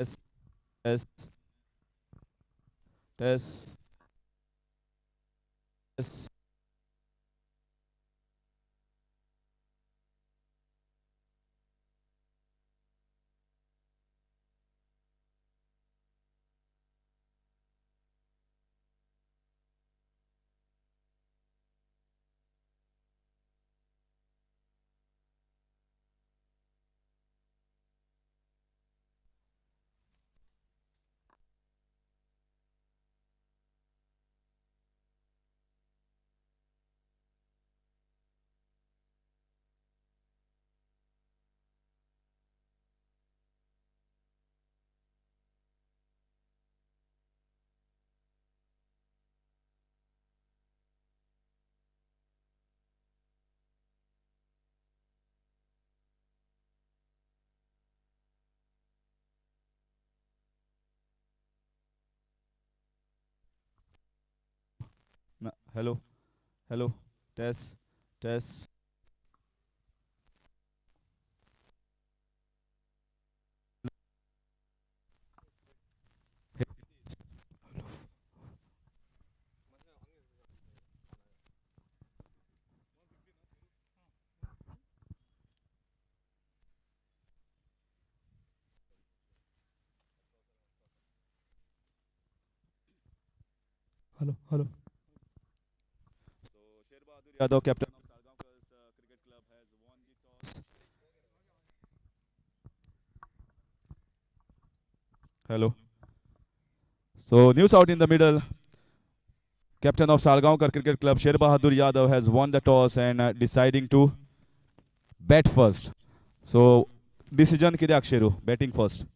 Test, test, test, test. Hello, hello, test, test. Hello, hello. Yadav, captain of Salgaocar's cricket club, has won the toss. Hello. So news out in the middle. Captain of Salgaocar Cricket Club, Sher Bahadur Yadav, has won the toss and deciding to bat first. So decision कित्याक शेरू batting first.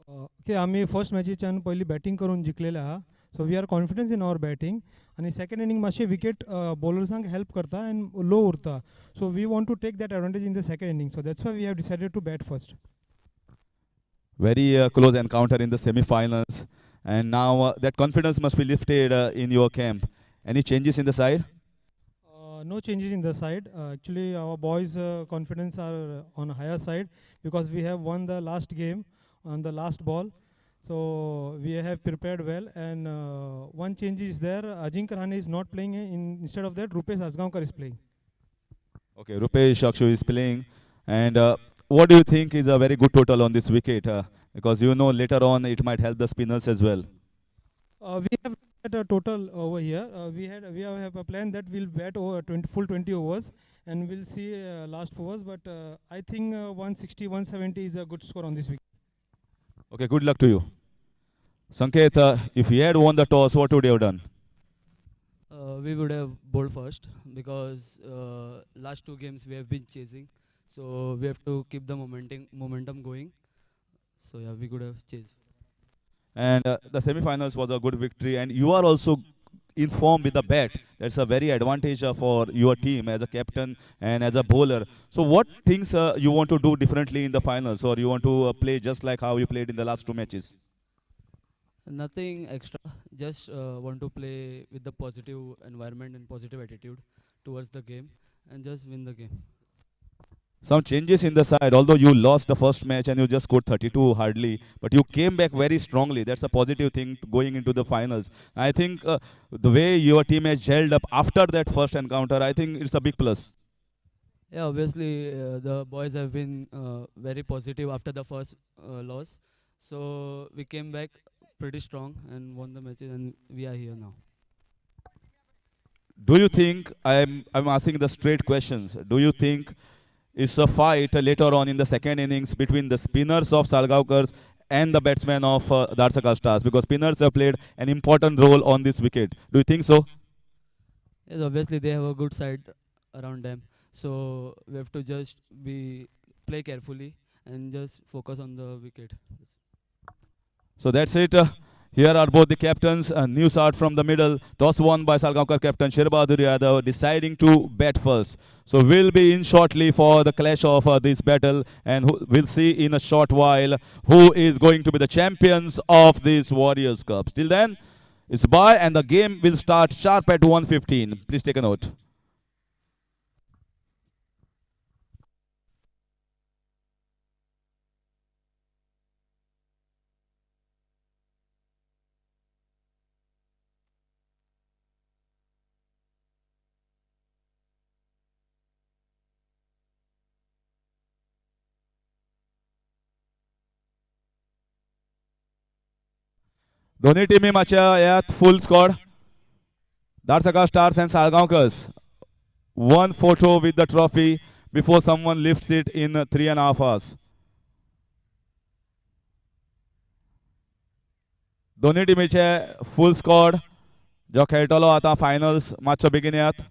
Okay आम्ही first मॅचीच्यान पयलीं batting करून जिखलेले आहा so we are confidence in our batting आनी second inning मातशें विकेट बॉलर्सांक हेल्प करता आनी लो उरता so we want to take that advantage in the second inning so that's why we have decided to bat first Very close encounter in the semi-finals, and now that confidence must be lifted in your camp. Any changes in the side? No changes in the side. Actually, our boys' confidence are on higher side because we have won the last game on the last ball. So we have prepared well. And one change is there. Ajinkar Rahane is not playing. Instead of that, Rupesh Asgaonkar is playing. Okay, Rupesh Akshu is playing, and what do you think is a very good total on this wicket? Because you know later on it might help the spinners as well. We have had a total over here. We have a plan that we'll bat over 20, full 20 overs, and we'll see last overs. But I think 160, 170 is a good score on this week. Okay, good luck to you. Sanket, if you had won the toss, what would you have done? We would have bowled first because last two games we have been chasing, so we have to keep the momentum going. So yeah, we could have chased. And the semi-finals was a good victory, and you are also in form with the bat. That's a very advantage for your team as a captain and as a bowler. So what things you want to do differently in the finals, or you want to play just like how you played in the last two matches? Nothing extra. Just want to play with the positive environment and positive attitude towards the game, and just win the game. Some changes in the side, although you lost the first match and you just scored 32 hardly, but you came back very strongly. That's a positive thing going into the finals. I think the way your team has gelled up after that first encounter, I think it's a big plus. Yeah, obviously the boys have been very positive after the first loss, so we came back pretty strong and won the matches, and we are here now. Do you think I'm asking the straight questions? Do you think it's a fight later on in the second innings between the spinners of Salgaonkars and the batsmen of Dhadsakhal Stars? Because spinners have played an important role on this wicket. Do you think so? Yes, obviously they have a good side around them, so we have to just be play carefully and just focus on the wicket. So that's it. Here are both the captains. New start from the middle. Toss won by Salgaonkar captain Shirbahadur Yadav, deciding to bat first. So we'll be in shortly for the clash of this battle, and we'll see in a short while who is going to be the champions of this Warriors Cup. Till then, it's bye, and the game will start sharp at 1:15. Please take a note. दोन्ही टीमी मातशा यात full squad. Dhadsakhal Stars and Salgaonkars. One photo with the trophy before someone lifts it in 3.5 hours. दोन्ही टीमीचे full squad जो खेळटलो आता finals मातसो बेगीन यात.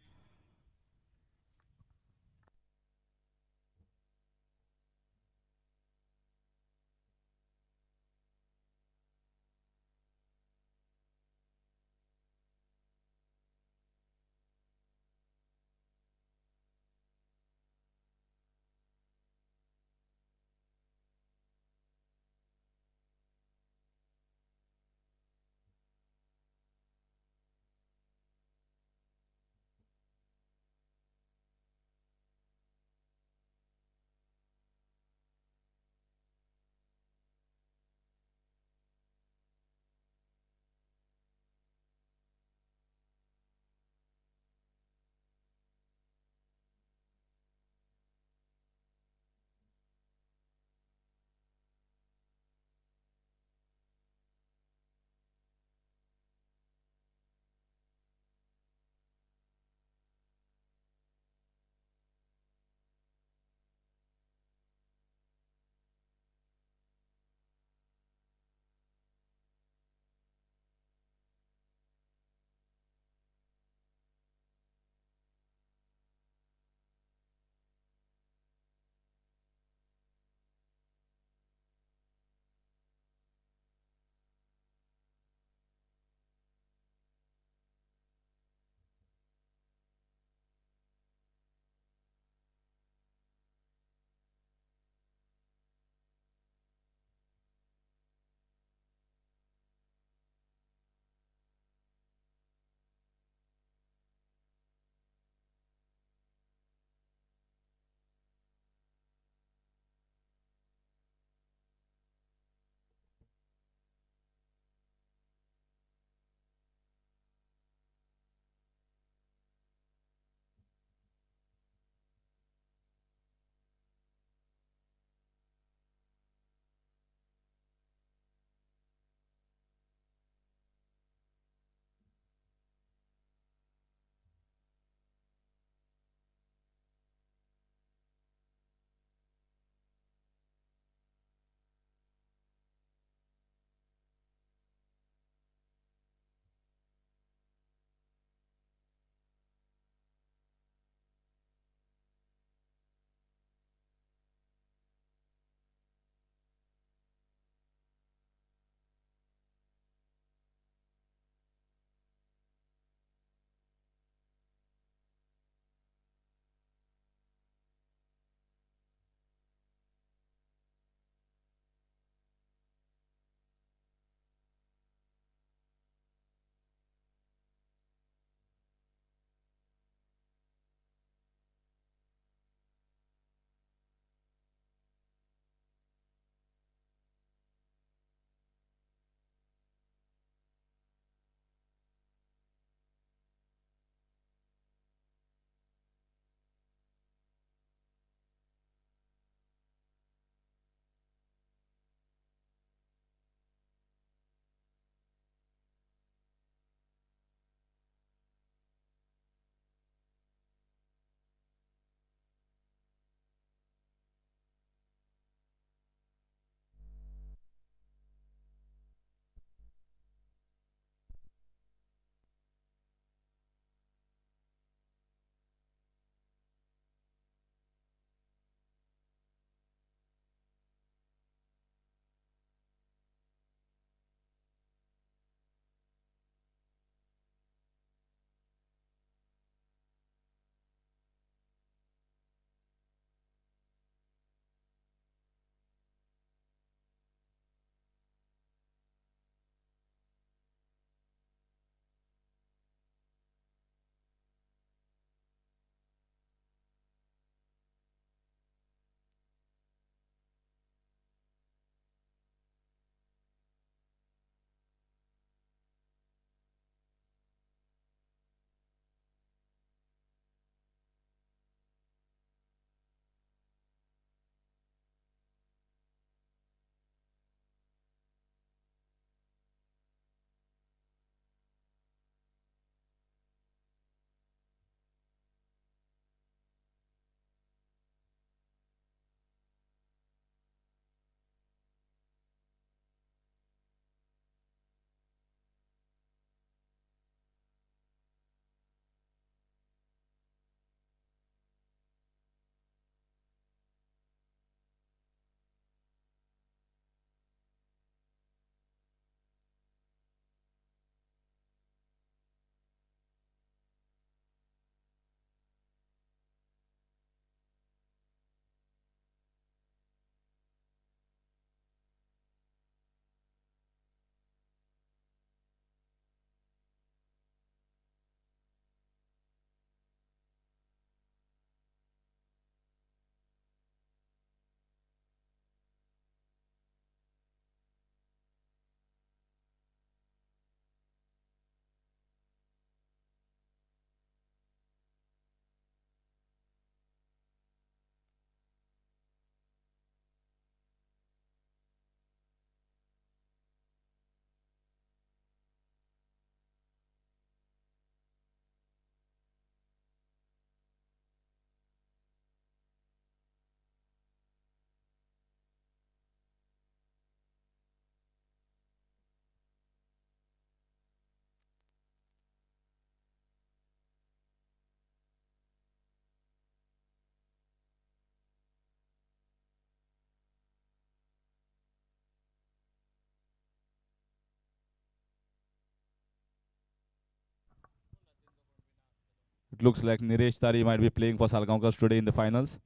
It looks like Niresh Tari might be playing for Salgaonkar today in the finals.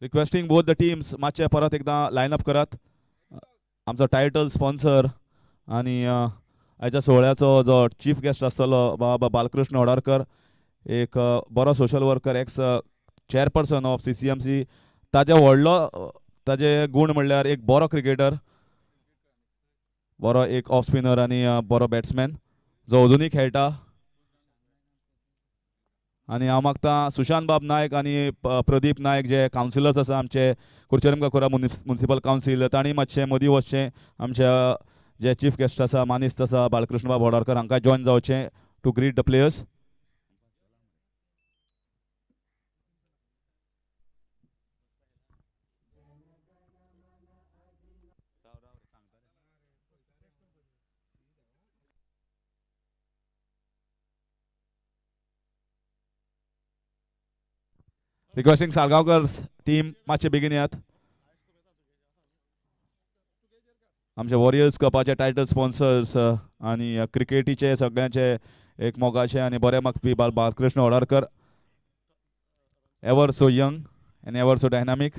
Requesting both the teams मातशे परत एकदा लायनअप करात. आमचो टायटल स्पॉन्सर आणि आयच्या सोहळ्याचो जो चीफ गेस्ट आसतलो बाबा बालकृष्ण ओडारकर, एक बरो social worker, x chairperson of CCMC. ताजे व्हडलो ताजे गुण म्हणल्यार एक बरो क्रिकेटर, बरो एक ऑफ स्पिनर आणि बरो बॅट्समॅन जो अजुनूय खेळटा. आणि हांव मागता सुशांत बाब नायक आणि प्रदीप नायक जे कावन्सिलर्स आसा आमचे कुर्चोरेम काकुरा मुन्सिपल कावन्सील, तांणी मातशें मदीं वचचें. आमच्या जे चीफ गेस्ट आसा मानिस्त आसा बालकृष्ण बाब ओडारकर हांकां जॉयन जावचें to greet the players. Requesting Salgaonkar team मातशे बेगीन येयात. आमचे वॉरियर्स कपाचे टायटल स्पॉन्सर्स आणि क्रिकेटीचे सगळ्यांचे एक मोगाचे आणि बरे मागपी Balkrishna Odarkar, ever so young and ever so dynamic.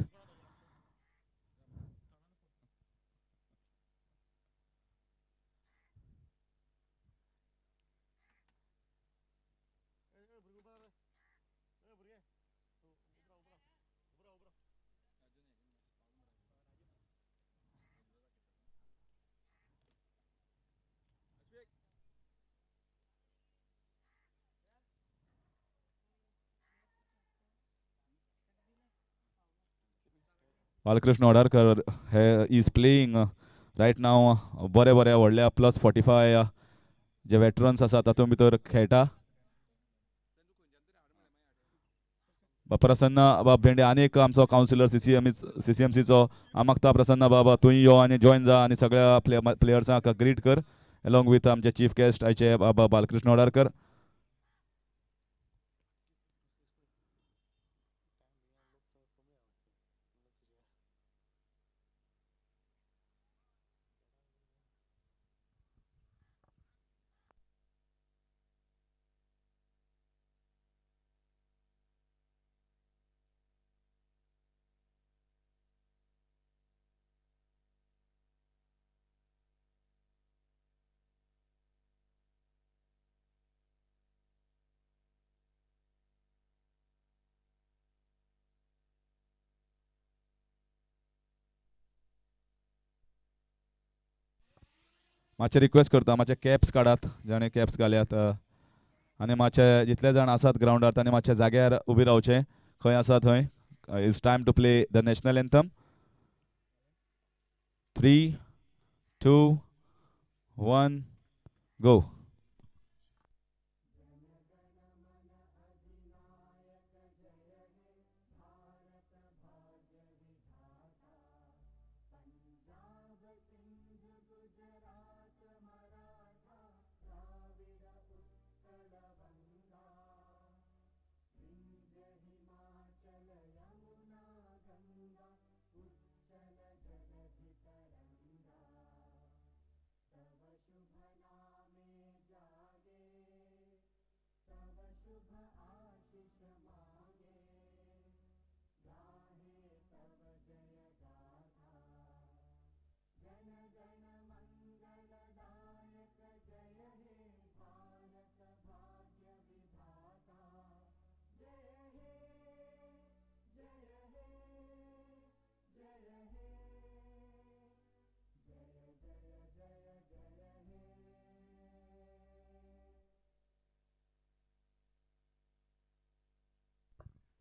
Balkrishna Odarkar he is playing right now बरे बरे व्हडल्या +45 जे वेटरन्स आसा तातूंत भितर खेळटा. प्रसन्न बाब भेंडे आनी एक आमचो कावन्सिलर CCMCचो. हांव मागता प्रसन्न बाबा तूंय यो आनी जॉयन जा आनी सगळ्या प्लेयर्सांक ग्रीट कर अलॉंग विथ आमचे चीफ गेस्ट आयचे बाबा बालकृष्ण ओडारकर. मातशें रिक्वेस्ट करता मातशे कॅप्स काडात जाणें कॅप्स घाल्यात आनी मातशे जितले जाण आसात ग्रावंडार तांणी मातशे जाग्यार उबे रावचें खंय आसा थंय. It's time to play the national anthem. 3, 2, 1 go.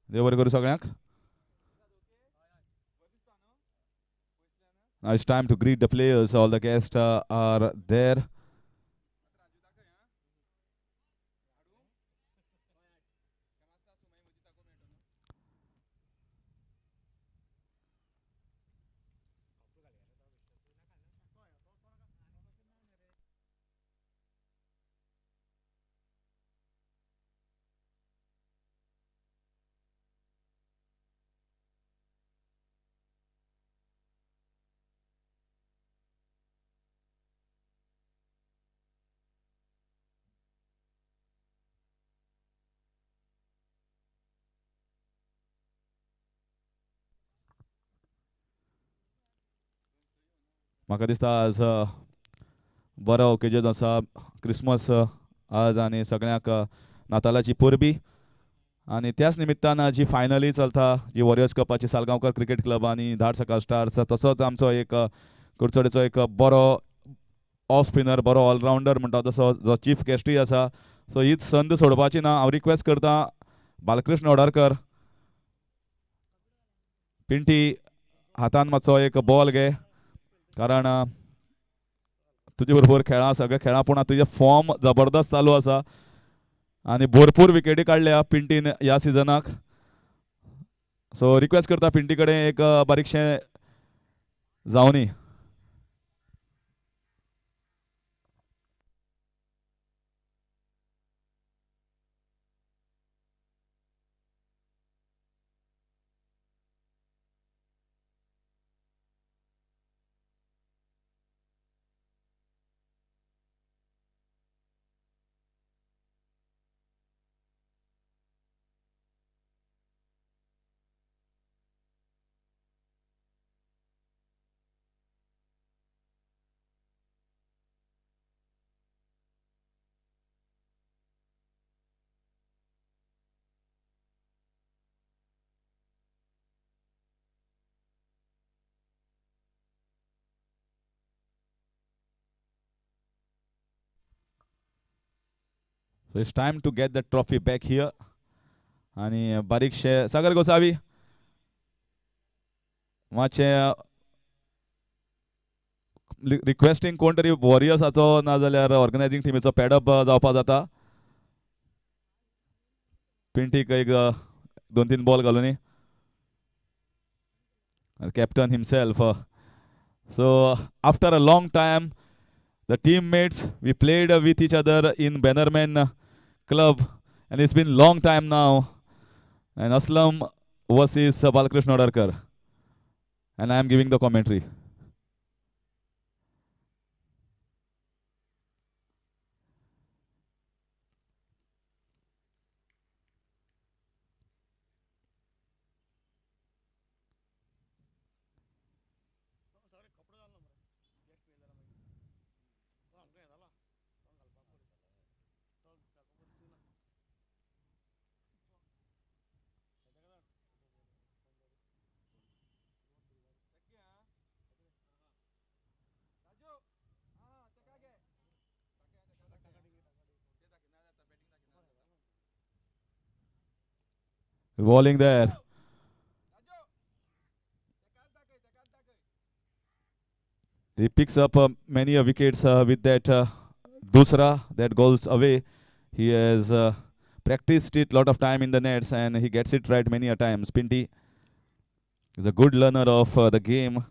देव बरें करूं सगळ्यांक. Now it's time to greet the players. All the guests are there. म्हाका दिसता आज बरो ओकेजन आसा. क्रिसमस आज आनी सगळ्यांक नातालाची परबी. आणि त्याच निमित्तान जी फायनली चलता जी वॉरियर्स कपाची सालगांवकर क्रिकेट क्लब आणि धाडसकाळ स्टार्स, तसोच आमचो एक कुडचडेचो एक बरो ऑफ स्पिनर, बरो ऑलरावंडर म्हणटा तसो जो चीफ गेस्टूय आसा. सो हीच संद सोडपाची ना. हांव रिक्वेस्ट करता बालकृष्ण ओडारकर, पिंटी हातान मातसो एक बॉल घे, कारण तुजे बरोबर खेळा सगळे खेळा, पूण तुजे फॉर्म जबरदस्त चालू आसा आणि भरपूर विकेटी काडल्या पिंटीन ह्या सिजनाक. सो रिक्वेस्ट करता पिंटी कडेन एक बारीकशें जावनी. So it's time to get the trophy back here. आणि बारीकशे सागर गोसावी मातशें रिक्वेस्टिंग कोण तरी वॉरियर्साचो नाजाल्यार ऑर्गनायझींग टिमीचो पॅडअप जावपा जाता. पिंटीक एक 2-3 ball घालूनी. Captain himself. So after a long time, the teammates, we played with each other in Bannerman club, and it's been long time now. And Aslam versus Balkrishna Odarkar, and I am giving the commentary. Bowling there. He picks up many wickets with that dusra that goes away. He has practiced it a lot of time in the nets and he gets it right many a times. Pinty is a good learner of the game.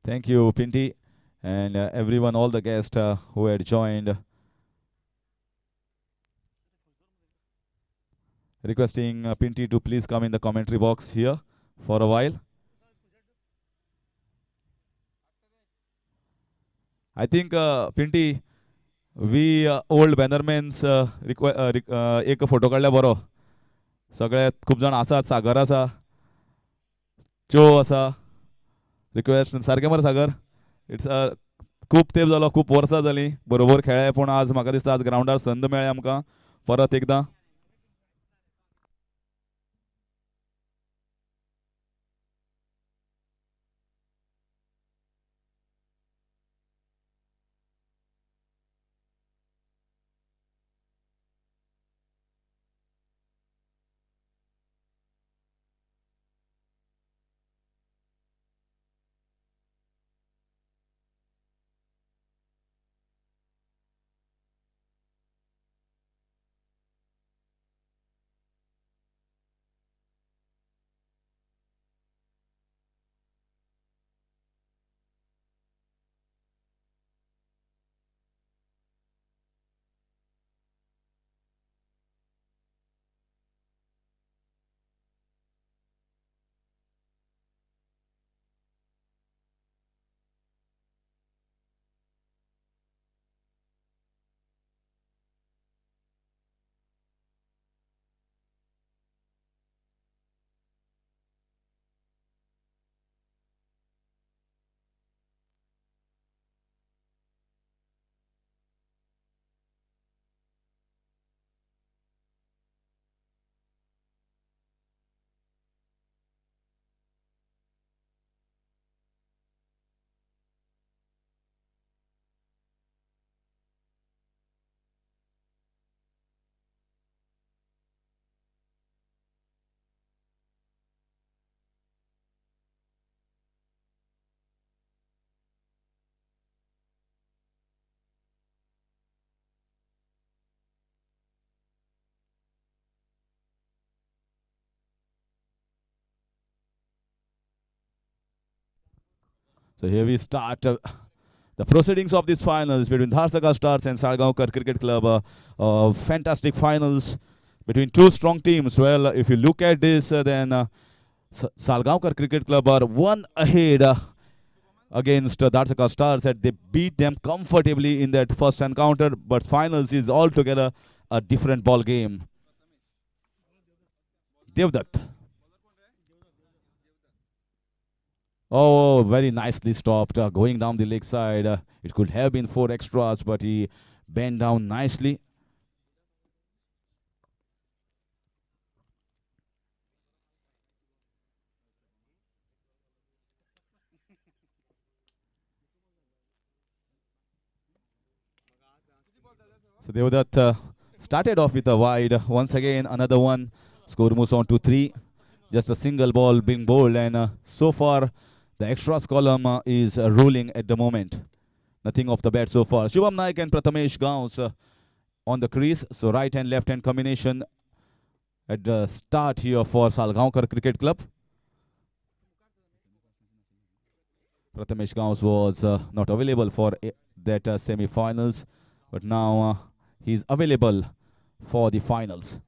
Thank you, Pinty, and everyone, all the guests who had joined. Requesting Pinty to please come in the commentary box here for a while. I think Pinty, we old Bannermans एक photo काडल्या बरो. सगळे खूप जाण आसात. सागर आसा, चो आसा. रिक्वेस्ट सारकें मरे सागर. इट्स खूप तेंप जालो, खूप वर्सां जालीं बरोबर खेळ्ळे, पूण आज म्हाका दिसता आज ग्रावंडार संद मेळ्ळी आमकां परत एकदां. So here we start the proceedings of these finals between Dhadsakhal Stars and Salgaocar Cricket Club. Fantastic finals between two strong teams. Well, if you look at this, then Salgaocar Cricket Club are one ahead against Dhadsakhal Stars, and they beat them comfortably in that first encounter. But finals is altogether a different ball game. Devdutt. Oh, very nicely stopped. Going down the leg side. It could have been 4 extras, but he bent down nicely. So Devdutt started off with a wide. Once again, another one. Score moves on to 3. Just a single ball being bowled, and so far the extras column is ruling at the moment. Nothing off the bat so far. Shubham Naik and Prathamesh Gauss on the crease. So right and left hand combination at the start here for Salgaocar Cricket Club. Prathamesh Gauss was not available for that semi-finals, but now he's available for the finals.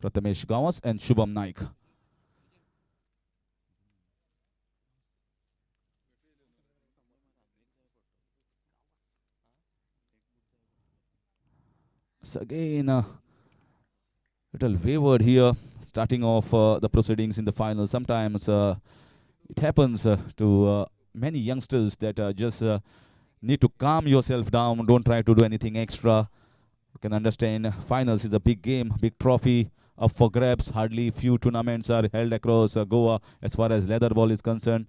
Prathamesh Gauss and Shubham Naik. So again, little wavered here, starting off the proceedings in the finals. Sometimes it happens to many youngsters that just need to calm yourself down. Don't try to do anything extra. You can understand finals is a big game, big trophy up for grabs. Hardly few tournaments are held across Goa as far as leather ball is concerned,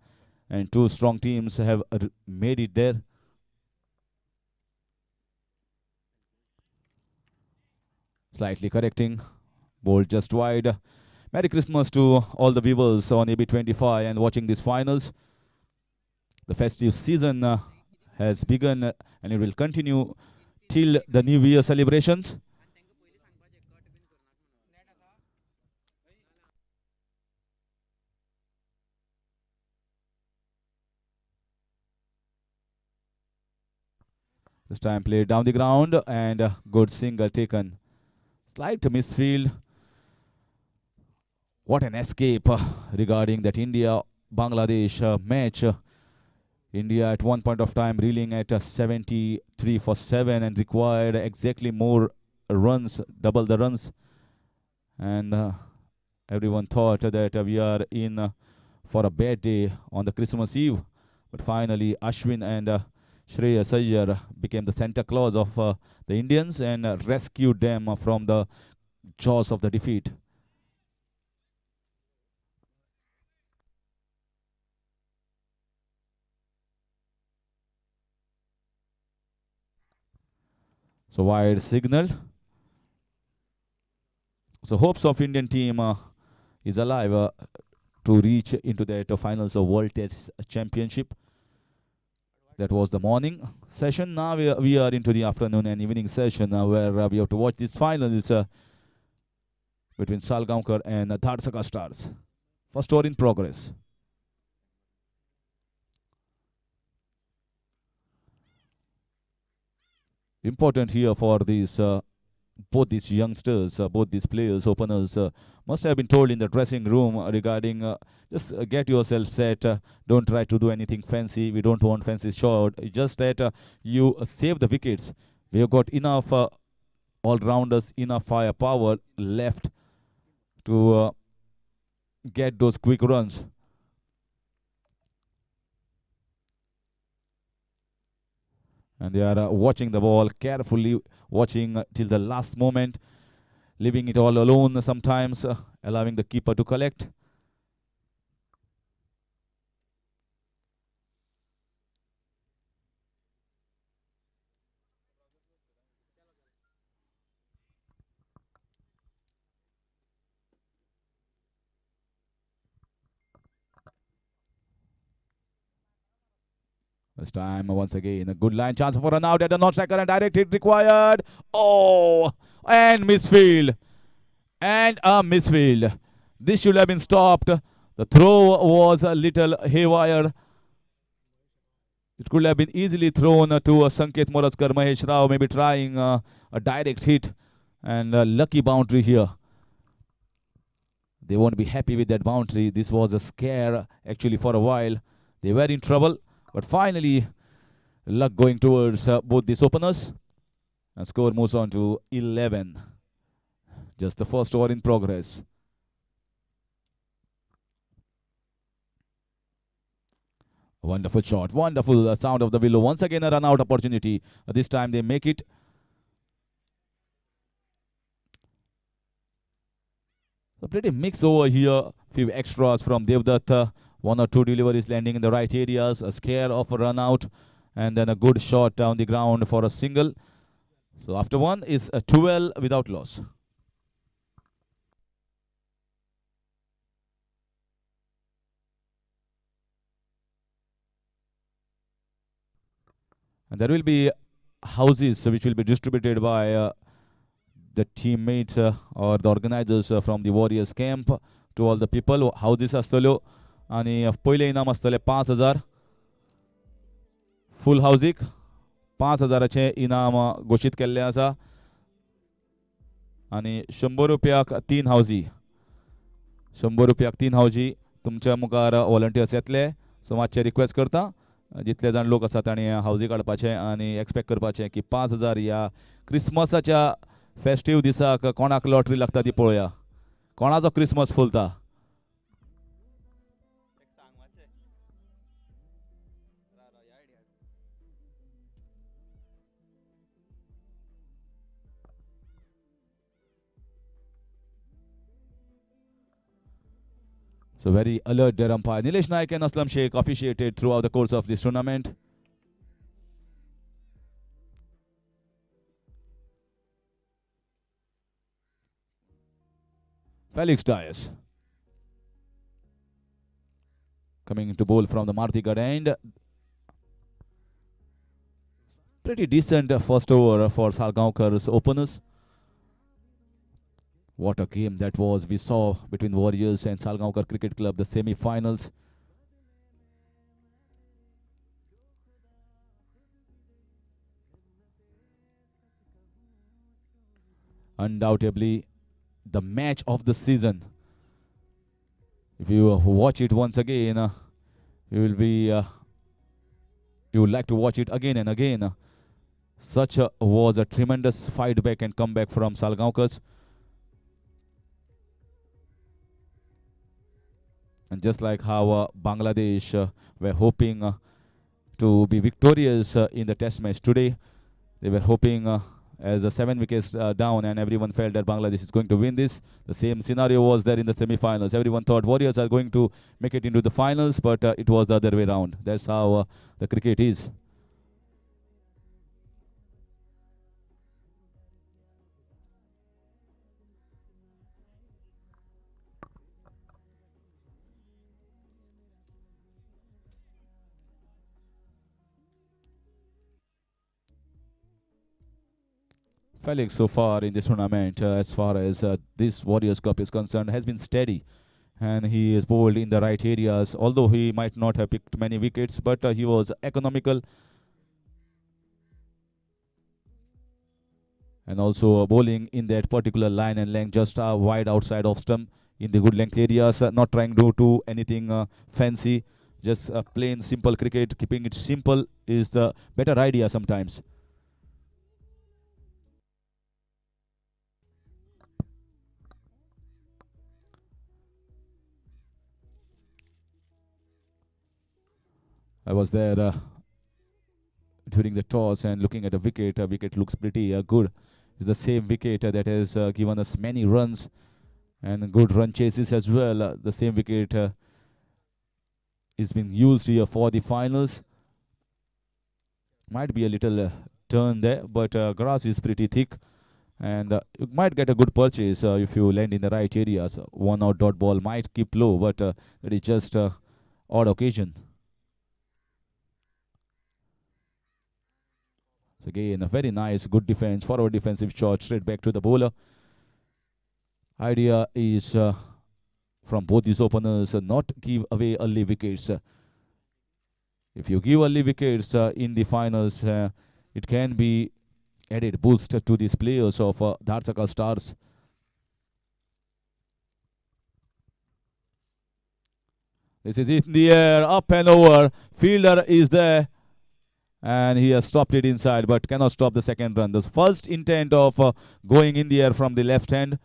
and two strong teams have made it there. Slightly correcting, ball just wide. Merry Christmas to all the viewers on AB25 and watching these finals. The festive season has begun and it will continue till the New Year celebrations. This time played down the ground and good single taken. Slight misfield. What an escape regarding that India-Bangladesh match. India at one point of time reeling at 73 for 7 and required exactly more runs, double the runs. And everyone thought that we are in for a bad day on the Christmas Eve. But finally, Ashwin and Shreyas Iyer became the Santa Claus of the Indians and rescued them from the jaws of the defeat. So wide signal. So hopes of Indian team is alive to reach into that finals of World Test Championship. That was the morning session. Now we are into the afternoon and evening session where we have to watch this finals between Salgaocar and Dhadsakhal Stars. First over in progress. Important here for these both these youngsters, both these players, openers, must have been told in the dressing room regarding just get yourself set. Don't try to do anything fancy. We don't want fancy shot. It's just that you save the wickets. We have got enough all-rounders, enough firepower left to get those quick runs. And they are watching the ball carefully, watching till the last moment, leaving it all alone sometimes, allowing the keeper to collect. This time, once again, a good line chance for an out at the non-striker and direct hit required. Oh, and misfield. And a misfield. This should have been stopped. The throw was a little haywire. It could have been easily thrown to Sanket Moraskar. Mahesh Rao maybe trying a direct hit and a lucky boundary here. They won't be happy with that boundary. This was a scare actually for a while. They were in trouble, but finally luck going towards both these openers. And score moves on to 11. Just the first over in progress. Wonderful shot. Wonderful sound of the willow. Once again a run out opportunity. This time they make it. So pretty mix over here. Few extras from Devdutt. One or two deliveries landing in the right areas. A scare of a run out. And then a good shot down the ground for a single. So after one is a 12 without loss. And there will be houses which will be distributed by the teammates or the organizers from the Warriors camp to all the people. Houses आसतल्यो आणि पयले इनाम आसतले 5,000 full हाऊसिक 5,000चे इनाम घोषित केल्ले आसा आणि 100 रुपयाक 3 हाऊजी 100 रुपयाक 3 हाऊजी तुमच्या मुखार व्हॉलंटियर्स येतले सो मातशें रिक्वेस्ट करता जितले जाण लोक आसा तांणी हाऊजी काडपाचे आणि एक्सपेक्ट करपाचे की 5,000 ह्या क्रिसमसाच्या फेस्टीव दिसाक कोणाक लॉटरी लागता ती पळोवया कोणाचो क्रिसमस फुलता So very alert their umpire. Nilesh Naik and Aslam Sheikh officiated throughout the course of this tournament. Felix Dias coming into bowl from the Martigad end. Pretty decent first over for Salgaocar's openers. What a game that was. We saw between Warriors and Salgaocar Cricket Club, the semi-finals. Undoubtedly, the match of the season. If you watch it once again, you will be, you would like to watch it again and again. Such was a tremendous fight back and comeback from Salgaoncars. And just like how Bangladesh were hoping to be victorious in the test match today, they were hoping as 7 wickets down and everyone felt that Bangladesh is going to win this. The same scenario was there in the semi-finals. Everyone thought Warriors are going to make it into the finals, but it was the other way around. That's how the cricket is. Felix so far in this tournament, as far as this Warriors Cup is concerned, has been steady. And he is bowled in the right areas, although he might not have picked many wickets, but he was economical. And also bowling in that particular line and length, just wide outside of stump in the good length areas, not trying to do anything fancy, just plain simple cricket. Keeping it simple is the better idea sometimes. I was there during the toss and looking at a wicket. A wicket looks pretty good. It's the same wicket that has given us many runs and good run chases as well. The same wicket is being used here for the finals. Might be a little turn there, but grass is pretty thick. And you might get a good purchase if you land in the right areas. 1 out dot ball might keep low, but that is just odd occasion. So again, a very nice, good defense, forward defensive shot straight back to the bowler. Idea is from both these openers not give away early wickets. If you give early wickets in the finals, it can be added boost to these players of Dhadsakhal Stars. This is in the air, up and over. Fielder is there, and he has stopped it inside, but cannot stop the second run. The first intent of going in the air from the left hand,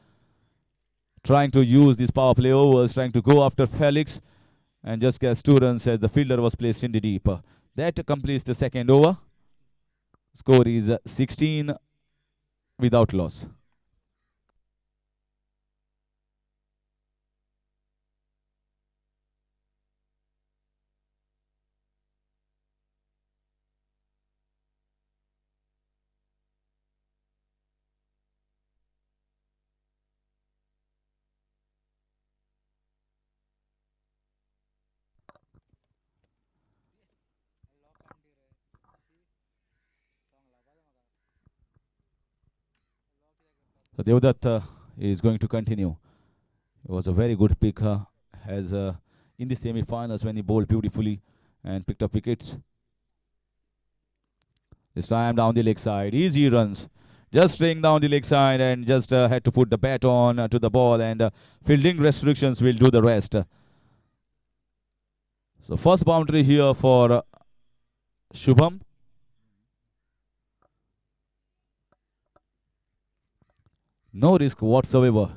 trying to use these power play overs, trying to go after Felix, and just gets 2 runs as the fielder was placed in the deep. That completes the second over. Score is 16 without loss. So Devdutt is going to continue. It was a very good pick as in the semi-finals when he bowled beautifully and picked up wickets. This time down the leg side, easy runs. Just staying down the leg side and just had to put the bat on to the ball, and fielding restrictions will do the rest. So first boundary here for Shubham. No risk whatsoever.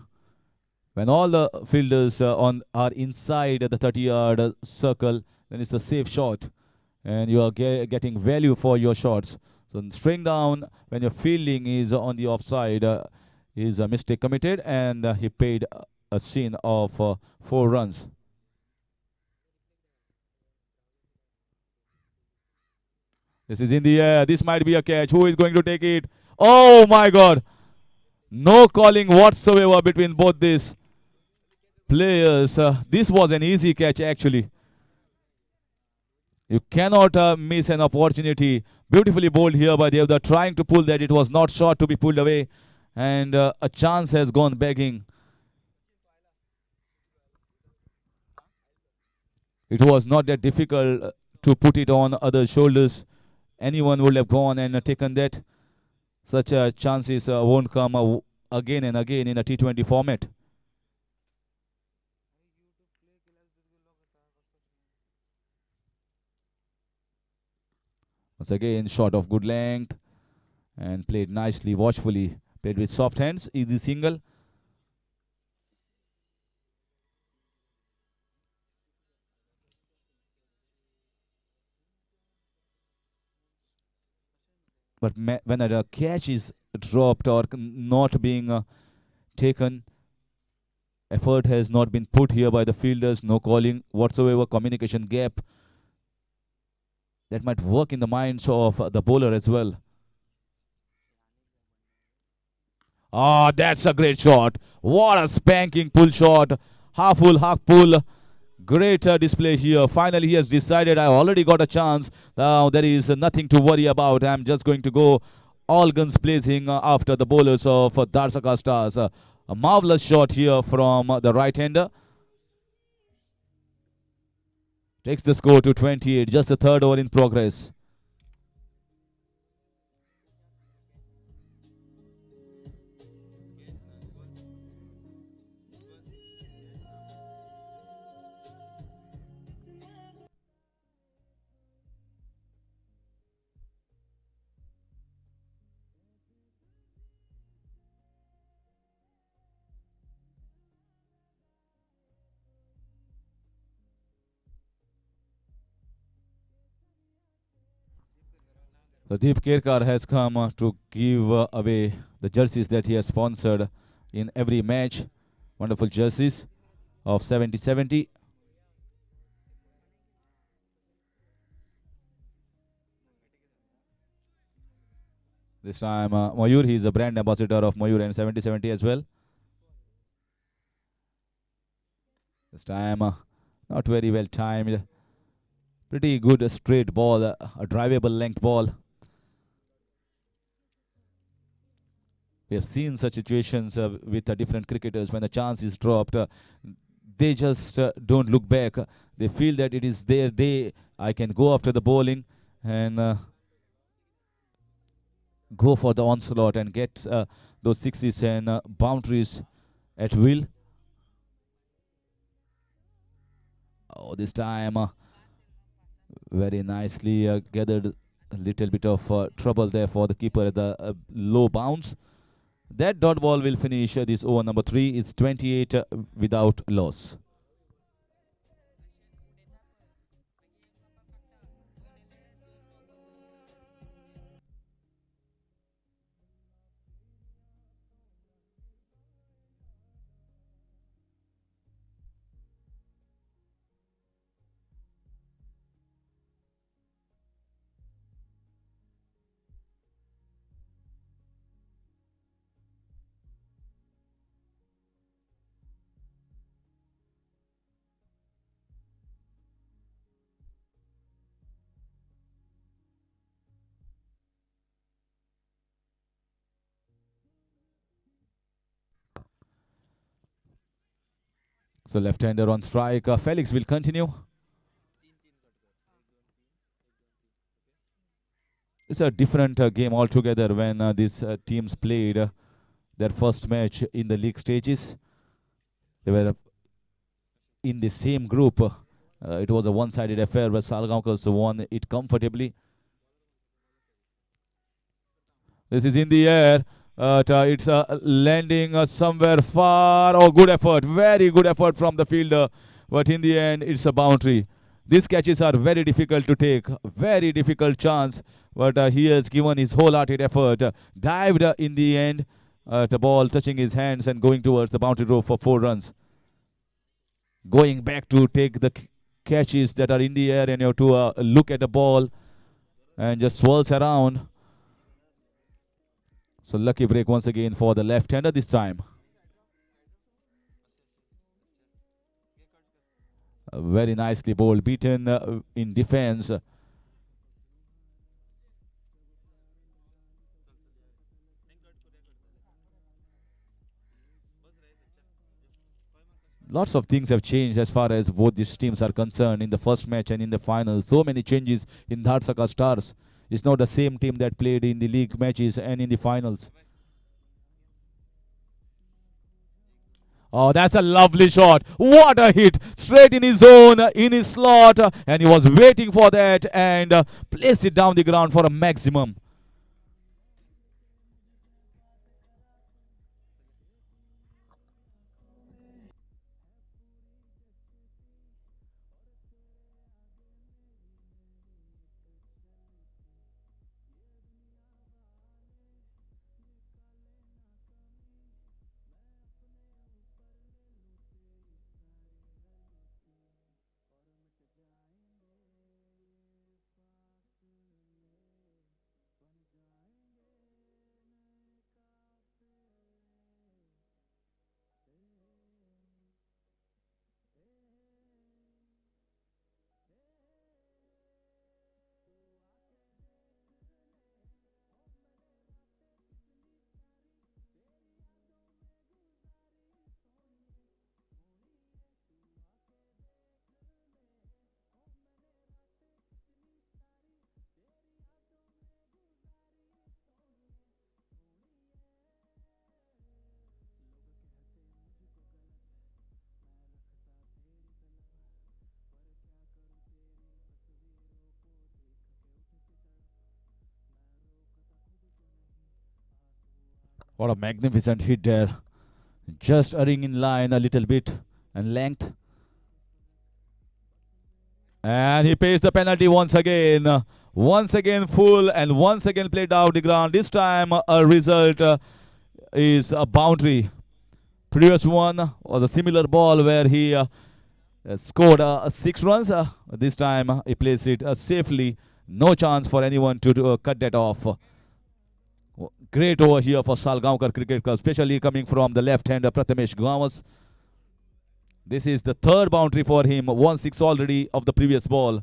When all the fielders are inside the 30-yard circle, then it's a safe shot, and you are getting value for your shots. So string down when your fielding is on the offside is a mistake committed, and he paid a sin of 4 runs. This is in the air. This might be a catch. Who is going to take it? Oh my God! No calling whatsoever between both these players. This was an easy catch actually. You cannot miss an opportunity. Beautifully bowled here by Devdutt, trying to pull that. It was not short to be pulled away, and a chance has gone begging. It was not that difficult to put it on other shoulders. Anyone would have gone and taken that. Such chances won't come again and again in a T20 format. Once again, shot of good length and played nicely, watchfully, played with soft hands, easy single. But when a catch is dropped or not being taken, effort has not been put here by the fielders, no calling whatsoever, communication gap. That might work in the minds of the bowler as well. Ah, that's a great shot. What a spanking pull shot. Half full, half pull. Great display here. Finally, he has decided I already got a chance. Now there is nothing to worry about. I'm just going to go all guns blazing after the bowlers of Dhadsakhal Stars. A marvelous shot here from the right-hander. Takes the score to 28. Just the third over in progress. So Deep Kerkar has come to give away the jerseys that he has sponsored in every match. Wonderful jerseys of 70-70. This time Mayur, he is a brand ambassador of Mayur and 70-70 as well. This time not very well timed. Pretty good straight ball, a drivable length ball. We have seen such situations with different cricketers when a chance is dropped. they just don't look back. They feel that it is their day. I can go after the bowling and go for the onslaught and get those sixes and boundaries at will. Oh, this time very nicely gathered a little bit of trouble there for the keeper at the low bounce. That dot ball will finish this over number 3. It's 28 without loss. So left-hander on strike. Felix will continue. It's a different game altogether when these teams played their first match in the league stages. They were in the same group. It was a one-sided affair where Salgaocar won it comfortably. This is in the air. It's landing somewhere far. Oh, good effort. Very good effort from the fielder. But in the end, it's a boundary. These catches are very difficult to take. Very difficult chance. But he has given his wholehearted effort. Dived in the end. The ball touching his hands and going towards the boundary row for 4 runs. Going back to take the catches that are in the air and you have to look at the ball and just swirls around. So lucky break once again for the left-hander this time. Very nicely bowled, beaten in defense. Lots of things have changed as far as both these teams are concerned in the first match and in the final. So many changes in Dhadsakhal Stars. It's not the same team that played in the league matches and in the finals. Oh, that's a lovely shot. What a hit. Straight in his zone, in his slot. And he was waiting for that and placed it down the ground for a maximum. What a magnificent hit there. Just erring in line a little bit and length. And he pays the penalty once again. Once again full and once again played out the ground. This time a result is a boundary. Previous one was a similar ball where he scored 6 runs. This time he placed it safely. No chance for anyone to cut that off. Great over here for Salgaocar Cricket Club, especially coming from the left-hander Prathamesh Gawas. This is the 3rd boundary for him, 1-6 already of the previous ball.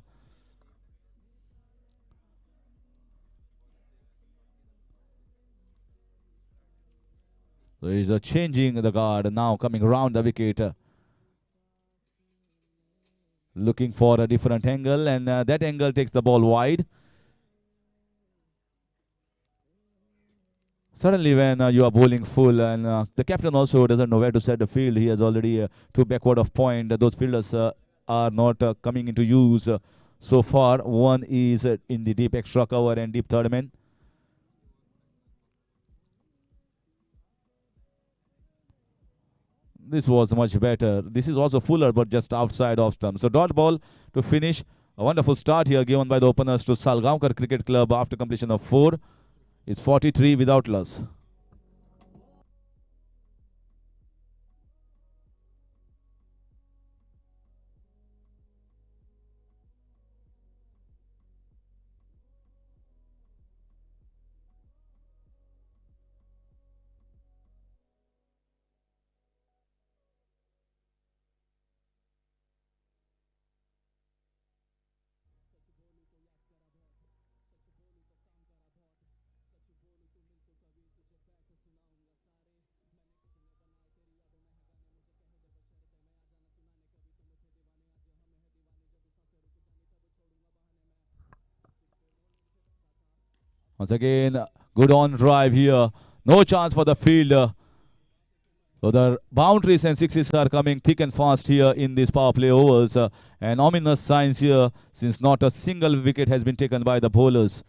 So he's changing the guard now, coming around the wicket. looking for a different angle, and that angle takes the ball wide. Suddenly, when you are bowling full, and the captain also doesn't know where to set the field, he has already two backward of point. Those fielders are not coming into use so far. One is in the deep extra cover and deep third man. This was much better. This is also fuller, but just outside off stump. So dot ball to finish. A wonderful start here given by the openers to Salgaocar Cricket Club after completion of 4. It's 43 without loss. Once again, good on drive here. No chance for the fielder. So the boundaries and sixes are coming thick and fast here in these power play overs. And ominous signs here since not a single wicket has been taken by the bowlers.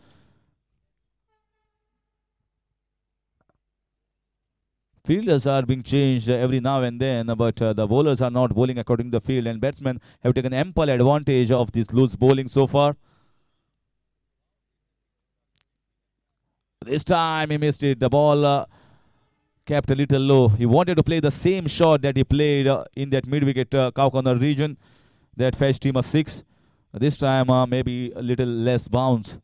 Fielders are being changed every now and then, but the bowlers are not bowling according to the field, and batsmen have taken ample advantage of this loose bowling so far. This time he missed it. The ball kept a little low. He wanted to play the same shot that he played in that mid-wicket cow corner region that fetched him a 6. This time maybe a little less bounce.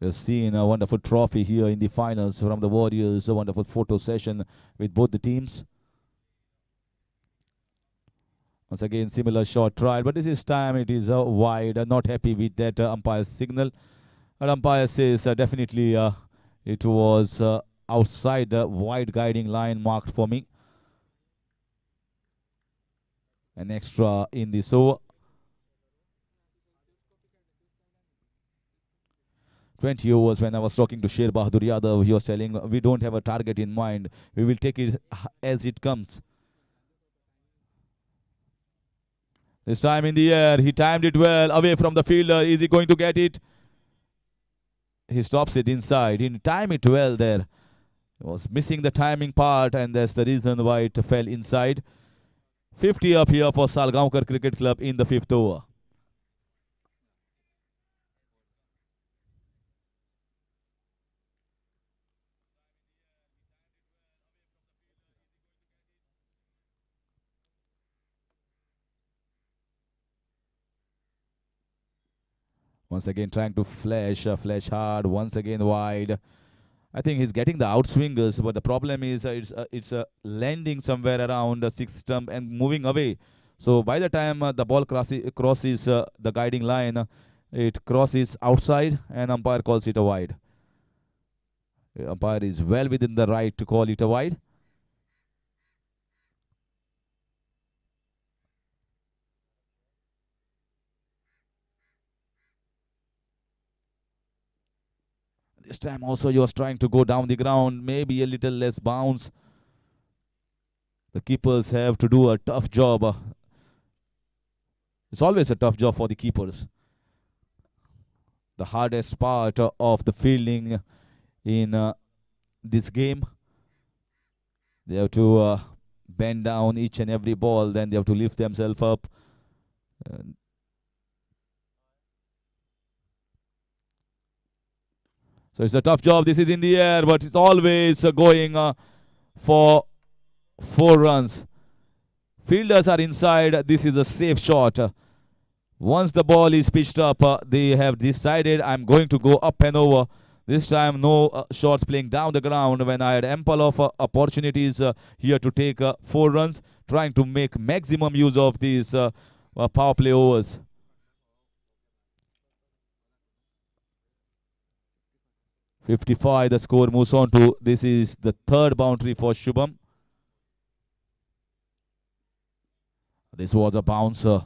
We've seen a wonderful trophy here in the finals from the Warriors, a wonderful photo session with both the teams. Once again, similar shot tried, but this time it is wide. Not happy with that umpire's signal. But umpire says definitely it was outside the wide guiding line marked for me. An extra in this over. 20 overs. When I was talking to Sher Bahadur Yadav, he was telling we don't have a target in mind. We will take it as it comes. This time in the air, he timed it well, away from the fielder. Is he going to get it? He stops it inside. He didn't time it well there. He was missing the timing part, and that's the reason why it fell inside. 50 up here for Salgaocar Cricket Club in the 5th over. Once again trying to flash hard, once again wide. I think he's getting the outswingers, but the problem is it's landing somewhere around the 6th stump and moving away. So by the time the ball crosses the guiding line, it crosses outside and umpire calls it a wide. The umpire is well within the right to call it a wide. This time also he was trying to go down the ground, maybe a little less bounce. The keepers have to do a tough job. It's always a tough job for the keepers. The hardest part of the fielding in this game. They have to bend down each and every ball, then they have to lift themselves up. So it's a tough job. This is in the air, but it's always going for 4 runs. Fielders are inside. This is a safe shot. Once the ball is pitched up, they have decided I'm going to go up and over. This time no shots playing down the ground when I had ample of opportunities here to take 4 runs, trying to make maximum use of these power play overs. 55, the score moves on to, this is the third boundary for Shubham. This was a bouncer.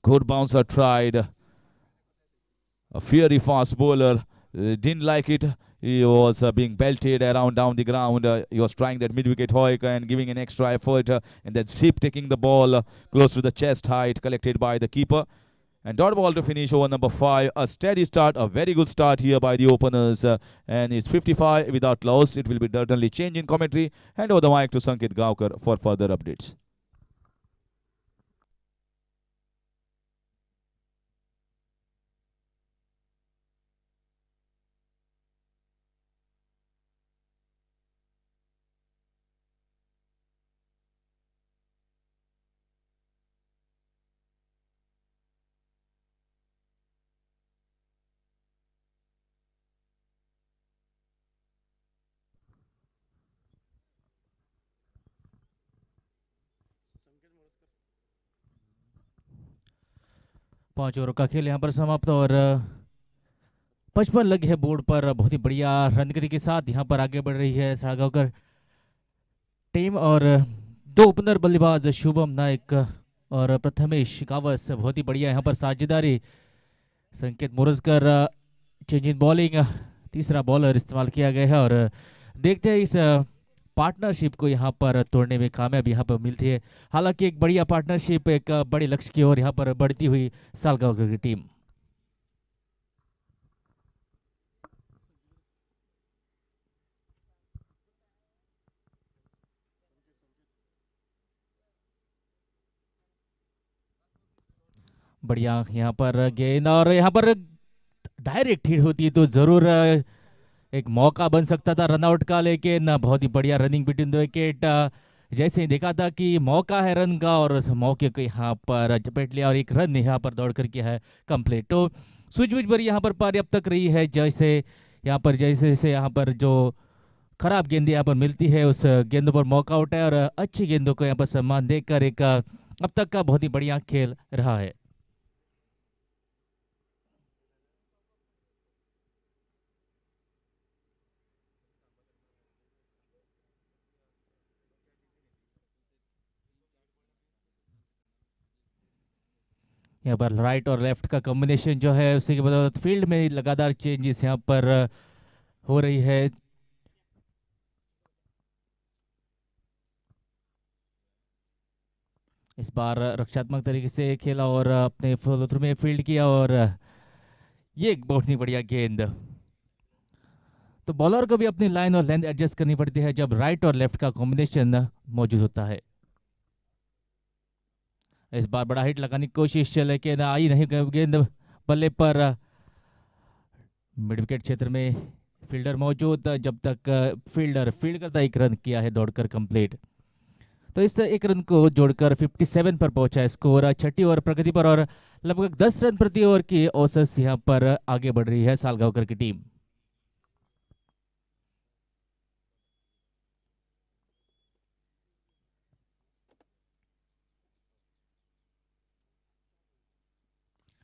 Good bouncer tried. A fiery fast bowler. Didn't like it. He was being belted around down the ground. He was trying that mid-wicket hoik and giving an extra effort. And then Zip taking the ball close to the chest height, collected by the keeper. And dot ball to finish over number 5. A steady start, a very good start here by the openers. And it's 55 without loss. It will be certainly change in commentary. Hand over the mic to Sankit Gaokar for further updates. पांच over का खेल यहाँ पर समाप्त और 55 लगे है board पर। बहुत ही बढ़िया रन गति के साथ यहाँ पर आगे बढ़ रही है सालगांवकर टीम। और दो ओपनर बल्लेबाज शुभम नायक और प्रथमेश कावस, बहुत ही बढ़िया यहाँ पर साझेदारी। संकेत मोरजकर चेंज इन बॉलिंग, तीसरा बॉलर इस्तेमाल किया गया है। और देखते हैं इस पार्टनरशिप को यहाँ पर तोड़ने में कामयाबी यहाँ पर मिलती है। हालांकि एक बढ़िया पार्टनरशिप एक बड़े लक्ष्य की ओर यहाँ पर बढ़ती हुई सालगांवकर की टीम। बढ़िया यहाँ पर गेंद, और यहाँ पर डायरेक्ट हिट होती तो जरूर एक मौका बन सकता था रनआउट का, लेकिन बहुत ही बढ़िया रनिंग बिटवीन द विकेट। जैसे ही देखा था कि मौका है रन का, और उस मौके को यहाँ पर चपेट लिया और एक रन यहाँ पर दौड़ कर किया है कंप्लीट। तो स्विच विच पर यहाँ पर पारी अब तक रही है। जैसे जैसे यहाँ पर जो खराब गेंद यहाँ पर मिलती है, उस गेंदों पर मौका उठाए और अच्छी गेंदों को यहाँ पर सम्मान देकर एक अब तक का बहुत ही बढ़िया खेल रहा है। यहाँ पर राइट और लेफ्ट का कॉम्बिनेशन जो है, उसी के बदौलत फील्ड में लगातार चेंजेस यहाँ पर हो रही है। इस बार रक्षात्मक तरीके से खेला और अपने फॉलो थ्रू में फील्ड किया, और ये एक बहुत ही बढ़िया गेंद। तो बॉलर को भी अपनी लाइन और लेंथ एडजस्ट करनी पड़ती है जब राइट और लेफ्ट का कॉम्बिनेशन मौजूद होता है। इस बार बड़ा हिट लगाने की कोशिश, लेकिन आई नहीं गेंद बल्ले पर। मिड विकेट क्षेत्र में फील्डर मौजूद, जब तक फील्डर फील्ड करता एक रन किया है दौड़कर कंप्लीट। तो इस एक रन को जोड़कर 57 पर पहुंचा है स्कोर छठी ओवर प्रगति पर, और लगभग 10 रन प्रति ओवर की औसत यहां पर आगे बढ़ रही है सालगांवकर की टीम।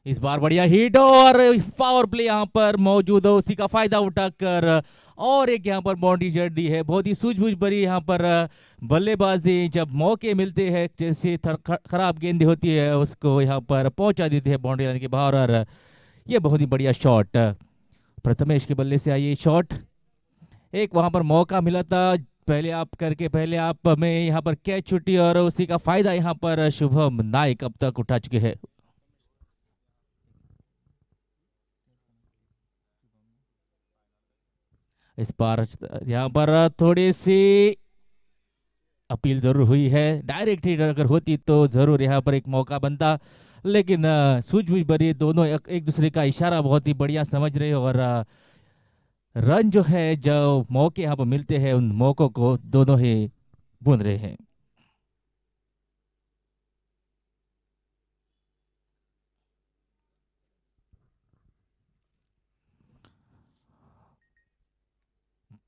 इस बार बढ़िया हिट और पावर प्ले यहाँ पर मौजूद है, उसी का फायदा उठाकर और एक यहाँ पर बाउंड्री जड़ दी है। बहुत ही सूझबूझ भरी यहाँ पर बल्लेबाजी, जब मौके मिलते हैं जैसे खराब गेंद होती है उसको यहाँ पर पहुंचा देते हैं बाउंड्री लाइन के बाहर। और ये बहुत ही बढ़िया शॉट प्रथमेश के बल्ले से आई ये शॉट। एक वहां पर मौका मिला था पहले आप में यहाँ पर कैच छुट्टी, और उसी का फायदा यहाँ पर शुभम नायक अब तक उठा चुके हैं। इस बार यहाँ पर थोड़ी सी अपील जरूर हुई है। डायरेक्ट हिट अगर होती तो जरूर यहाँ पर एक मौका बनता, लेकिन सूझबूझ भरी दोनों एक दूसरे का इशारा बहुत ही बढ़िया समझ रहे, और रन जो है जो मौके यहाँ पर मिलते हैं उन मौकों को दोनों ही बूंद रहे हैं।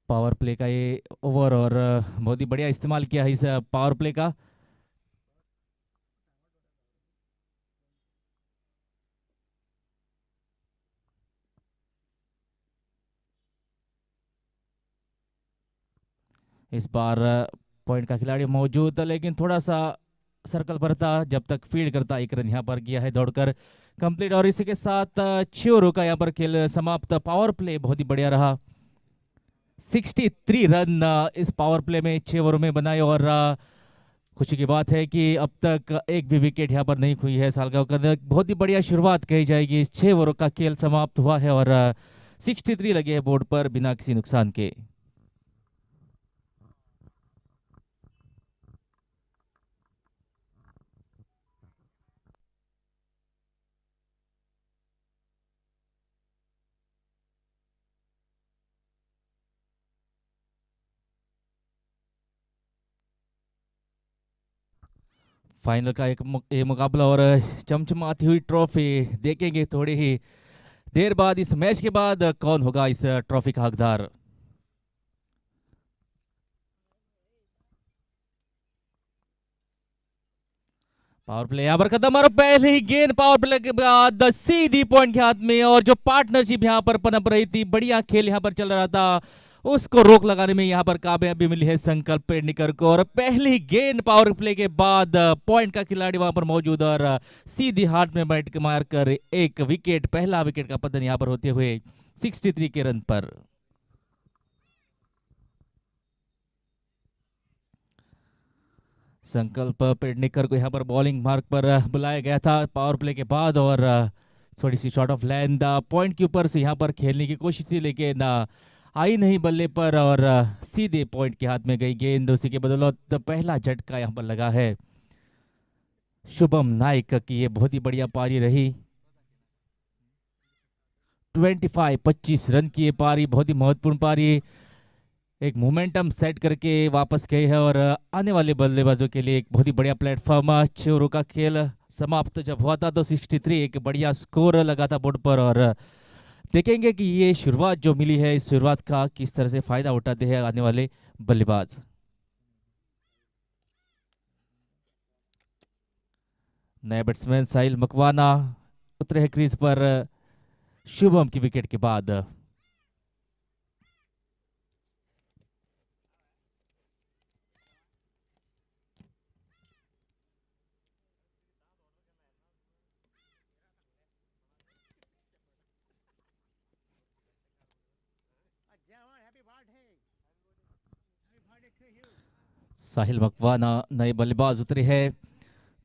पावर प्ले का ये ओवर, और बहुत ही बढ़िया इस्तेमाल किया है इस पावर प्ले का। इस बार पॉइंट का खिलाड़ी मौजूद था, लेकिन थोड़ा सा सर्कल पर था जब तक फील्ड करता। एक रन यहाँ पर किया है दौड़कर कंप्लीट, और इसी के साथ 6 ओवरों का यहाँ पर खेल समाप्त। पावर प्ले बहुत ही बढ़िया रहा, 63 रन इस पावर प्ले में 6 ओवरों में बनाए। और खुशी की बात है कि अब तक एक भी विकेट यहाँ पर नहीं खुई है। सालगांवकर ने बहुत ही बढ़िया शुरुआत कही जाएगी। इस 6 ओवरों का खेल समाप्त हुआ है और 63 लगे हैं बोर्ड पर बिना किसी नुकसान के। फाइनल का ये मुकाबला और चमचमाती हुई ट्रॉफी देखेंगे थोड़ी ही देर बाद। इस मैच के बाद कौन होगा इस ट्रॉफी का हकदार। पावर प्ले यहाँ पर खत्म, और पहले ही गेंद पावर प्ले के बाद सीधी पॉइंट के हाथ में। और जो पार्टनरशिप यहाँ पर पनप रही थी, बढ़िया खेल यहाँ पर चल रहा था, उसको रोक लगाने में यहाँ पर कामयाबी मिली है संकल्प पेडनेकर को। और पहली गेंद पावर प्ले के बाद पॉइंट का खिलाड़ी वहां पर मौजूद, और सीधी हाथ में बैठ के मार कर एक विकेट, पहला विकेट का पतन यहाँ पर होते हुए 63 के रन पर। संकल्प पेडनेकर को यहाँ पर बॉलिंग मार्क पर बुलाया गया था पावर प्ले के बाद, और थोड़ी सी शॉर्ट ऑफ लेंथ पॉइंट के ऊपर से यहाँ पर खेलने की कोशिश थी, लेकिन आई नहीं बल्ले पर, और सीधे पॉइंट के हाथ में गई गेंद। उसी के बदौलत पहला झटका यहाँ पर लगा है शुभम नाइक की। ये बहुत ही बढ़िया पारी रही, 25 रन की ये पारी, बहुत ही महत्वपूर्ण पारी। एक मोमेंटम सेट करके वापस गए हैं, और आने वाले बल्लेबाजों के लिए एक बहुत ही बढ़िया प्लेटफॉर्म। 6 ओवरों का खेल समाप्त जब हुआ था तो 63 एक बढ़िया स्कोर लगा था बोर्ड पर। और देखेंगे कि ये शुरुआत जो मिली है, इस शुरुआत का किस तरह से फायदा उठाते हैं आने वाले बल्लेबाज। नए बैट्समैन साहिल मकवाना उतरे हैं क्रीज पर शुभम की विकेट के बाद। साहिल मकवाना नए बल्लेबाज उतरे हैं,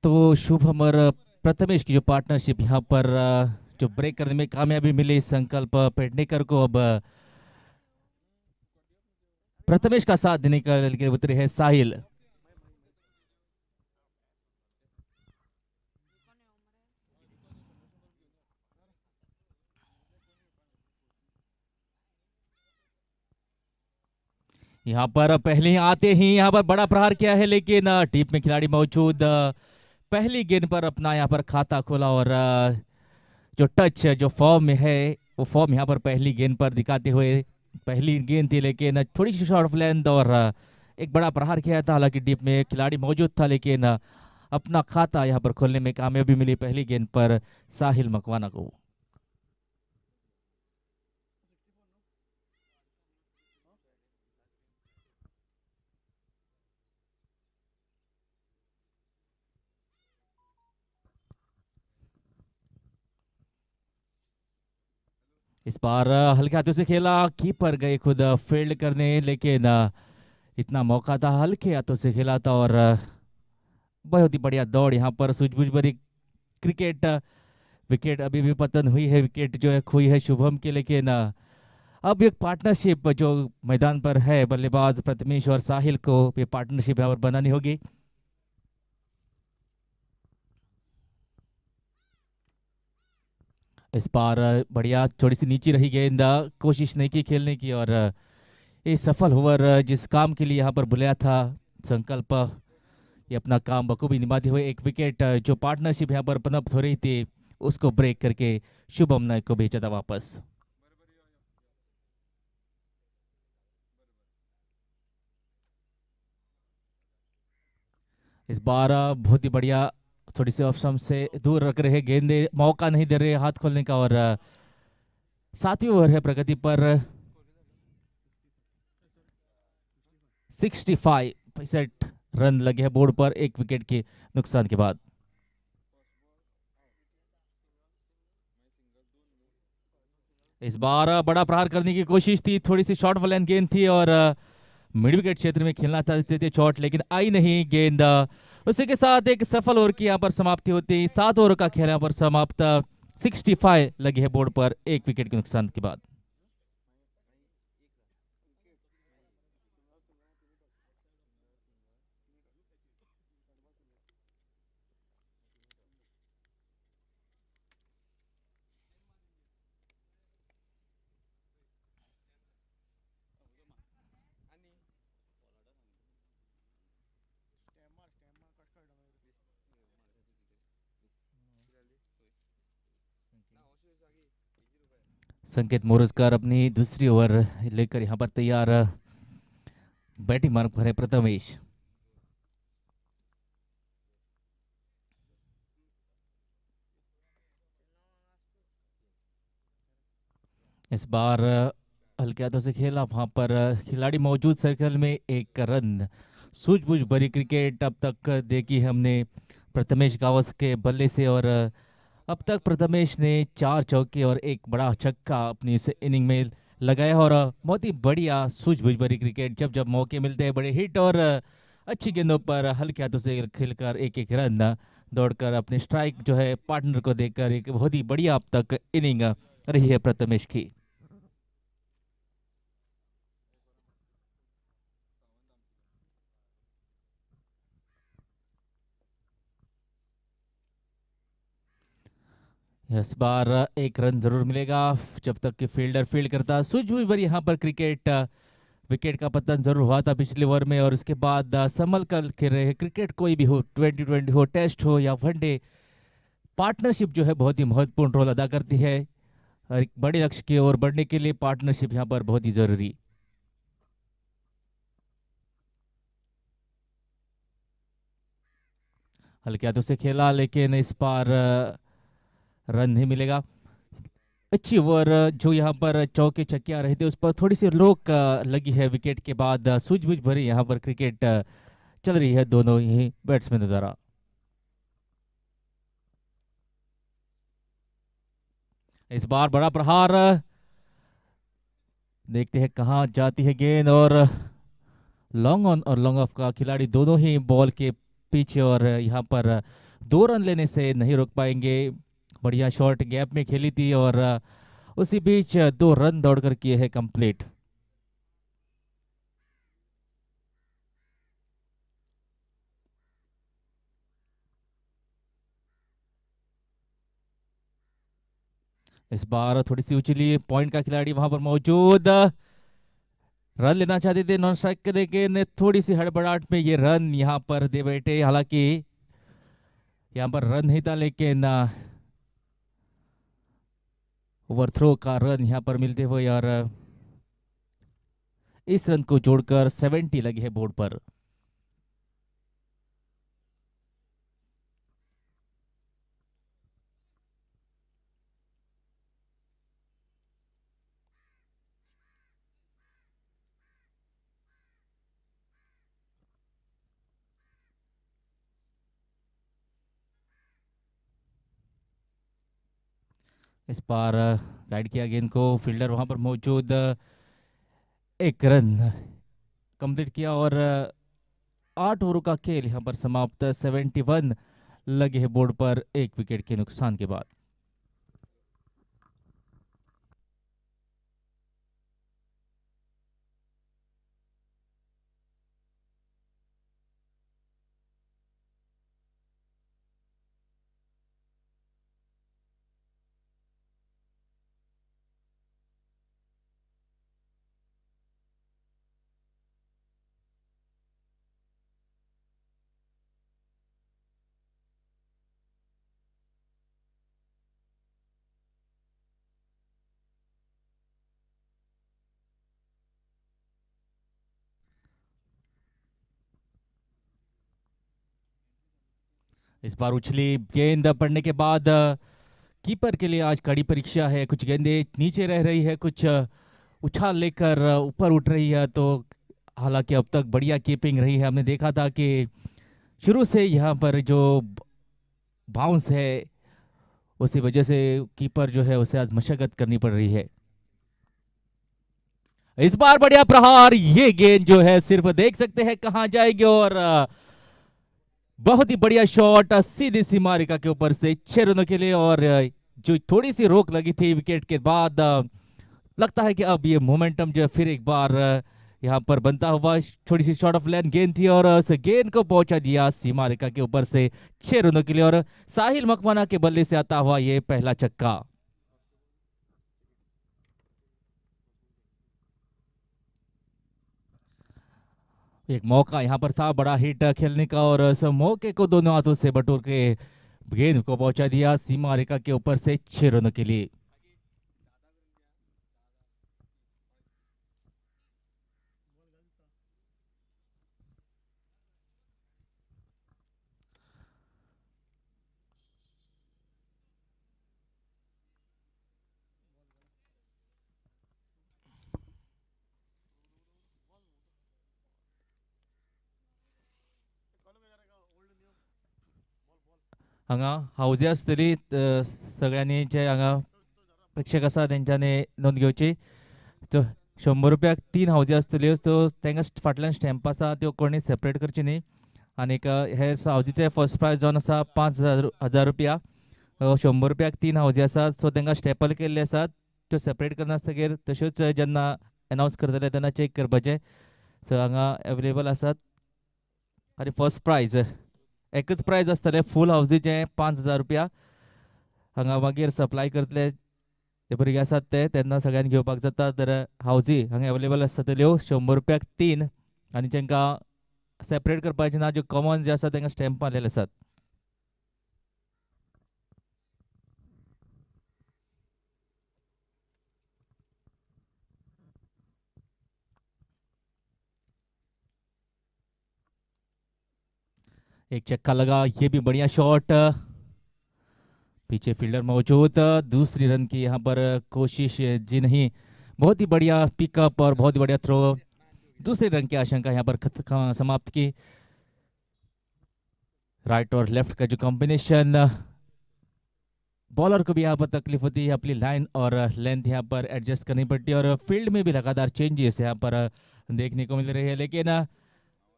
तो शुभम और प्रथमेश की जो पार्टनरशिप यहाँ पर जो ब्रेक करने में कामयाबी मिली संकल्प पेडनेकर को। अब प्रथमेश का साथ देने के लिए उतरे हैं साहिल। यहाँ पर पहले ही आते ही यहाँ पर बड़ा प्रहार किया है, लेकिन टीप में खिलाड़ी मौजूद। पहली गेंद पर अपना यहाँ पर खाता खोला, और जो टच जो फॉर्म में है वो फॉर्म यहाँ पर पहली गेंद पर दिखाते हुए। पहली गेंद थी लेकिन थोड़ी सी शॉर्ट ऑफ लेंथ, और एक बड़ा प्रहार किया था। हालांकि डीप में खिलाड़ी मौजूद था, लेकिन अपना खाता यहाँ पर खोलने में कामयाबी मिली पहली गेंद पर साहिल मकवाना को। इस बार हल्के हाथों से खेला, कीपर गए खुद फील्ड करने, लेकिन इतना मौका था, हल्के हाथों से खेला था। और बहुत ही बढ़िया दौड़ यहाँ पर, सूझबूझ भरी क्रिकेट। विकेट अभी भी पतन हुई है, विकेट जो है खोई है शुभम की, लेकिन अब एक पार्टनरशिप जो मैदान पर है, बल्लेबाज प्रथमेश और साहिल को ये पार्टनरशिप यहाँ पर बनानी होगी। इस बार बढ़िया थोड़ी सी नीचे रही गेंद, कोशिश नहीं की खेलने की, और ये सफल ओवर जिस काम के लिए यहाँ पर बुलाया था संकल्प, ये अपना काम बखूबी निभाते हुए एक विकेट जो पार्टनरशिप यहाँ पर पनप हो रही थी उसको ब्रेक करके शुभम नायक को भेजा था वापस। इस बार बहुत ही बढ़िया थोड़ी सी ऑप्शन से दूर रख रहे गेंदे, मौका नहीं दे रहे हाथ खोलने का। और 7वीं ओवर है प्रगति पर, 65 रन लगे हैं बोर्ड पर 1 विकेट के नुकसान के बाद। इस बार बड़ा प्रहार करने की कोशिश थी, थोड़ी सी शॉर्ट वाली गेंद थी और मिड विकेट क्षेत्र में खेलना चाहते थे शॉट, लेकिन आई नहीं गेंद। उसी के साथ एक सफल ओवर की यहाँ पर समाप्ति होती, 7 ओवर का खेल यहाँ पर समाप्त। 65 लगे है बोर्ड पर 1 विकेट के नुकसान के बाद। संकेत मोरजकर अपनी दूसरी ओवर लेकर यहाँ पर तैयार, बैटिंग मार्ग पर है प्रथमेश। इस बार हल्के हाथों से खेला, वहां पर खिलाड़ी मौजूद सर्कल में 1 रन। सूझबूझ भरी क्रिकेट अब तक देखी है हमने प्रथमेश गावस के बल्ले से, और अब तक प्रथमेश ने 4 चौके और 1 बड़ा छक्का अपनी इस इनिंग में लगाया, और बहुत ही बढ़िया सूझबूझ भरी क्रिकेट। जब जब मौके मिलते हैं बड़े हिट और अच्छी गेंदों पर हल्के हाथों से खेलकर 1-1 रन दौड़कर अपने स्ट्राइक जो है पार्टनर को देकर एक बहुत ही बढ़िया अब तक इनिंग रही है प्रथमेश की। इस बार 1 रन जरूर मिलेगा जब तक कि फील्डर फील्ड करता। सूझबूझ भरी यहाँ पर क्रिकेट, विकेट का पतन जरूर हुआ था पिछले ओवर में, और उसके बाद संभल कर खेल रहे हैं क्रिकेट। कोई भी हो, 2020 हो, टेस्ट हो या वनडे, पार्टनरशिप जो है बहुत ही महत्वपूर्ण रोल अदा करती है, और एक बड़े लक्ष्य की ओर बढ़ने के लिए पार्टनरशिप यहाँ पर बहुत ही जरूरी। हल्के हाथों से खेला, लेकिन इस बार रन नहीं मिलेगा। अच्छी ओवर जो यहाँ पर चौके छक्कियां रहे थे उस पर थोड़ी सी रोक लगी है विकेट के बाद। सूझबूझ भरी यहाँ पर क्रिकेट चल रही है दोनों ही बैट्समैन द्वारा। इस बार बड़ा प्रहार, देखते हैं कहाँ जाती है गेंद, और लॉन्ग ऑन और लॉन्ग ऑफ का खिलाड़ी दोनों ही बॉल के पीछे, और यहाँ पर 2 रन लेने से नहीं रोक पाएंगे। बढ़िया शॉट गैप में खेली थी, और उसी बीच 2 रन दौड़कर किए हैं कंप्लीट। इस बार थोड़ी सी उछली, पॉइंट का खिलाड़ी वहां पर मौजूद, रन लेना चाहते थे नॉन स्ट्राइक के, लेकिन थोड़ी सी हड़बड़ाहट में ये रन यहाँ पर दे बैठे। हालांकि यहाँ पर रन नहीं था, लेकिन ओवरथ्रो का रन यहाँ पर मिलते हुए, और इस रन को जोड़कर 70 लगे है बोर्ड पर। इस बार गाइड किया गेंद को, फील्डर वहां पर मौजूद, 1 रन कंप्लीट किया, और 8 ओवरों का खेल यहाँ पर समाप्त। 71 लगे हैं बोर्ड पर 1 विकेट के नुकसान के बाद। इस बार उछली गेंद पड़ने के बाद कीपर के लिए आज कड़ी परीक्षा है। कुछ गेंदें नीचे रह रही है, कुछ उछाल लेकर ऊपर उठ रही है, तो हालांकि अब तक बढ़िया कीपिंग रही है। हमने देखा था कि शुरू से यहाँ पर जो बाउंस है उसी वजह से कीपर जो है उसे आज मशक्कत करनी पड़ रही है। इस बार बढ़िया प्रहार, ये गेंद जो है सिर्फ देख सकते हैं कहां जाएगी और बहुत ही बढ़िया शॉट सीधी सीमा रेखा के ऊपर से 6 रनों के लिए। और जो थोड़ी सी रोक लगी थी विकेट के बाद, लगता है कि अब ये मोमेंटम जो है फिर एक बार यहाँ पर बनता हुआ। थोड़ी सी शॉर्ट ऑफ लेंथ गेंद थी और उस गेंद को पहुंचा दिया सीमा रेखा के ऊपर से 6 रनों के लिए। और साहिल मकवाना के बल्ले से आता हुआ ये पहला छक्का। एक मौका यहाँ पर था बड़ा हिट खेलने का और उस मौके को दोनों हाथों से बटोर के गेंद को पहुंचा दिया सीमा रेखा के ऊपर से 6 रनों के लिए। हांगा हाऊजी आसतली, सगळ्यांनी जे हांगा प्रेक्षक आसा तेंच्यांनी नोंद घेवची। तो 100 रुपयाक 3 हावजी आसतल्यो, सो तांकां फाटल्यान स्टॅम्प आसा त्यो कोणी सेपरेट करची न्ही। आनीक हे हावजीचे फर्स्ट प्रायज जावन आसा 5,000 रुपया। 100 रुपयाक 3 हावजी आसात, सो तांकां स्टेपल केल्ले आसात, त्यो सेपरेट करनासतगीर तश्योच जेन्ना अनावंस करतले तेन्ना चेक करपाचे। सो हांगा अवेलेबल आसात। आनी फर्स्ट प्रायज एकच प्रायज आसतलें फूल हावजीचें 5,000 रुपया। हांगा मागीर सप्लाय करतले जे भुरगे आसात ते तेन्ना सगळ्यांनी घेवपाक जाता। तर हावजी हांगा अवेलेबल आसतल्यो 100 रुपयाक 3, आनी जेंकां सेपरेट करपाचे ना, ज्यो कॉमन जे आसा तांकां स्टॅम्प मारलेले आसात। एक चक्का लगा, ये भी बढ़िया शॉट, पीछे फील्डर मौजूद, दूसरी रन की यहाँ पर कोशिश जी नहीं। बहुत ही बढ़िया पिकअप और बहुत ही बढ़िया थ्रो, दूसरे रन की आशंका यहाँ पर समाप्त की। राइट और लेफ्ट का जो कॉम्बिनेशन, बॉलर को भी यहाँ पर तकलीफ होती है, अपनी लाइन और लेंथ यहाँ पर एडजस्ट करनी पड़ती है। और फील्ड में भी लगातार चेंजेस यहाँ पर देखने को मिल रही है, लेकिन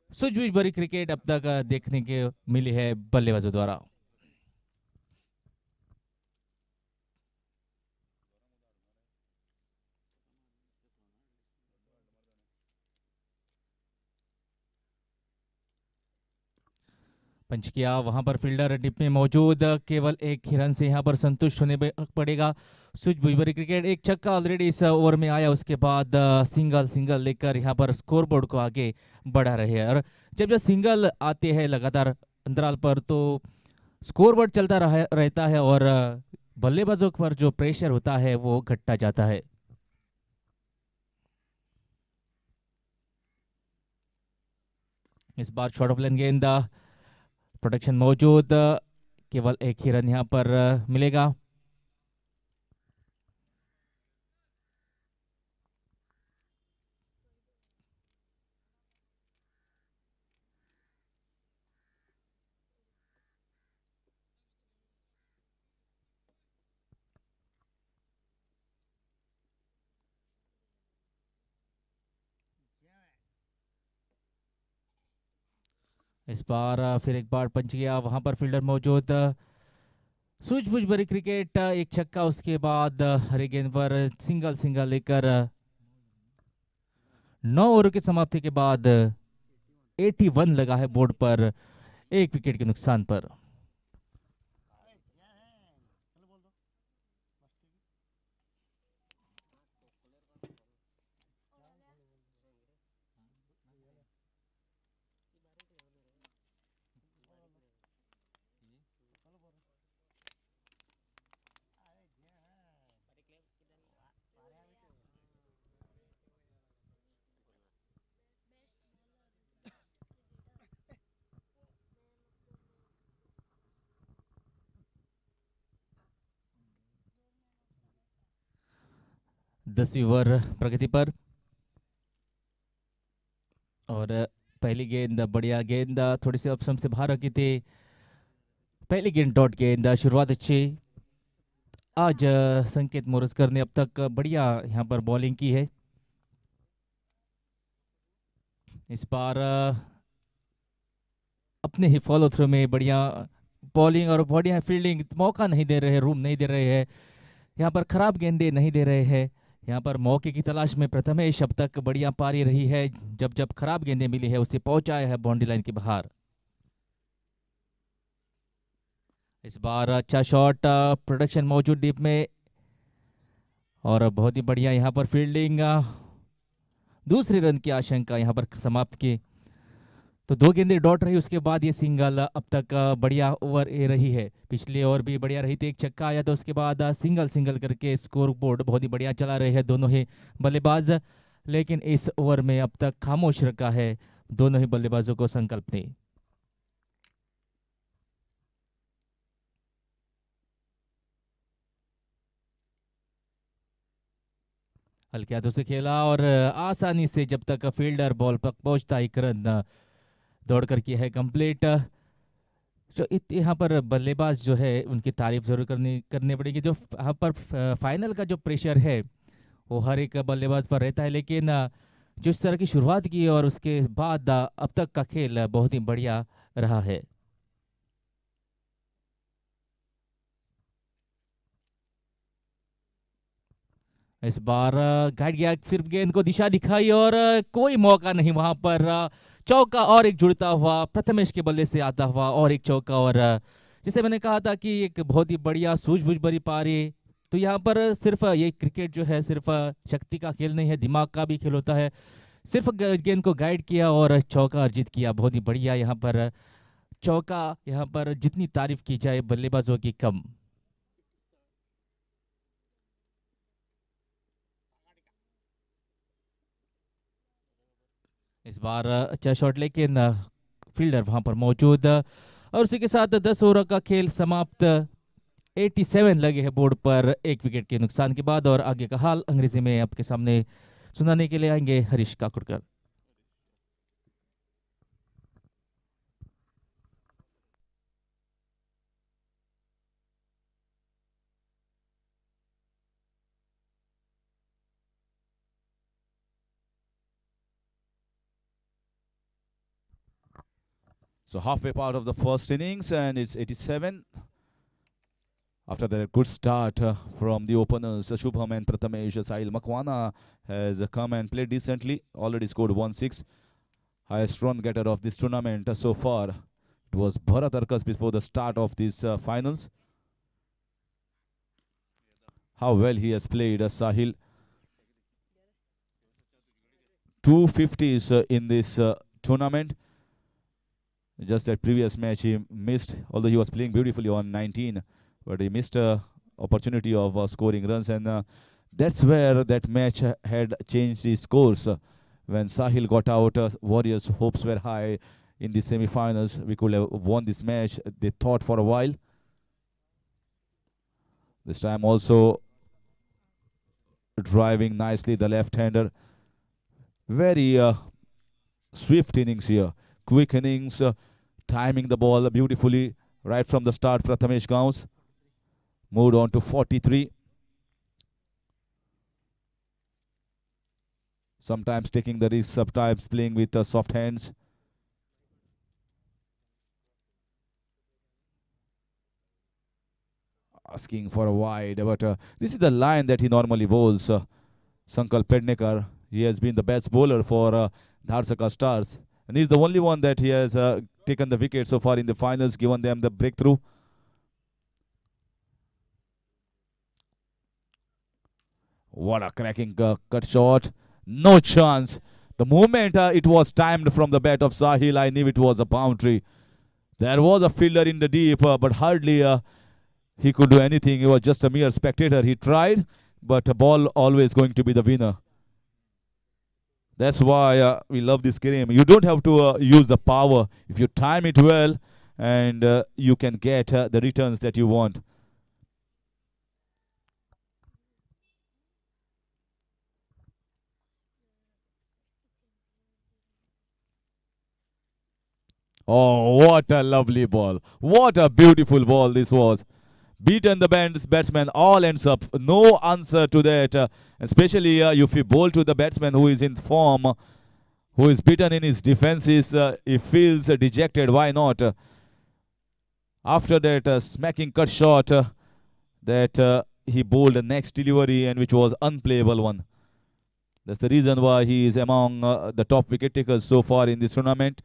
सूझबूझ भरी क्रिकेट अब तक देखने के मिली है बल्लेबाजों द्वारा। पंच किया, वहां पर फील्डर डिप में मौजूद, केवल एक ही रन से यहाँ पर संतुष्ट होने पड़ेगा। सूझबूझ भरी क्रिकेट, एक छक्का ऑलरेडी इस ओवर में आया, उसके बाद सिंगल सिंगल लेकर यहाँ पर स्कोरबोर्ड को आगे बढ़ा रहे हैं। और जब जब सिंगल आते हैं लगातार अंतराल पर, तो स्कोरबोर्ड चलता रहता है और बल्लेबाजों पर जो प्रेशर होता है वो घटता जाता है। इस बार शॉर्ट ऑफ लेन गेंद, प्रोटेक्शन मौजूद, केवल एक ही रन यहाँ पर मिलेगा। इस बार फिर एक बार पंच गया, वहां पर फील्डर मौजूद, सूझबूझ भरी क्रिकेट, एक छक्का, उसके बाद हरी गेंद पर सिंगल सिंगल लेकर 9 ओवर की समाप्ति के बाद 81 लगा है बोर्ड पर, एक विकेट के नुकसान पर। दसवीं ओवर प्रगति पर। और पहली गेंद बढ़िया गेंद, थोड़ी सी ऑप्शन से बाहर रखी थी। पहली गेंद डॉट गेंद, शुरुआत अच्छी। आज संकेत मोरस्कर ने अब तक बढ़िया यहाँ पर बॉलिंग की है। इस बार अपने ही फॉलो थ्रू में बढ़िया बॉलिंग और बढ़िया फील्डिंग, मौका नहीं दे रहे, रूम नहीं दे रहे हैं, यहाँ पर खराब गेंदे नहीं दे रहे हैं। यहाँ पर मौके की तलाश में प्रथमेश अब तक बढ़िया पारी रही है, जब जब खराब गेंदें मिली है उसे पहुंचाया है बाउंड्री लाइन के बाहर। इस बार अच्छा शॉट, प्रोडक्शन मौजूद डीप में, और बहुत ही बढ़िया यहाँ पर फील्डिंग, दूसरे रन की आशंका यहाँ पर समाप्त की। तो दो गेंदें डॉट रही, उसके बाद ये सिंगल अब तक बढ़िया ओवर ए रही है। पिछले ओवर भी बढ़िया रही थी, एक छक्का आया, तो उसके बाद सिंगल सिंगल करके स्कोर बोर्ड बहुत ही बढ़िया चला रहे हैं दोनों ही बल्लेबाज। लेकिन इस ओवर में अब तक खामोश रखा है दोनों ही बल्लेबाजों को संकल्प ने। हल्के हाथों से खेला और आसानी से जब तक फील्डर बॉल पर पहुंचता एक रन दौड़ कर किया है कंप्लीट। जो यहाँ पर बल्लेबाज जो है उनकी तारीफ जरूर करनी पड़ेगी। जो यहाँ पर फाइनल का जो प्रेशर है वो हर एक बल्लेबाज पर रहता है, लेकिन जिस तरह की शुरुआत की और उसके बाद अब तक का खेल बहुत ही बढ़िया रहा है। इस बार गाइड गया, सिर्फ गेंद को दिशा दिखाई और कोई मौका नहीं वहां पर। चौका और एक जुड़ता हुआ प्रथमेश के बल्ले से आता हुआ और एक चौका, और जिसे मैंने कहा था कि एक बहुत ही बढ़िया सूझबूझ भरी पारी। तो यहाँ पर सिर्फ ये क्रिकेट जो है सिर्फ शक्ति का खेल नहीं है, दिमाग का भी खेल होता है। सिर्फ गेंद को गाइड किया और चौका अर्जित किया, बहुत ही बढ़िया यहाँ पर चौका। यहाँ पर जितनी तारीफ की जाए बल्लेबाजों की कम। इस बार अच्छा शॉट, लेकिन फील्डर वहां पर मौजूद, और उसी के साथ 10 ओवर का खेल समाप्त। 87 लगे हैं बोर्ड पर एक विकेट के नुकसान के बाद। और आगे का हाल अंग्रेजी में आपके सामने सुनाने के लिए आएंगे Harish काकुड़कर। So halfway part of the first innings, and it's 87. After that good start from the openers, Shubham and Prathamesh, Sahil Makwana has come and played decently. Already scored 1-6. Highest run getter of this tournament so far. It was Bharat Arkas before the start of these finals. How well he has played, Sahil. 250s in this tournament. Just that previous match he missed, although he was playing beautifully on 19, but he missed a opportunity of scoring runs, and that's where that match had changed his course. When Sahil got out, Warriors' hopes were high in the semi-finals. We could have won this match, they thought for a while. This time also driving nicely the left-hander. Very swift innings here. Quick innings, timing the ball beautifully right from the start. Prathamesh Gaunce moved on to 43. Sometimes taking the risk, sometimes playing with soft hands. Asking for a wide, but this is the line that he normally bowls. Sankal Pednekar, he has been the best bowler for Dhadsakhal Stars, and he's the only one that he has taken the wicket so far in the finals, given them the breakthrough. What a cracking cut shot. No chance. The moment it was timed from the bat of Sahil, I knew it was a boundary. There was a fielder in the deep, but hardly he could do anything. He was just a mere spectator. He tried, but a ball always going to be the winner. That's why we love this game. You don't have to use the power. If you time it well, and you can get the returns that you want. Oh, what a lovely ball. What a beautiful ball this was. Beaten the batsman all ends up. No answer to that. Especially if you bowl to the batsman who is in form, who is beaten in his defenses, he feels dejected. Why not? After that smacking cut shot that he bowled the next delivery and which was unplayable one. That's the reason why he is among the top wicket takers so far in this tournament.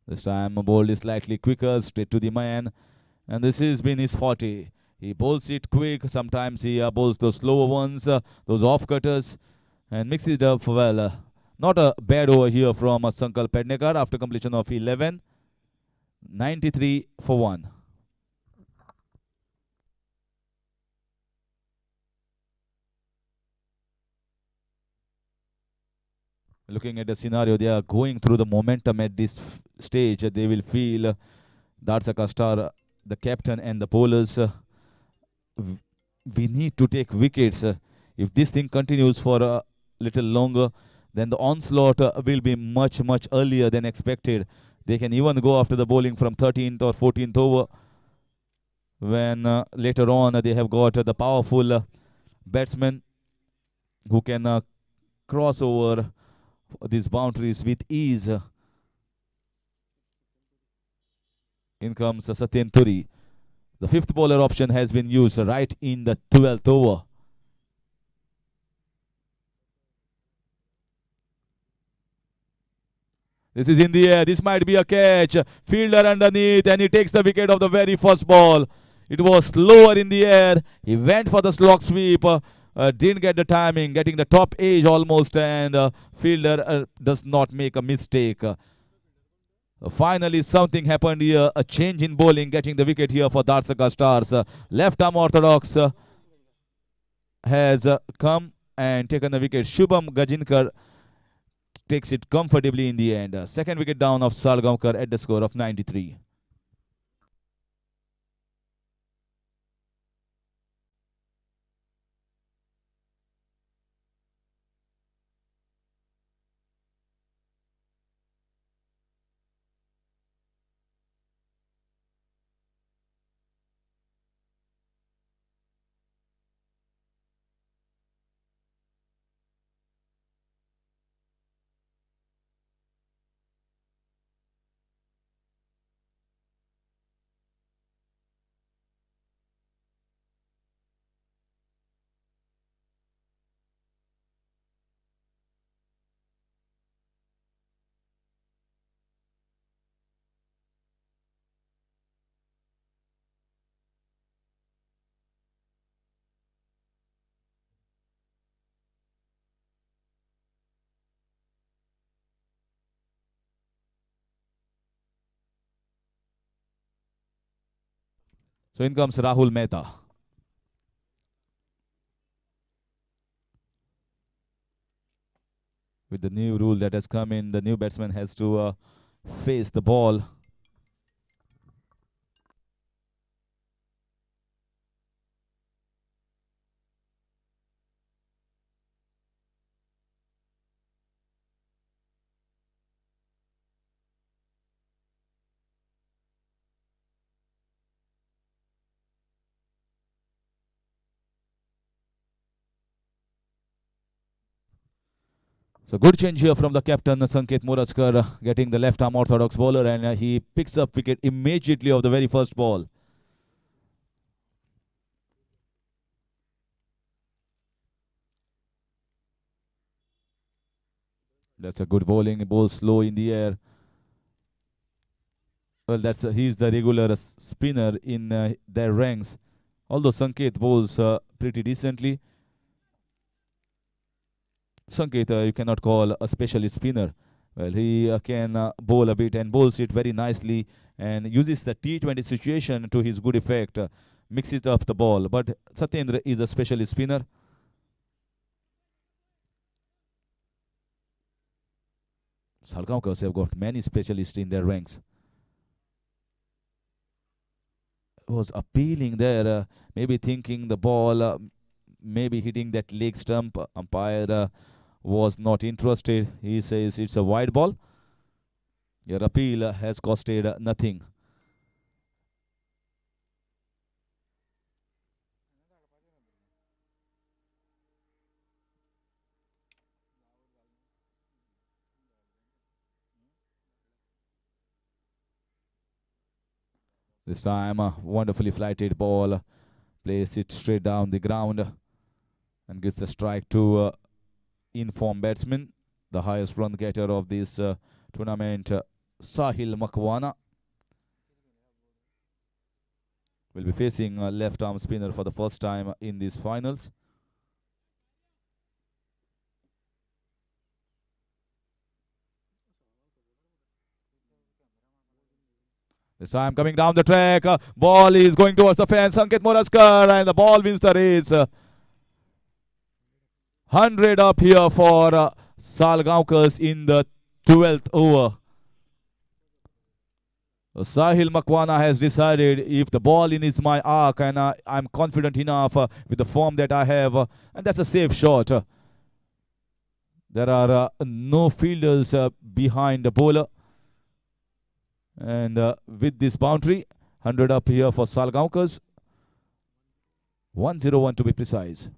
This time bowled is slightly quicker, straight to the man, and this has been his forte. He bowls it quick. Sometimes he bowls those slower ones, those off cutters, and mixes it up well. Not a bad over here from Sankal Pednekar after completion of 11. 93 for 1. Looking at the scenario, they are going through the momentum at this stage. They will feel Dhadsakhal star, the captain and the bowlers. We need to take wickets. If this thing continues for a little longer, then the onslaught will be much, much earlier than expected. They can even go after the bowling from 13th or 14th over when later on they have got the powerful batsmen who can cross over these boundaries with ease. In comes Satyen Turi. The fifth bowler option has been used right in the 12th over. This is in the air. This might be a catch. Fielder underneath, and he takes the wicket of the very first ball. It was slower in the air. He went for the slog sweep. Didn't get the timing, getting the top edge almost, and fielder does not make a mistake. Finally, something happened here. A change in bowling, getting the wicket here for Dhadsakhal Stars. Left arm orthodox has come and taken the wicket. Shubham Gajinkar takes it comfortably in the end. Second wicket down of Salgaocar at the score of 93. So in comes Rahul Mehta. With the new rule that has come in, the new batsman has to face the ball. So good change here from the captain Sanket Muraskar, getting the left arm orthodox bowler, and he picks up wicket immediately of the very first ball. That's a good bowling. Ball slow in the air. Well, he's the regular spinner in their ranks. Although Sanket bowls pretty decently, Sanket you cannot call a specialist spinner. Well, he can bowl a bit and bowls it very nicely and uses the T20 situation to his good effect, mixes up the ball. But Satyendra is a specialist spinner. Salgaonkars have got many specialists in their ranks. Was appealing there, maybe thinking the ball, maybe hitting that leg stump. Umpire was not interested. He says it's a wide ball. Your appeal has costed nothing. This time, a wonderfully flighted ball. Plays it straight down the ground and gives the strike to in-form batsman, the highest run getter of this tournament, Sahil Makwana. Will be facing a left-arm spinner for the first time in these finals. This time coming down the track, ball is going towards the fence. Sanket Moraskar, and the ball wins the race. 100 up here for Salgaoncars in the 12th over. Sahil Makwana has decided if the ball in is my arc and I'm confident enough with the form that I have, and that's a safe shot. There are no fielders behind the bowler. And with this boundary, 100 up here for Salgaoncars. 101 to be precise.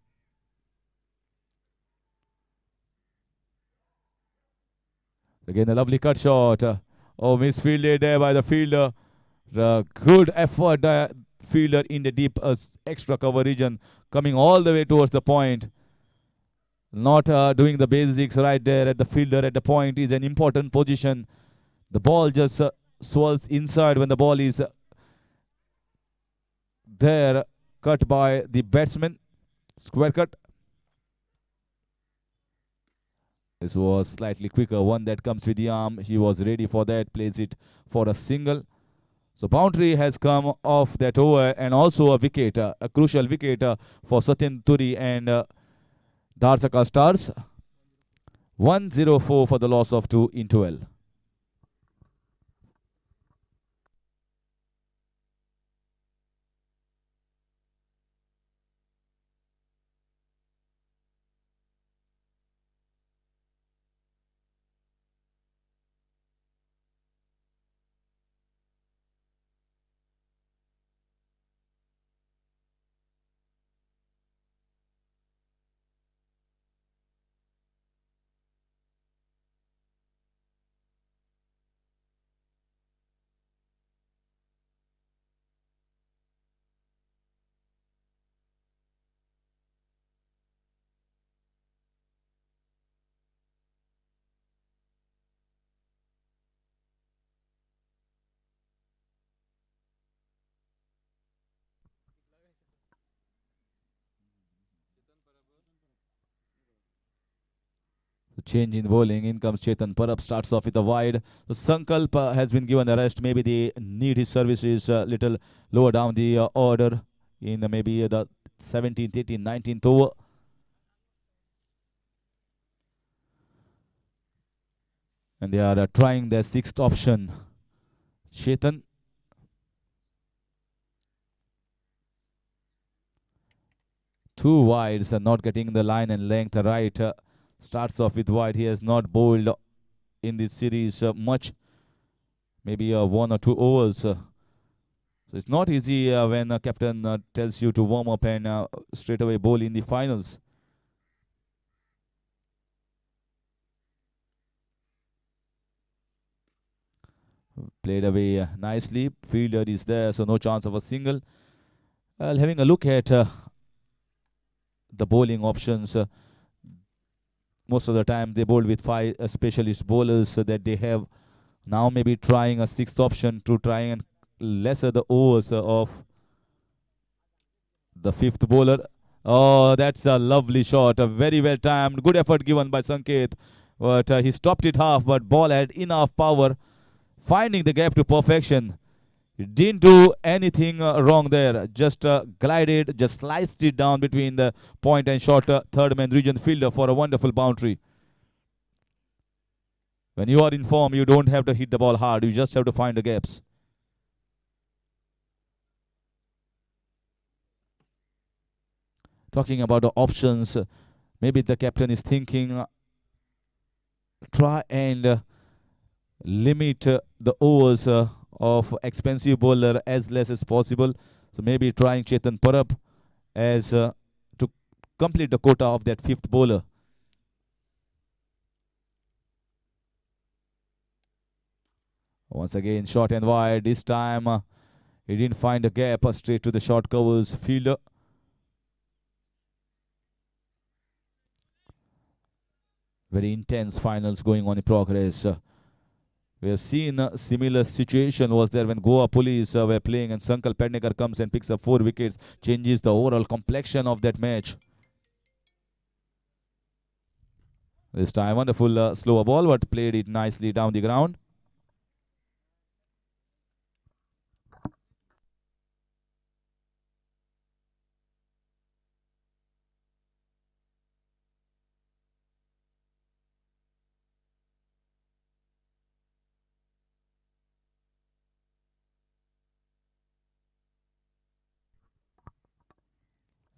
Again, a lovely cut shot. Misfielded there by the fielder. Good effort, fielder in the deep extra cover region, coming all the way towards the point. Not doing the basics right there at the fielder at the point is an important position. The ball just swirls inside when the ball is there, cut by the batsman. Square cut. This was slightly quicker, one that comes with the arm. He was ready for that, plays it for a single. So boundary has come off that over, and also a wicket, a crucial wicket for Satyen Turi and Dhadsakhal Stars. 104 for the loss of 2 in 12. Change in bowling. In comes Chetan Parab, starts off with a wide. So Sankalp has been given a rest. Maybe they need his services a little lower down the order in maybe the 17th, 18th, 19th over. And they are trying their sixth option. Chetan. Two wides, not getting the line and length right. Starts off with wide. He has not bowled in this series much. Maybe 1 or 2 overs. So it's not easy when a captain tells you to warm up and straight away bowl in the finals. Played away nicely. Fielder is there, so no chance of a single. Having a look at the bowling options. Most of the time they bowl with 5 specialist bowlers that they have. Now maybe trying a sixth option to try and lesser the overs of the fifth bowler. Oh, that's a lovely shot. Very well timed. Good effort given by Sanket. But he stopped it half, but ball had enough power. Finding the gap to perfection. He didn't do anything wrong there. Just glided, just sliced it down between the point and short third man region fielder for a wonderful boundary. When you are in form, you don't have to hit the ball hard. You just have to find the gaps. Talking about the options, maybe the captain is thinking try and limit the overs of expensive bowler as less as possible. So maybe trying Chetan Parab as to complete the quota of that fifth bowler. Once again, short and wide. This time he didn't find a gap, straight to the short covers fielder. Very intense finals going on in progress. We have seen a similar situation was there when Goa Police were playing and Sankal Pednekar comes and picks up 4 wickets, changes the overall complexion of that match. This time, wonderful slower ball, but played it nicely down the ground.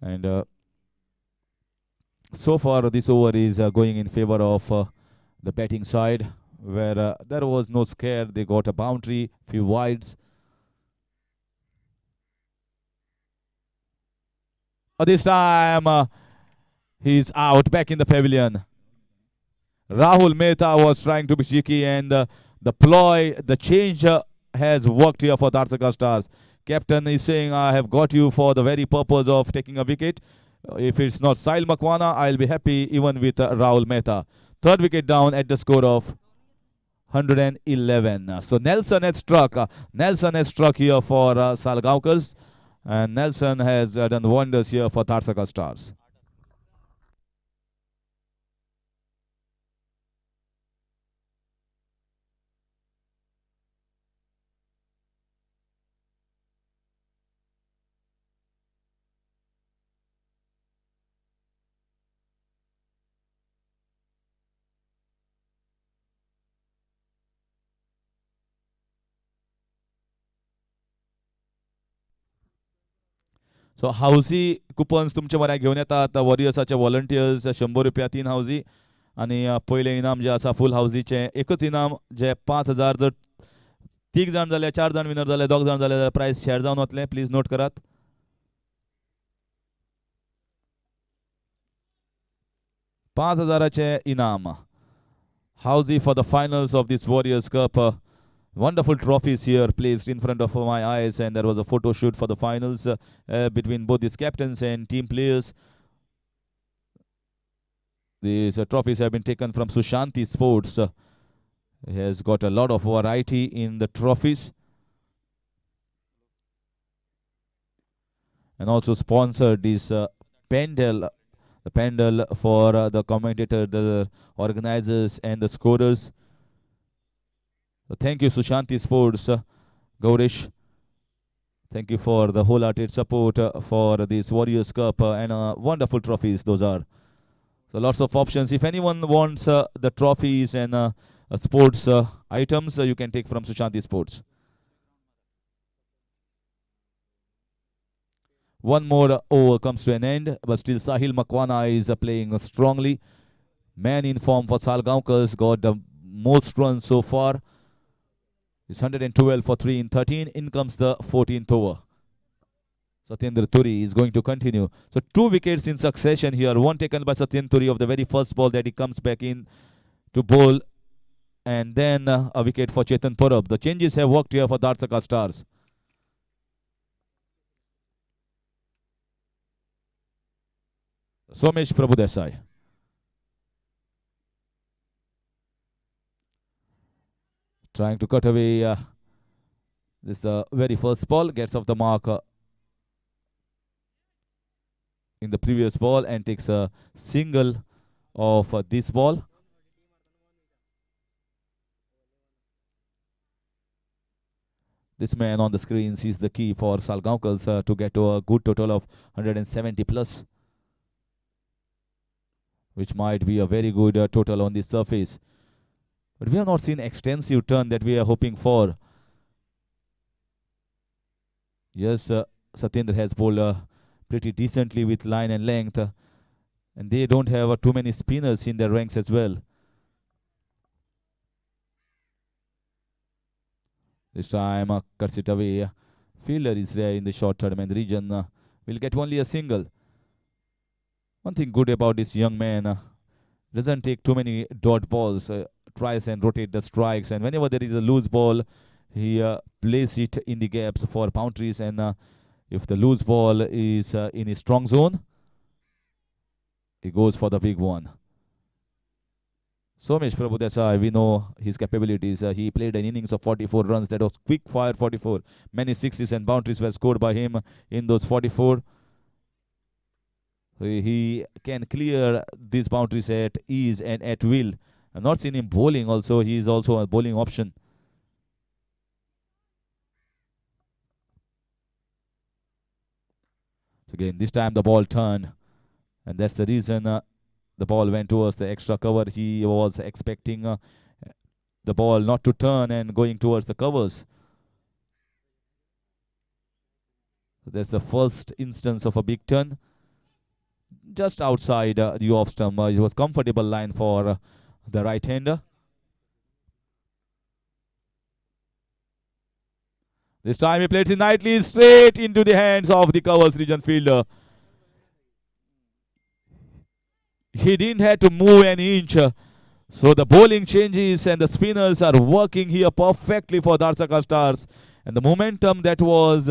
And so far, this over is going in favor of the batting side, where there was no scare. They got a boundary, few wides. This time, he's out, back in the pavilion. Rahul Mehta was trying to be cheeky, and the ploy, the change has worked here for Dhadsakhal Stars. Captain is saying, I have got you for the very purpose of taking a wicket. If it's not Sahil Makwana, I'll be happy even with Rahul Mehta. Third wicket down at the score of 111. So Nelson has struck. Nelson has struck here for Salgaoncars. And Nelson has done wonders here for Dhadsakhal Stars. So housie coupons तुमचे म्हऱ्यात घेवन येतात वॉरियर्साचे volunteers 100 रुपया 3 housie आणि पयलें इनाम जे आसा फूल हाऊजीचें एकच इनाम जे 5000 जर 3 जाण जाले 4 जाण विनर जाले 2 जाण जाले जाल्यार प्रायस शेअर जावन वतलें प्लीज नोट करात 5000चे इनाम housie for the finals of this Warriors Cup wonderful trophies here placed in front of my eyes, and there was a photo shoot for the finals between both these captains and team players. These trophies have been taken from Sushanti Sports. He has got a lot of variety in the trophies, and also sponsored this pendle, the pendle for the commentator, the organizers, and the scorers. So thank you, Sushanti Sports, Gaurish. Thank you for the wholehearted support for this Warriors Cup and wonderful trophies those are. So lots of options. If anyone wants the trophies and sports items, you can take from Sushanti Sports. One more over comes to an end, but still Sahil Makwana is playing strongly. Man in form for Salgaoncars, got the most runs so far. It's 112 for 3 in 13. In comes the 14th over. Satyendra Turi is going to continue. So 2 wickets in succession here. One taken by Satyendra Turi of the very first ball that he comes back in to bowl. And then a wicket for Chetan Parab. The changes have worked here for Dhadsakhal Stars. Somesh Prabhudesai. Trying to cut away this very first ball. Gets off the mark in the previous ball and takes a single of this ball. This man on the screen sees the key for Salgaoncars to get to a good total of 170 plus, which might be a very good total on the surface. But we have not seen extensive turn that we are hoping for. Yes, Satyendra has bowled pretty decently with line and length. And they don't have too many spinners in their ranks as well. This time, cuts it away. Fielder is there in the short third man region. Will get only a single. One thing good about this young man, doesn't take too many dot balls. Tries and rotate the strikes, and whenever there is a loose ball, he plays it in the gaps for boundaries. And if the loose ball is in his strong zone, he goes for the big one. Somesh Prabhu Desai, we know his capabilities. He played an innings of 44 runs. That was quick fire 44. Many sixes and boundaries were scored by him in those 44. He can clear these boundaries at ease and at will. I've not seen him bowling also. He is also a bowling option. So again, this time the ball turned. And that's the reason the ball went towards the extra cover. He was expecting the ball not to turn and going towards the covers. So that's the first instance of a big turn. Just outside the off stump. It was comfortable line for the right-hander. This time he played it nicely straight into the hands of the covers region fielder. He didn't have to move an inch. So the bowling changes and the spinners are working here perfectly for Dhadsakhal Stars. And the momentum that was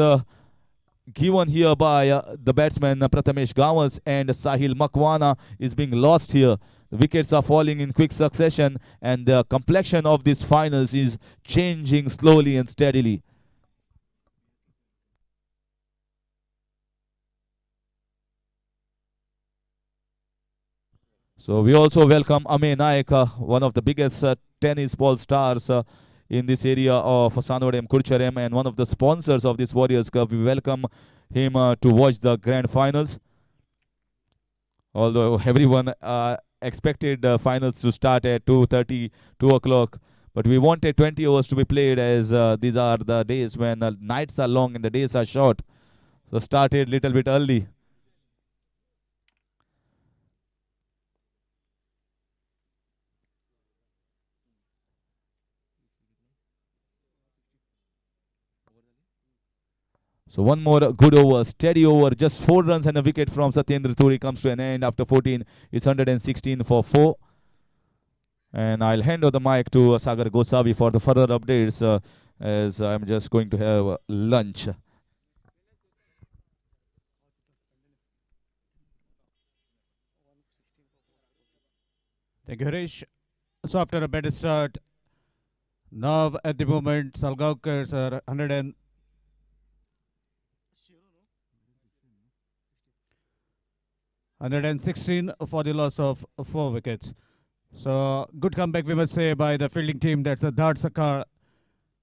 given here by the batsman Prathamesh Gawas and Sahil Makwana is being lost here. The wickets are falling in quick succession, and the complexion of these finals is changing slowly and steadily. So we also welcome Ame Naik, one of the biggest tennis ball stars in this area of Sanodem Curchorem, and one of the sponsors of this Warriors Cup. We welcome him to watch the grand finals. Although everyone expected the finals to start at 2:30, 2 o'clock. But we wanted 20 hours to be played, as these are the days when nights are long and the days are short. So started little bit early. So one more good over, steady over, just 4 runs and a wicket from Satyendra Turi comes to an end after 14. It's 116 for 4. And I'll hand over the mic to Sagar Gosavi for the further updates, as I'm just going to have lunch. Thank you, Harish. So after a better start, now at the moment, Salgaocar are 116 for the loss of 4 wickets. So good comeback, we must say, by the fielding team. That's a Dhadsakhal,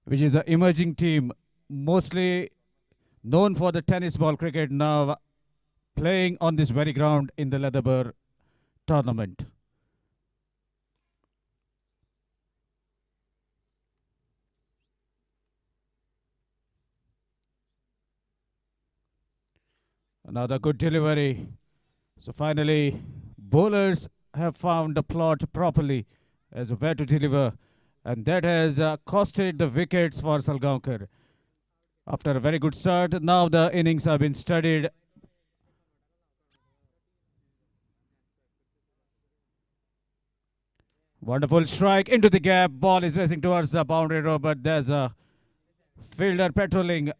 which is an emerging team, mostly known for the tennis ball cricket, now playing on this very ground in the Leatherburn tournament. Another good delivery. So finally, bowlers have found the plot properly as where to deliver, and that has costed the wickets for Salgaocar. After a very good start, now the innings have been studied. Wonderful strike into the gap. Ball is racing towards the boundary rope, but there's a fielder patrolling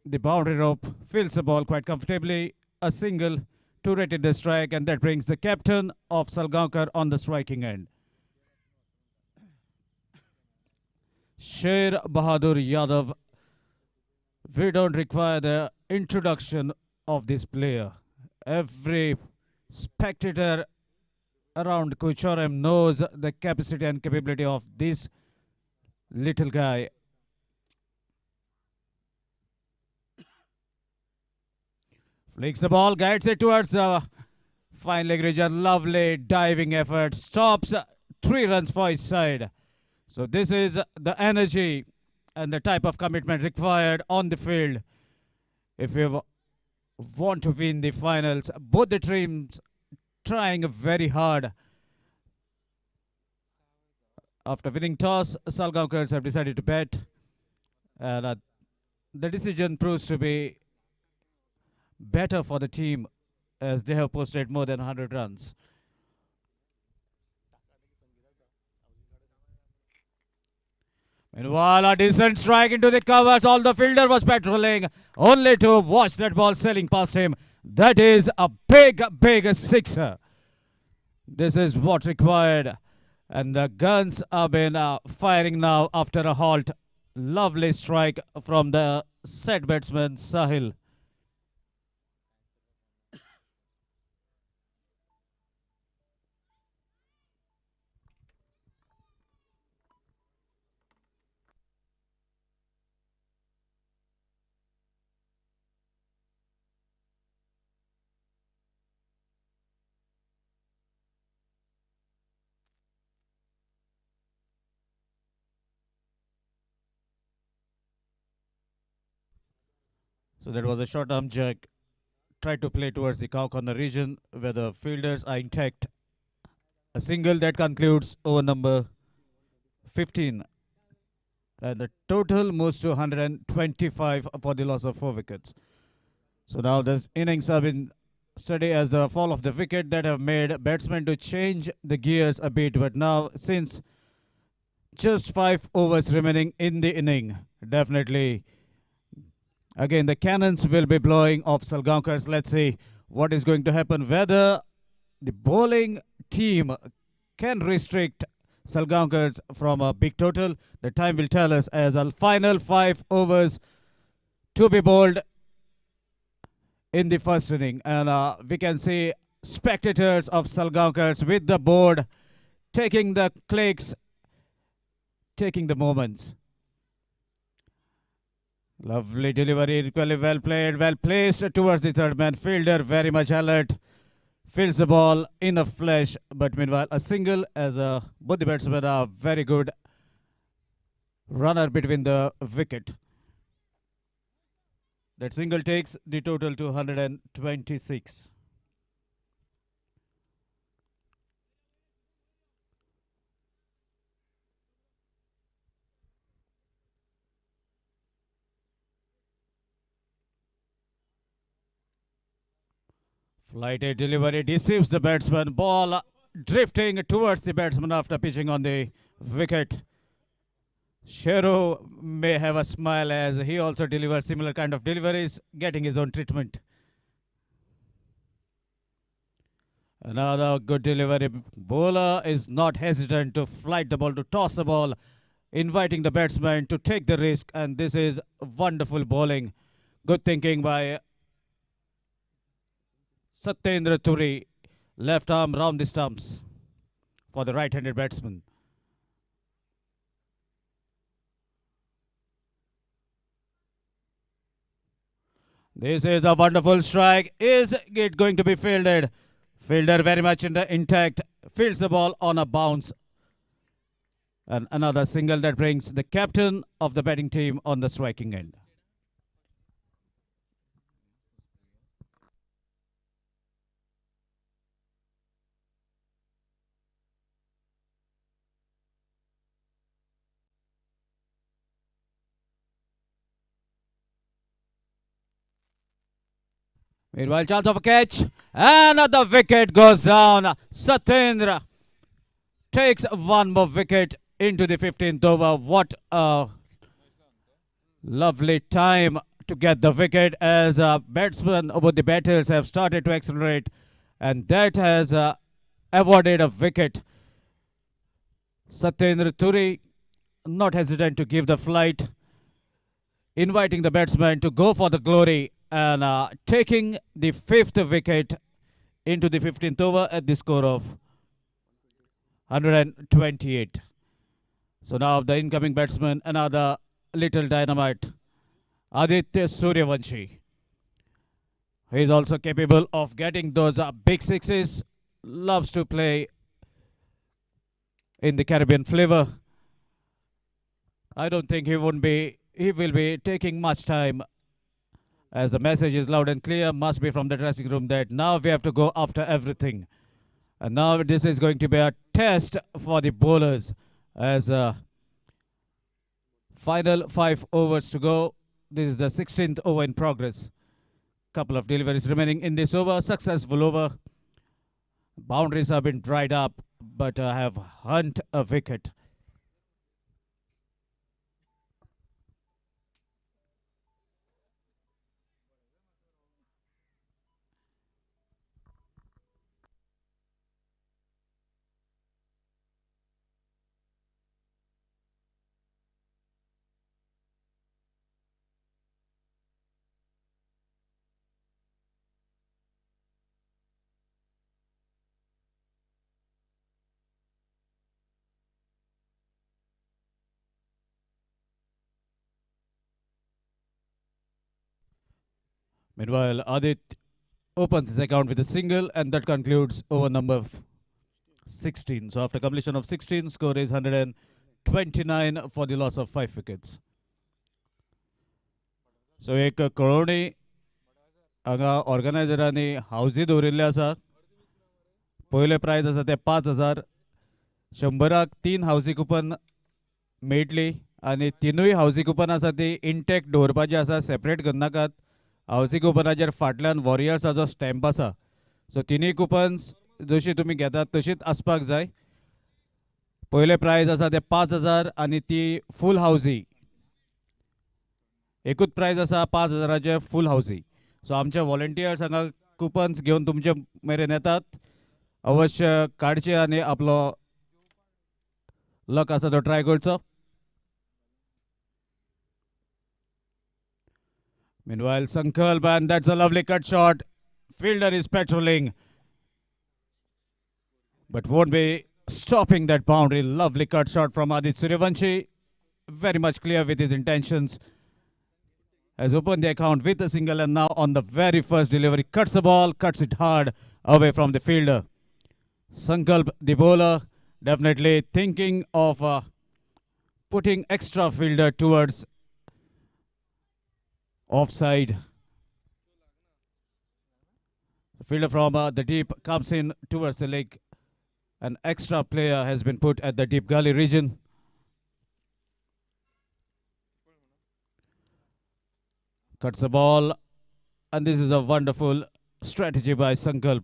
the boundary rope, fields the ball quite comfortably. A single to rated the strike, and that brings the captain of Salgaocar on the striking end. Sher Bahadur Yadav. We don't require the introduction of this player. Every spectator around Curchorem knows the capacity and capability of this little guy. Flicks the ball, guides it towards fine leg region. Lovely diving effort. Stops 3 runs for his side. So this is the energy and the type of commitment required on the field if you want to win the finals. Both the teams trying very hard. After winning toss, Salgaoncars have decided to bat. And the decision proves to be better for the team as they have posted more than 100 runs. Meanwhile, a decent strike into the covers. All the fielder was patrolling, only to watch that ball sailing past him. That is a big, big sixer. This is what required. And the guns have been firing now after a halt. Lovely strike from the set batsman Sahil. So that was a short arm jerk. Tried to play towards the cow corner region where the fielders are intact. A single that concludes over number 15. And the total moves to 125 for the loss of 4 wickets. So now this innings have been studied as the fall of the wicket that have made batsmen to change the gears a bit. But now, since just 5 overs remaining in the inning, definitely again the cannons will be blowing off Salgaoncars. Let's see what is going to happen. Whether the bowling team can restrict Salgaoncars from a big total. The time will tell us as a final 5 overs to be bowled in the first inning. And we can see spectators of Salgaoncars with the board taking the clicks, taking the moments. Lovely delivery, equally well played, well placed towards the third man. Fielder very much alert. Fields the ball in a flash, but meanwhile a single as both the batsmen are very good runner between the wicket. That single takes the total to 126. Flighted delivery deceives the batsman. Ball drifting towards the batsman after pitching on the wicket. Shero may have a smile as he also delivers similar kind of deliveries, getting his own treatment. Another good delivery. Bowler is not hesitant to flight the ball, to toss the ball, inviting the batsman to take the risk. And this is wonderful bowling. Good thinking by Satyendra Turi. Left arm round the stumps for the right-handed batsman. This is a wonderful strike. Is it going to be fielded? Fielder very much intact. Fields the ball on a bounce. And another single that brings the captain of the batting team on the striking end. Meanwhile, chance of a catch. Another wicket goes down. Satyendra takes one more wicket into the 15th over. What a lovely time to get the wicket as batsmen over the batters have started to accelerate. And that has awarded a wicket. Satyendra Turi not hesitant to give the flight, inviting the batsman to go for the glory and taking the 5th wicket into the 15th over at the score of 128. So now the incoming batsman, another little dynamite, Aditya Suryavanshi. He is also capable of getting those big sixes, loves to play in the Caribbean flavor. I don't think he will be taking much time, as the message is loud and clear, must be from the dressing room, that now we have to go after everything. And now this is going to be a test for the bowlers, as Final 5 overs to go. This is the 16th over in progress. Couple of deliveries remaining in this over. Successful over. Boundaries have been dried up, but have hunt a wicket. Meanwhile, Adit opens his account with a single, and that concludes over number 16. So after completion of 16, score is 129 for the loss of 5 wickets. So एक करोडे हांगा ऑर्गनायझरांनी हावजी दवरिल्ले आसा. पयले prize आसा ते 5,000. 100क 3 हावजी coupon मेळटली आनी तिनूय हावजी कुपन आसा ती इंटॅक्ट दवरपाची आसा, सेपरेट करनाकात. हावजी कुपनाचेर फाटल्यान वॉरियर्साचो स्टॅम्प आसा. सो तिनूय कुपन्स जशी तुमी घेतात तशीच आसपाक जाय. पयले प्रायज आसा ते 5,000 आनी ती फूल हावजी. एकूच प्रायज आसा 5,000चे फूल हावजी. सो आमचे व्हॉलंटियर्स हांगा कुपन्स घेवन तुमचे मेरेन येतात. अवश्य काडचे आनी आपलो लक आसा तो ट्राय करचो. Meanwhile, Sankalp, and that's a lovely cut shot. Fielder is patrolling, but won't be stopping that boundary. Lovely cut shot from Adit Suryavanshi. Very much clear with his intentions. Has opened the account with a single, and now on the very first delivery, cuts the ball, cuts it hard away from the fielder. Sankalp, the bowler, definitely thinking of putting extra fielder towards offside. The fielder from the deep comes in towards the leg. An extra player has been put at the deep gully region. Cuts the ball, and this is a wonderful strategy by Sankalp.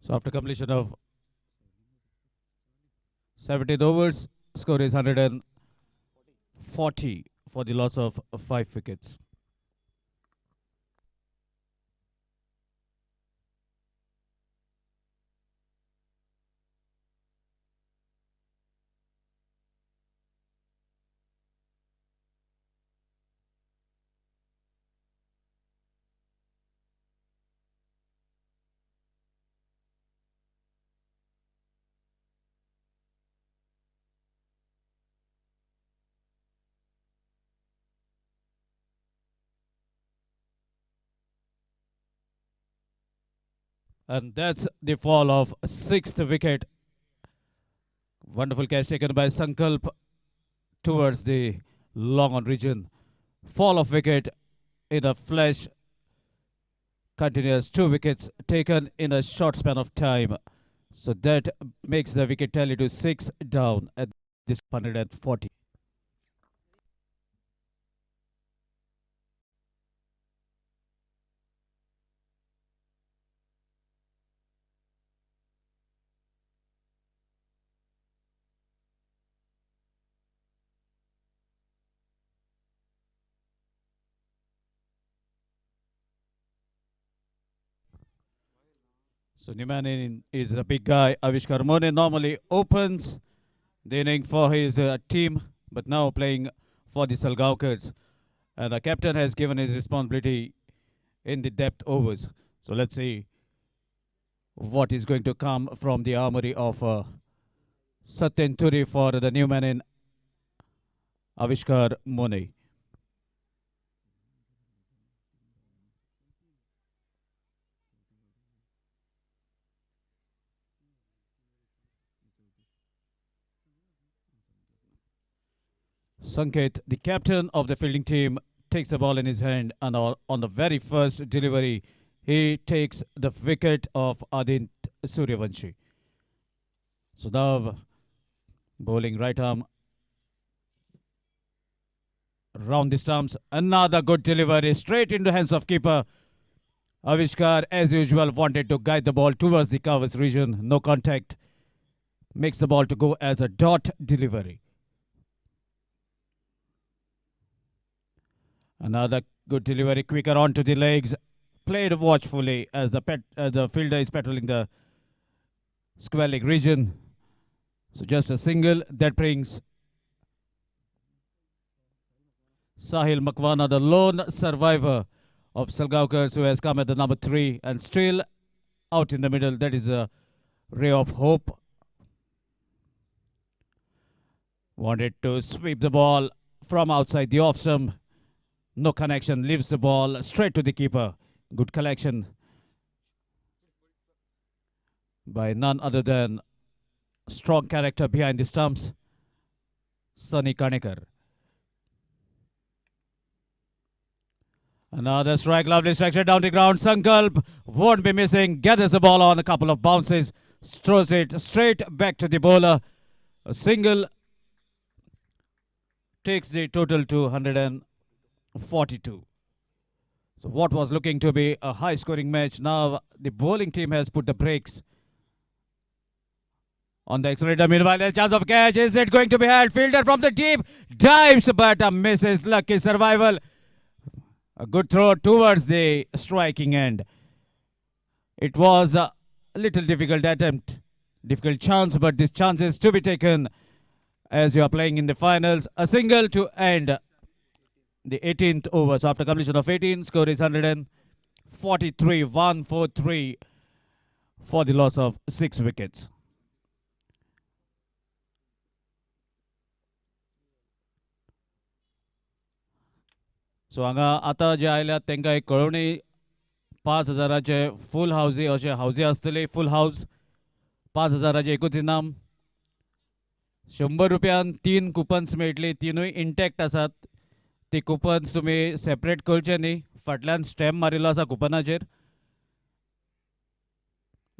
So after completion of 70 overs, score is 140 for the loss of 5 wickets. And that's the fall of sixth wicket. Wonderful catch taken by Sankalp towards the long on region. Fall of wicket in a flash. Continuous 2 wickets taken in a short span of time. So that makes the wicket tally to 6 down at this 140. So Nimanin is a big guy. Avishkar Mone normally opens the inning for his team, but now playing for the Salgaokars. And the captain has given his responsibility in the depth overs. So let's see what is going to come from the armory of Satyen Turi for the new man in Avishkar Mone. Sanket, the captain of the fielding team, takes the ball in his hand, and on the very first delivery, he takes the wicket of Adint Suryavanshi. So now bowling right arm round the stumps. Another good delivery straight into hands of keeper. Avishkar, as usual, wanted to guide the ball towards the covers region. No contact. Makes the ball to go as a dot delivery. Another good delivery, quicker onto the legs. Played watchfully as the fielder is patrolling the square leg region. So just a single that brings Sahil Makwana, the lone survivor of Salgaocar, who has come at the number 3 and still out in the middle. That is a ray of hope. Wanted to sweep the ball from outside the off stump. No connection, leaves the ball straight to the keeper. Good collection by none other than strong character behind the stumps, Sunny Kanekar. Another strike, lovely structure down the ground. Sankalp won't be missing. Gathers the ball on a couple of bounces. Throws it straight back to the bowler. A single takes the total to 142. So what was looking to be a high scoring match, now the bowling team has put the brakes on the accelerator. Meanwhile, there's a chance of catch. Is it going to be held? Fielder from the deep dives, but misses. Lucky survival. A good throw towards the striking end. It was a little difficult attempt, difficult chance, but this chance is to be taken as you are playing in the finals. A single to end the 18th over. So after completion of 18, score is 143, 143 for the loss of 6 wickets. सो हांगा आतां जे आयल्यात तांकां एक कळवणी 5,000चे फूल हावजी अशे हावजी आसतली फूल house 5,000चे एकूच इनाम 100 रुपयान 3 कुपन्स मेळटली तिनूय इंटॅक्ट आसात ती कुपन्स तुमी सेपरेट करचे न्ही फाटल्यान स्टॅम्प मारिल्लो आसा कुपनाचेर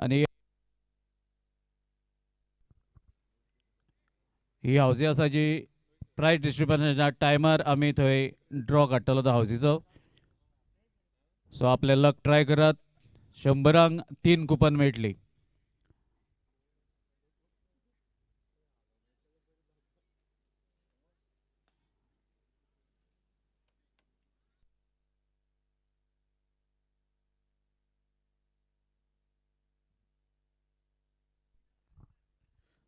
आनी ही हावजी आसा जी प्राइज डिस्ट्रीब्युशनाच्या टायमार आमी थंय ड्रॉ काडटलो तो हावजीचो सो आपले लक ट्राय करात 100रांक 3 कुपन मेळटली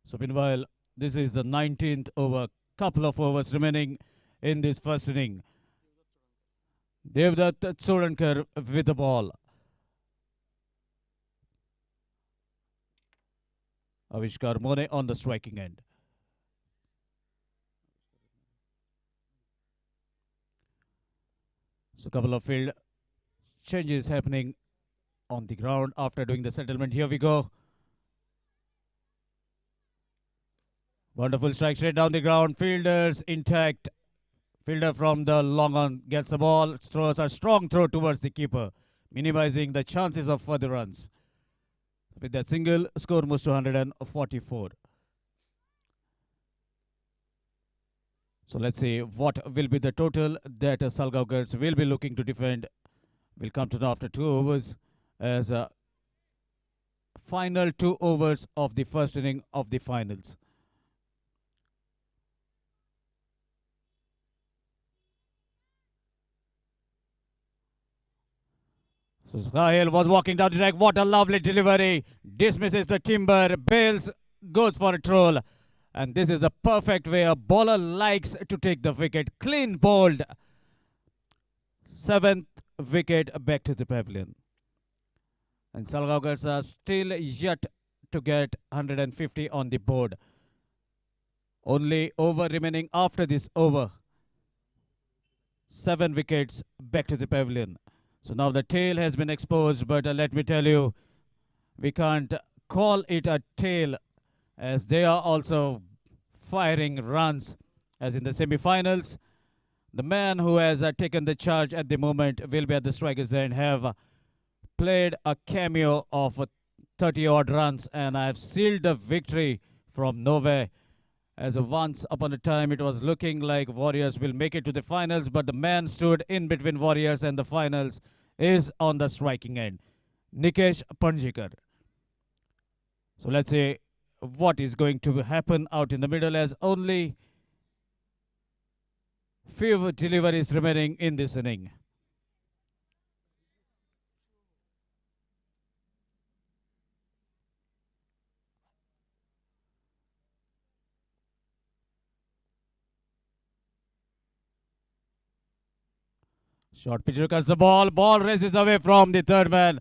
So meanwhile, this is the 19th over, couple of overs remaining in this first inning. Dhadsakhal with the ball. Avishkar Mone on the striking end. So couple of field changes happening on the ground after doing the settlement. Here we go. Wonderful strike straight down the ground. Fielders intact. Fielder from the long on gets the ball, throws a strong throw towards the keeper, minimizing the chances of further runs. With that single, score moves to 144. So let's see what will be the total that Salgaocar will be looking to defend. We'll come to know after 2 overs as final 2 overs of the first inning of the finals. So Sahil was walking down the track. What a lovely delivery. Dismisses the timber. Bales goes for a troll. And this is the perfect way a bowler likes to take the wicket. Clean bowled. 7th wicket back to the pavilion. And Salgaocar are still yet to get 150 on the board. Only over remaining after this over. 7 wickets back to the pavilion. So now the tail has been exposed, but let me tell you, we can't call it a tail as they are also firing runs as in the semi-finals. The man who has taken the charge at the moment will be at the strikers end, have played a cameo of 30-odd runs, and I have sealed the victory from nowhere. As once upon a time, it was looking like Warriors will make it to the finals, but the man stood in between Warriors and the finals is on the striking end, Nikesh Panjikar. So let's see what is going to happen out in the middle as only few deliveries remaining in this inning. Short pitcher cuts the ball. Ball races away from the third man.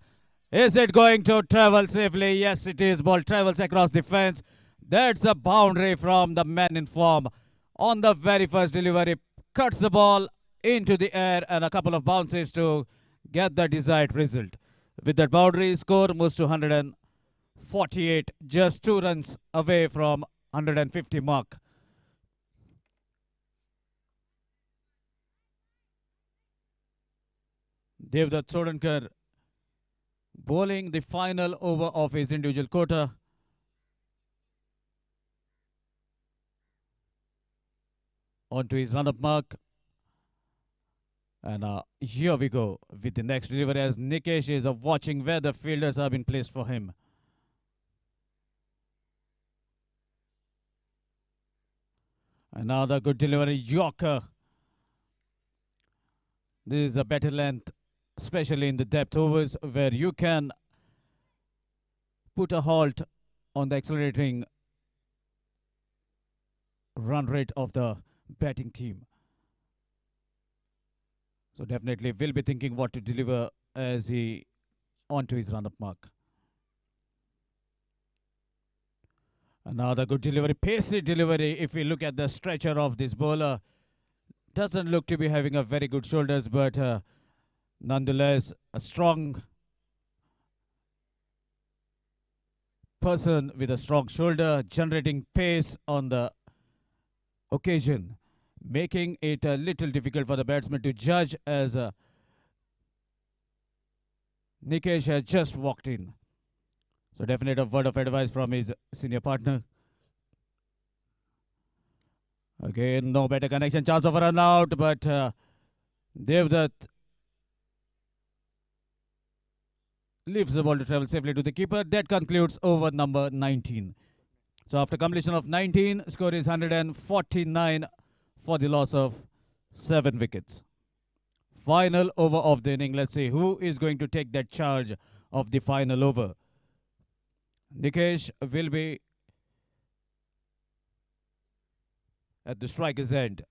Is it going to travel safely? Yes, it is. Ball travels across the fence. That's a boundary from the man in form. On the very first delivery, cuts the ball into the air and a couple of bounces to get the desired result. With that boundary, score moves to 148, just 2 runs away from 150 mark. Dhadsakhal bowling the final over of his individual quota. On to his run-up mark. And here we go with the next delivery as Nikesh is watching where the fielders have been placed for him. Another good delivery, Yorker. This is a better length, especially in the depth overs where you can put a halt on the accelerating run rate of the batting team. So definitely will be thinking what to deliver as he onto his run-up mark. Another good delivery, pacey delivery. If we look at the stretcher of this bowler, doesn't look to be having a very good shoulders, but nonetheless a strong person with a strong shoulder, generating pace on the occasion, making it a little difficult for the batsman to judge as Nikesh has just walked in. So definitely a word of advice from his senior partner. Again, no better connection, chance of a run out, but Devdutt leaves the ball to travel safely to the keeper. That concludes over number 19. So after completion of 19, score is 149 for the loss of 7 wickets. Final over of the inning. Let's see who is going to take that charge of the final over. Nikesh will be at the striker's end.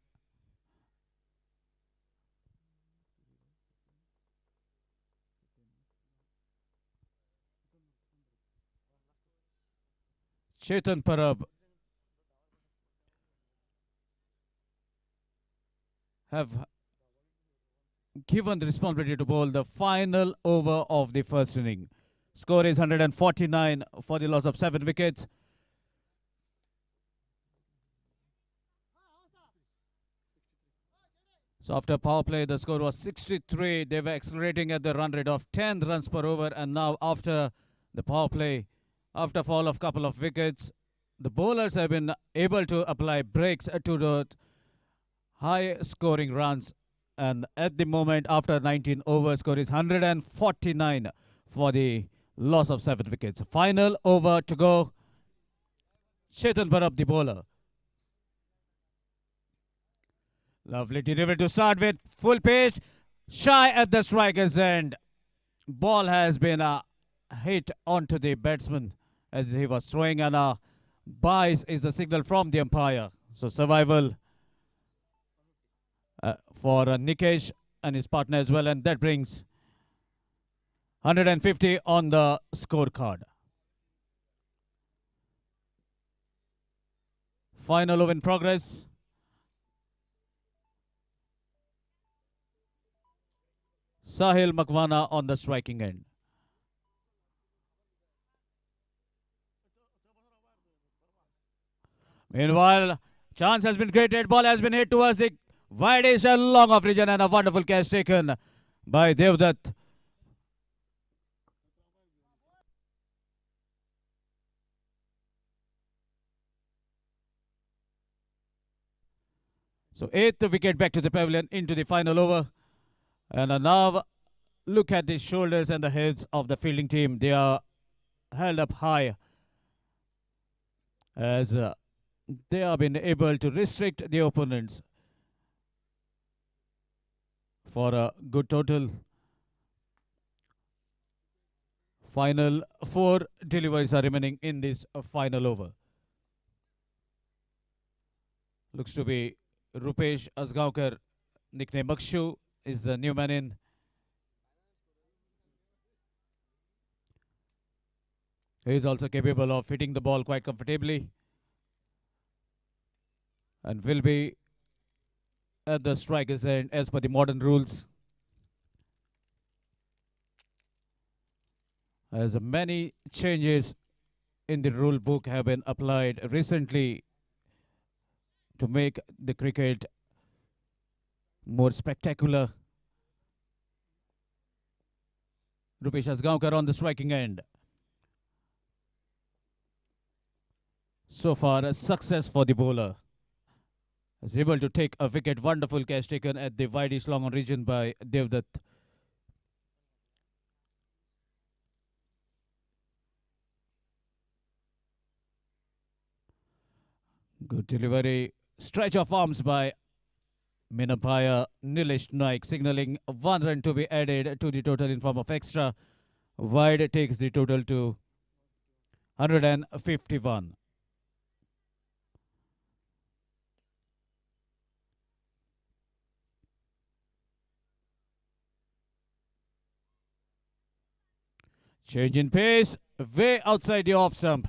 Chetan Parab have given the responsibility to bowl the final over of the first inning. Score is 149 for the loss of 7 wickets. So after power play, the score was 63. They were accelerating at the run rate of 10 runs per over. And now after the power play, after fall of couple of wickets, the bowlers have been able to apply breaks to the high scoring runs. And at the moment, after 19 overs, score is 149 for the loss of 7 wickets. Final over to go. Chetan Bharat, the bowler. Lovely delivery to start with. Full pitch. Shy at the striker's end. Ball has been hit onto the batsman as he was throwing, and bias is the signal from the umpire. So survival for Nikesh and his partner as well, and that brings 150 on the scorecard. Final over in progress. Sahil Makwana on the striking end. Meanwhile, chance has been created. Ball has been hit towards the wide edge and long off region, and a wonderful catch taken by Devdutt. So 8th wicket back to the pavilion into the final over. And now look at the shoulders and the heads of the fielding team. They are held up high as they have been able to restrict the opponents for a good total. Final 4 deliveries are remaining in this final over. Looks to be Rupesh Asgaonkar, nickname Akshu, is the new man in. He is also capable of hitting the ball quite comfortably and will be at the striker's end as per the modern rules. As many changes in the rule book have been applied recently to make the cricket more spectacular. Rupesh Asgaonkar on the striking end. So far, a success for the bowler. Is able to take a wicket. Wonderful catch taken at the wideish long on region by Devdutt. Good delivery. Stretch of arms by Minapaya Nilesh Naik, signaling 1 run to be added to the total in form of extra. Wide takes the total to 151. Change in pace, way outside the off stump.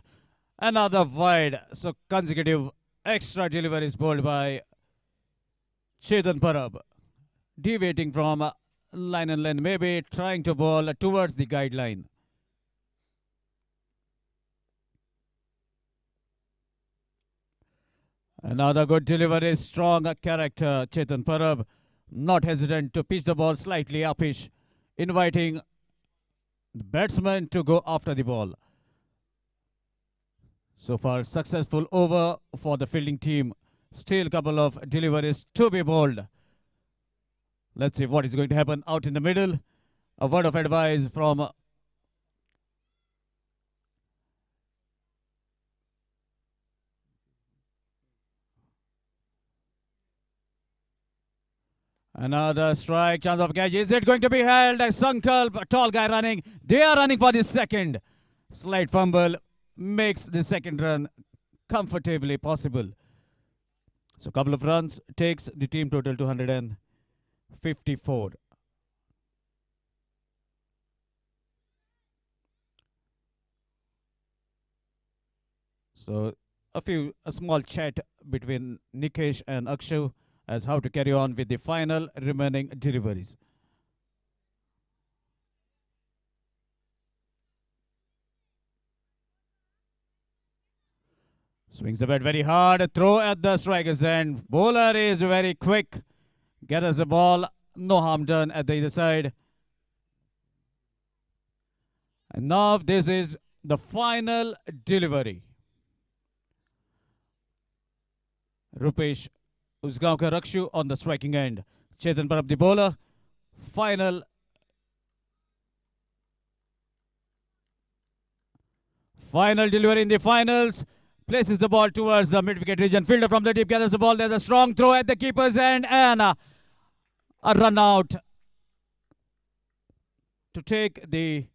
Another wide, so consecutive extra deliveries bowled by Chetan Bharat. Deviating from line and length, maybe trying to bowl towards the guideline. Another good delivery, strong character, Chetan Bharat. Not hesitant to pitch the ball slightly uppish, inviting the batsman to go after the ball. So far, successful over for the fielding team. Still a couple of deliveries to be bowled. Let's see what is going to happen out in the middle. A word of advice from another strike, chance of catch. Is it going to be held? Sankalp, tall guy running. They are running for the second. Slight fumble makes the second run comfortably possible. So a couple of runs takes the team total to 154. So a small chat between Nikesh and Akshu as how to carry on with the final remaining deliveries. Swings the bat very hard. Throw at the striker's end. Bowler is very quick. Gathers the ball. No harm done at the other side. And now this is the final delivery. Rupesh Usgaonkar Rakshu on the striking end. Chetan Parab the bowler. Final delivery in the finals. Places the ball towards the mid-wicket region. Fielder from the deep gathers the ball. There's a strong throw at the keeper's end and a run out to take the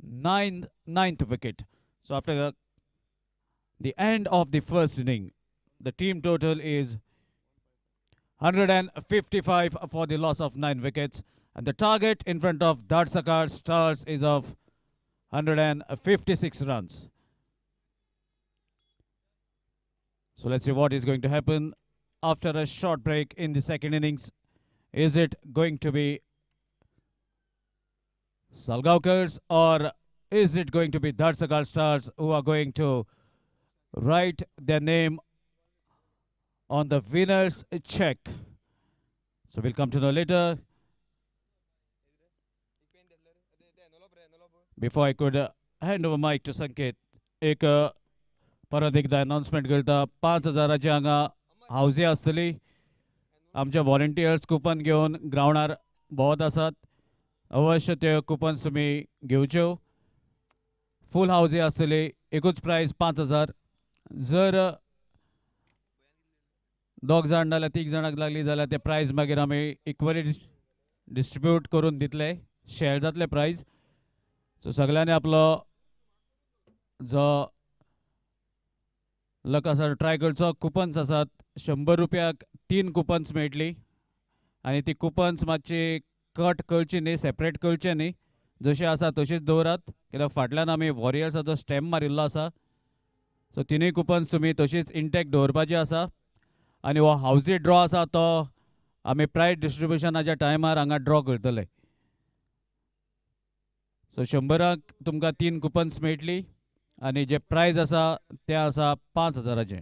ninth wicket. So after the end of the first inning, the team total is 155 for the loss of 9 wickets. And the target in front of Dhadsakhal Stars is of 156 runs. So let's see what is going to happen after a short break in the second innings. Is it going to be Salgaokars or is it going to be Dhadsakhal Stars who are going to write their name on the winner's check? So we'll come to know later. Before I could hand over mic to Sanket, एक परत एकदा announcement करता 5,000ची हांगा हावजी आसतली. आमचे volunteers coupon घेवन ग्राउंडार भोंवत आसात. अवश्य ते कुपन्स तुमी घेवच्यो. फूल हावजी आसतली. एकूच प्रायस 5,000. जर दोग जाण नाल्यार तीग जाणांक लागली जाल्यार ते प्रायज मागीर आमी इक्वली डिस्ट्रिब्यूट करून दितले. शेअर जातले प्रायज. सो सगळ्यांनी आपलो जो लक आसा ट्राय करचो. कुपन्स आसात 100 रुपयाक 3 कुपन्स मेळटली आनी ती कुपन्स मातशी कट करची न्ही, सेपरेट करचे न्ही. जशी आसा तशीच दवरात कित्याक फाटल्यान आमी वॉरियर्साचो स्टॅम्प मारिल्लो आसा. सो तिनूय कुपन्स तुमी तशीच इंटॅक्ट दवरपाची आसा. आनी हो हावजी ड्रॉ आसा तो आमी प्रायज डिस्ट्रिब्युशनाच्या टायमार हांगा ड्रॉ करतले. सो 100राक तुमकां 3 कुपन्स मेळटली आनी जे प्रायज आसा ते आसा 5,000चे.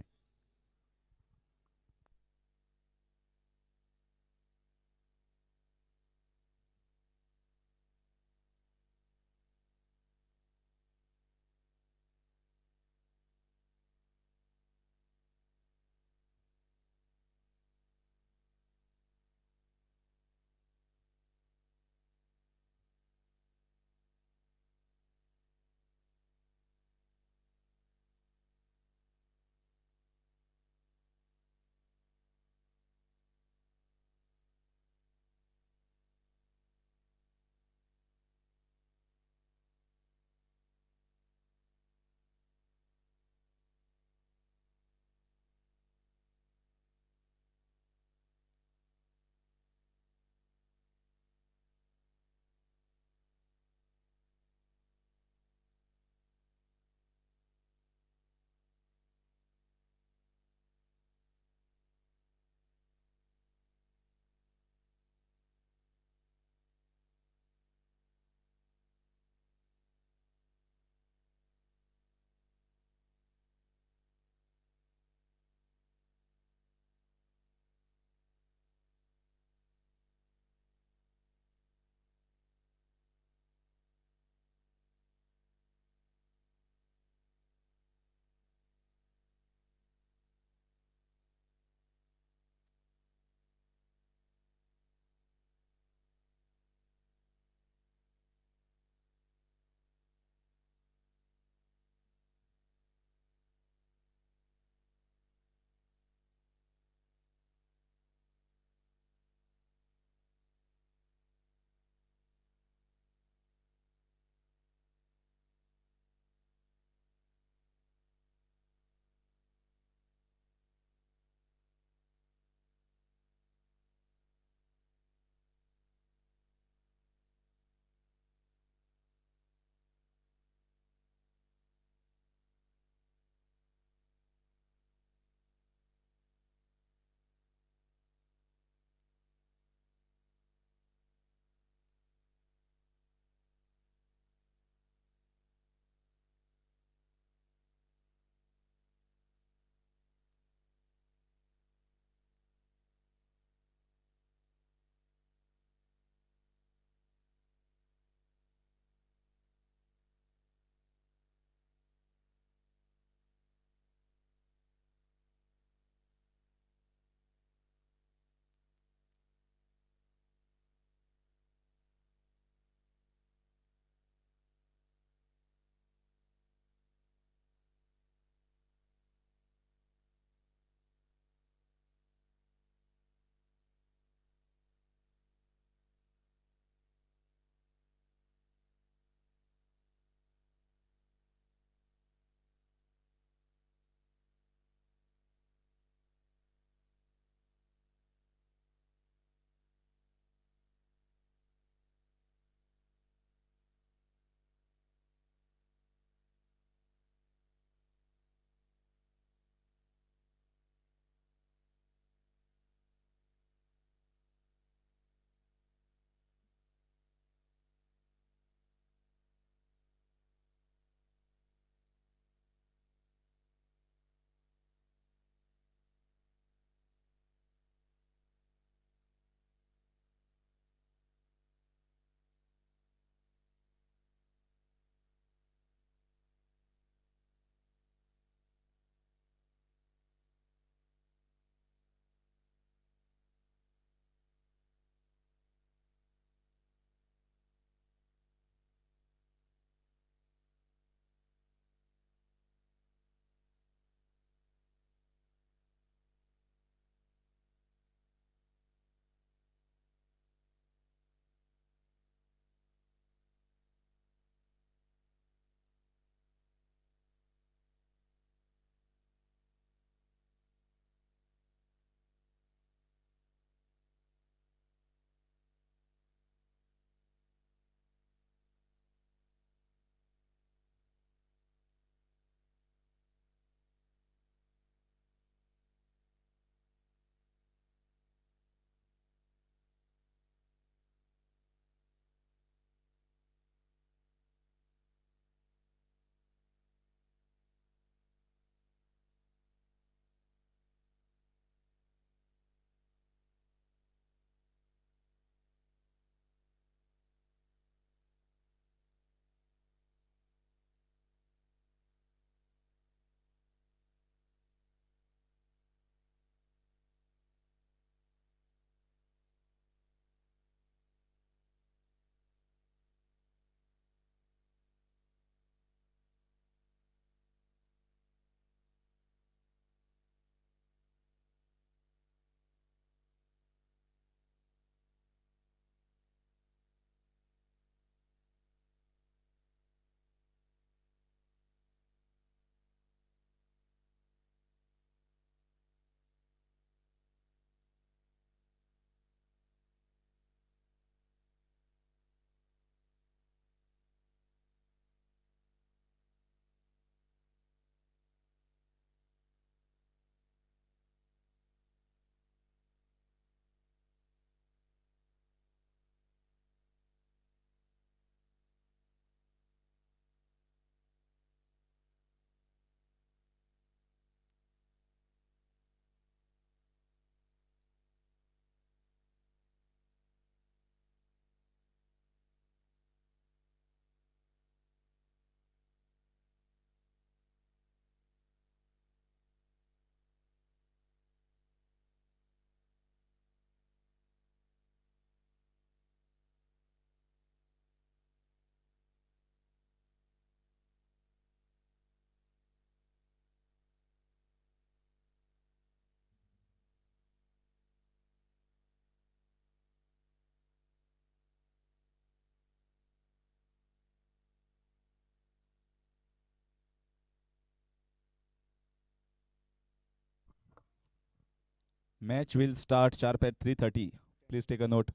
Match will start sharp at 3:30. Please take a note.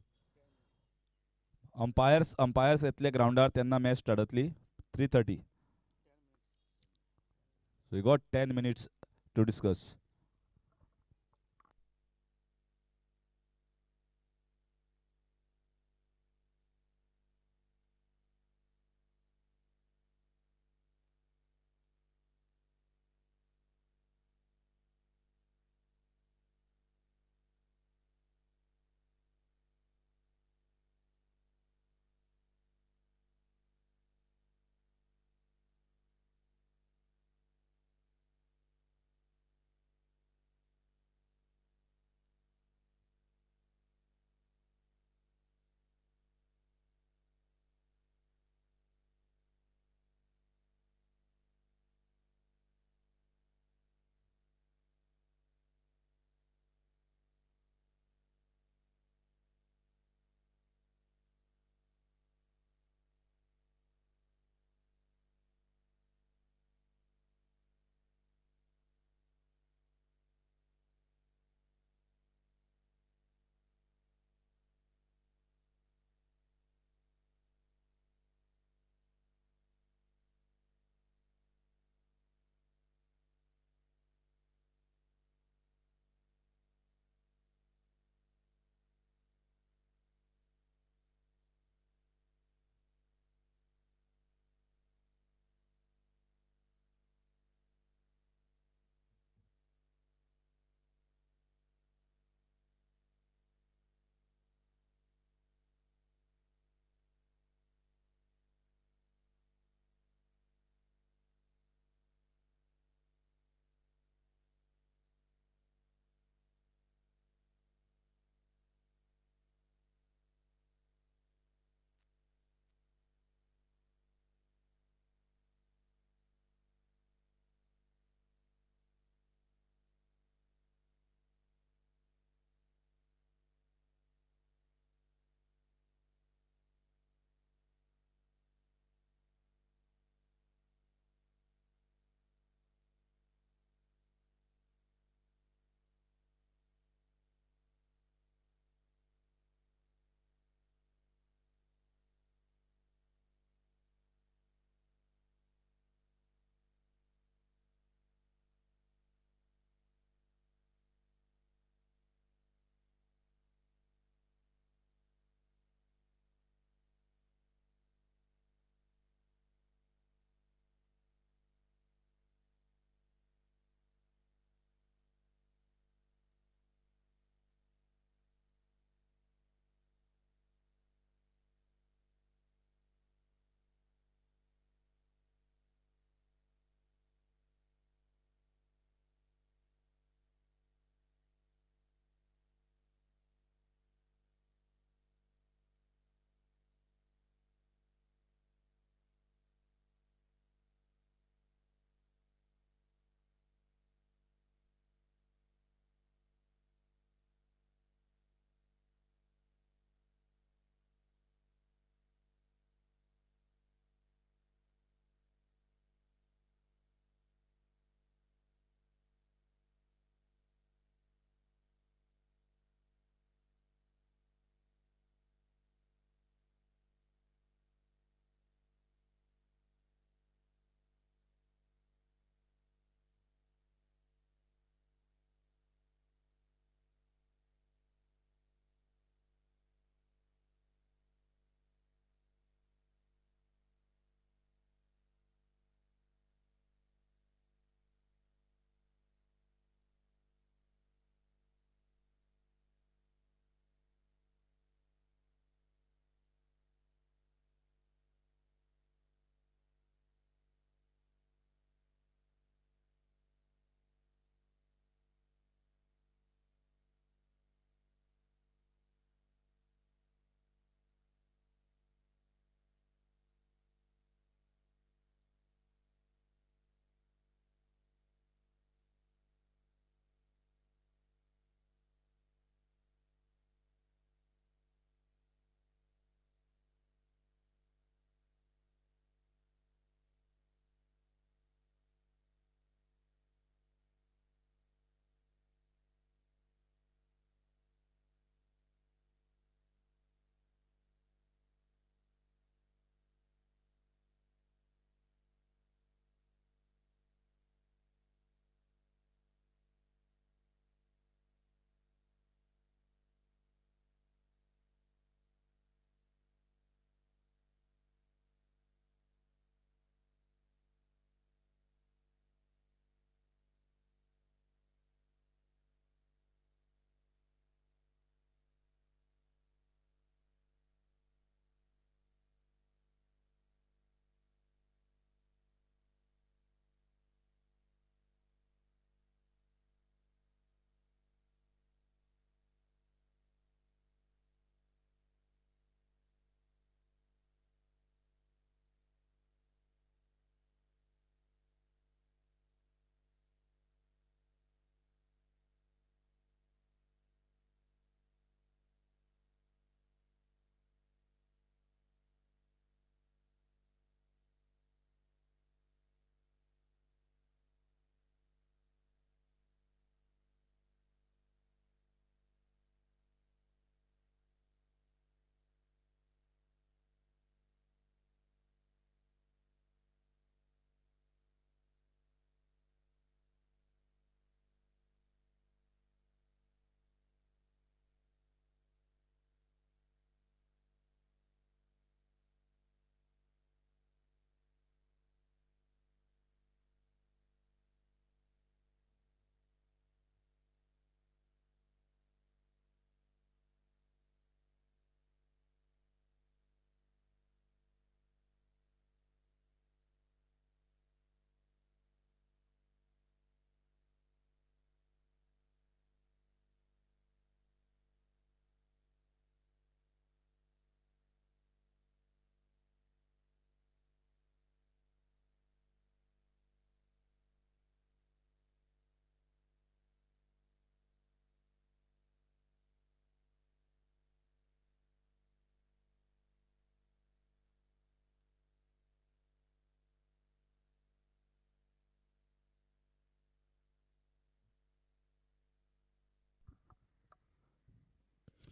Umpires येतले ग्राउंडार त्यांना match स्टार्टतली 3:30. So we got 10 minutes to discuss.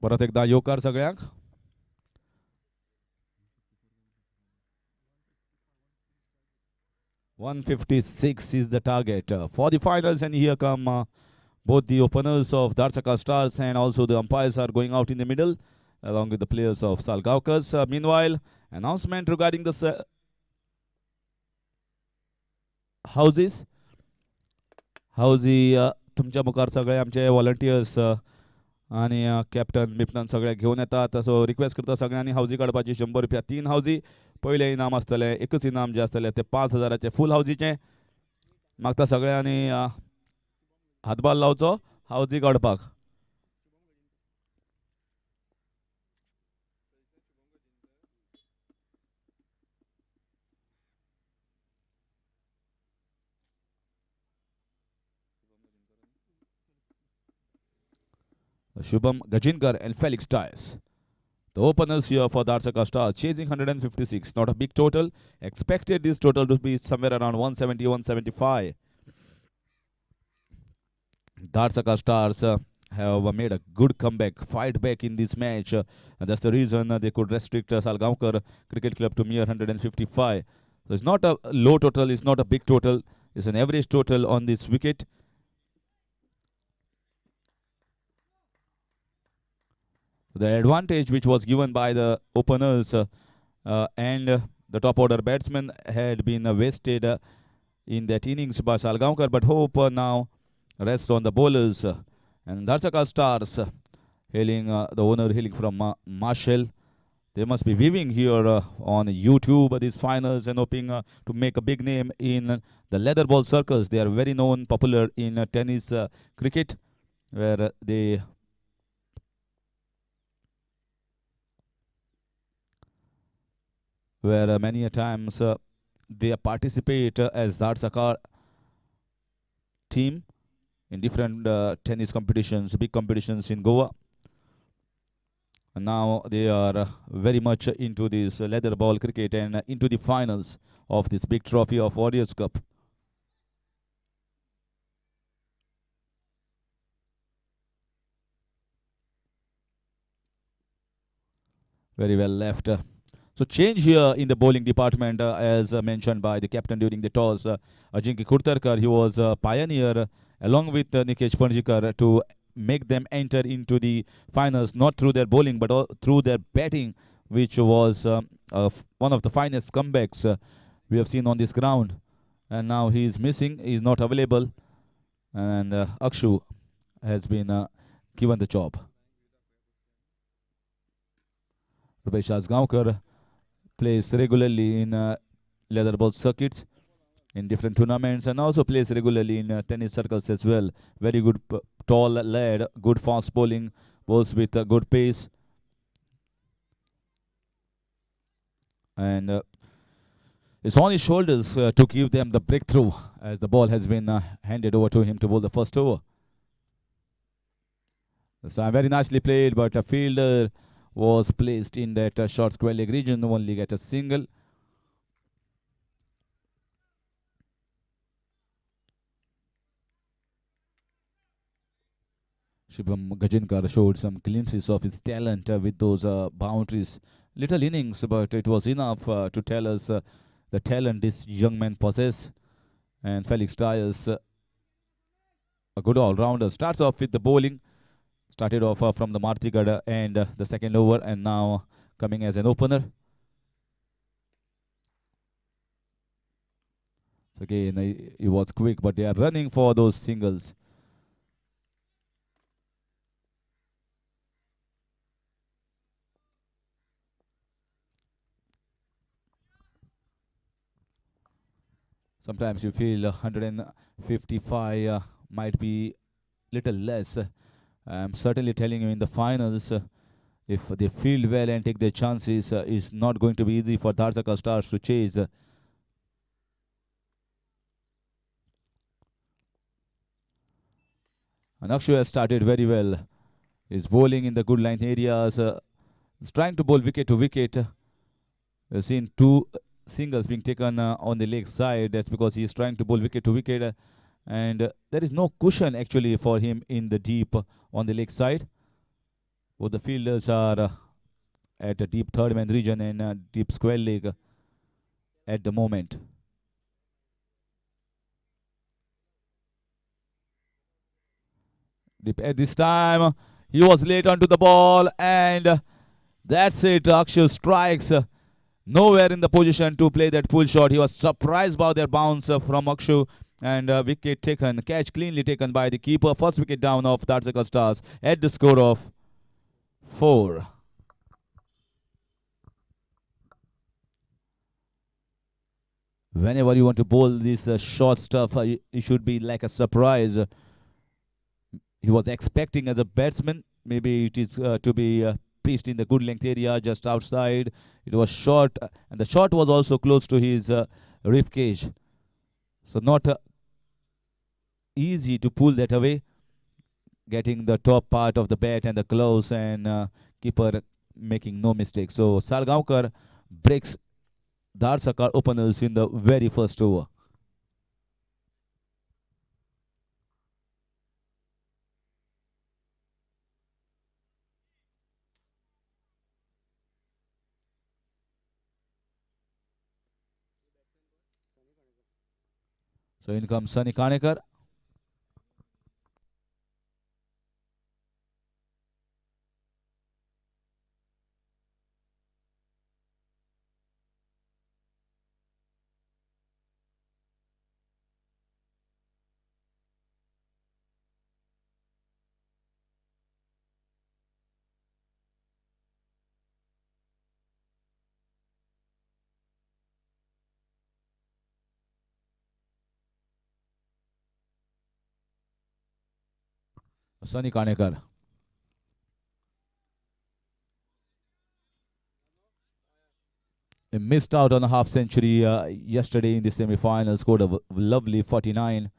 परत एकदा योकार सगळ्यांक. .156 is the target for the finals, and here come both the openers of Dhadsakhal Stars and also the umpires are going out in the middle along with the players of Salgaocar. Meanwhile, announcement regarding the houses. Housie तुमच्या मुखार सगळे आमचे volunteers आणि captain बिप्टन सगळे घेऊन येतात. So request करता सगळ्यांनी हाऊजी काडपाची. ₹100 3 हाऊजी. पयले इनाम आसतले, एकच इनाम जे आसतले ते 5,000चे फूल हाऊजीचे. मागता सगळ्यांनी हातभार लावचो हाऊजी काडपाक. Shubham Gajinkar and Felix Tyres. The openers here for Dhadsakhal Stars chasing 156. Not a big total. Expected this total to be somewhere around 170, 175. Dhadsakhal Stars have made a good comeback, fight back in this match. And that's the reason they could restrict Salgaocar Cricket Club to mere 155. So it's not a low total, it's not a big total. It's an average total on this wicket. The advantage which was given by the openers and the top order batsmen had been wasted in that innings by Salgaocar, but hope now rests on the bowlers. And Dhadsakhal Stars hailing the owner hailing from Marshall. They must be viewing here on YouTube these finals and hoping to make a big name in the leather ball circles. They are very known, popular in tennis cricket, where they many a times they participate as Dhadsakhal team in different tennis competitions, big competitions in Goa. And now they are very much into this leather ball cricket and into the finals of this big trophy of Warriors Cup. Very well left. So change here in the bowling department, as mentioned by the captain during the toss. Ajinkya Kurtarkar, he was a pioneer along with Nikesh Panjikar to make them enter into the finals, not through their bowling but through their batting, which was one of the finest comebacks we have seen on this ground. And now he is missing, he is not available, and Akshu has been given the job. Rupesh Salgaocar plays regularly in leather ball circuits in different tournaments and also plays regularly in tennis circles as well. Very good tall lad, good fast bowling, bowls with good pace. And it's on his shoulders to give them the breakthrough as the ball has been handed over to him to bowl the first over. So very nicely played, but a fielder was placed in that short square leg region, only get a single. Shubham Gajinkar showed some glimpses of his talent with those boundaries. Little innings, but it was enough to tell us the talent this young man possesses. And Felix Tyres, a good all-rounder, starts off with the bowling. Started off from the Martigada and the second over, and now coming as an opener. So again, he was quick, but they are running for those singles. Sometimes you feel 155 might be little less. I'm certainly telling you, in the finals, if they field well and take their chances, it's not going to be easy for Dhadsakhal Stars to chase. And Akshu has started very well. He's bowling in the good line areas. He's trying to bowl wicket to wicket. We've seen two singles being taken on the leg side. That's because he's trying to bowl wicket to wicket. And there is no cushion actually for him in the deep on the leg side. Both the fielders are at a deep third man region and deep square leg at the moment. At this time, he was late onto the ball, and that's it. Akshu strikes. Nowhere in the position to play that pull shot. He was surprised by their bounce from Akshu, and wicket taken. Catch cleanly taken by the keeper. First wicket down of Dhadsakhal Stars at the score of 4. Whenever you want to bowl this short stuff, it should be like a surprise. He was expecting as a batsman, maybe it is to be pitched in the good length area just outside. It was short, and the shot was also close to his rib cage. So not easy to pull that away, getting the top part of the bat and the gloves, and keeper making no mistake. So Salgaocar breaks Dhadsakhal openers in the very first over. So in comes Sunny Kanekar. Sunny Kanekar. He missed out on a half century yesterday in the semi-final, scored a lovely 49.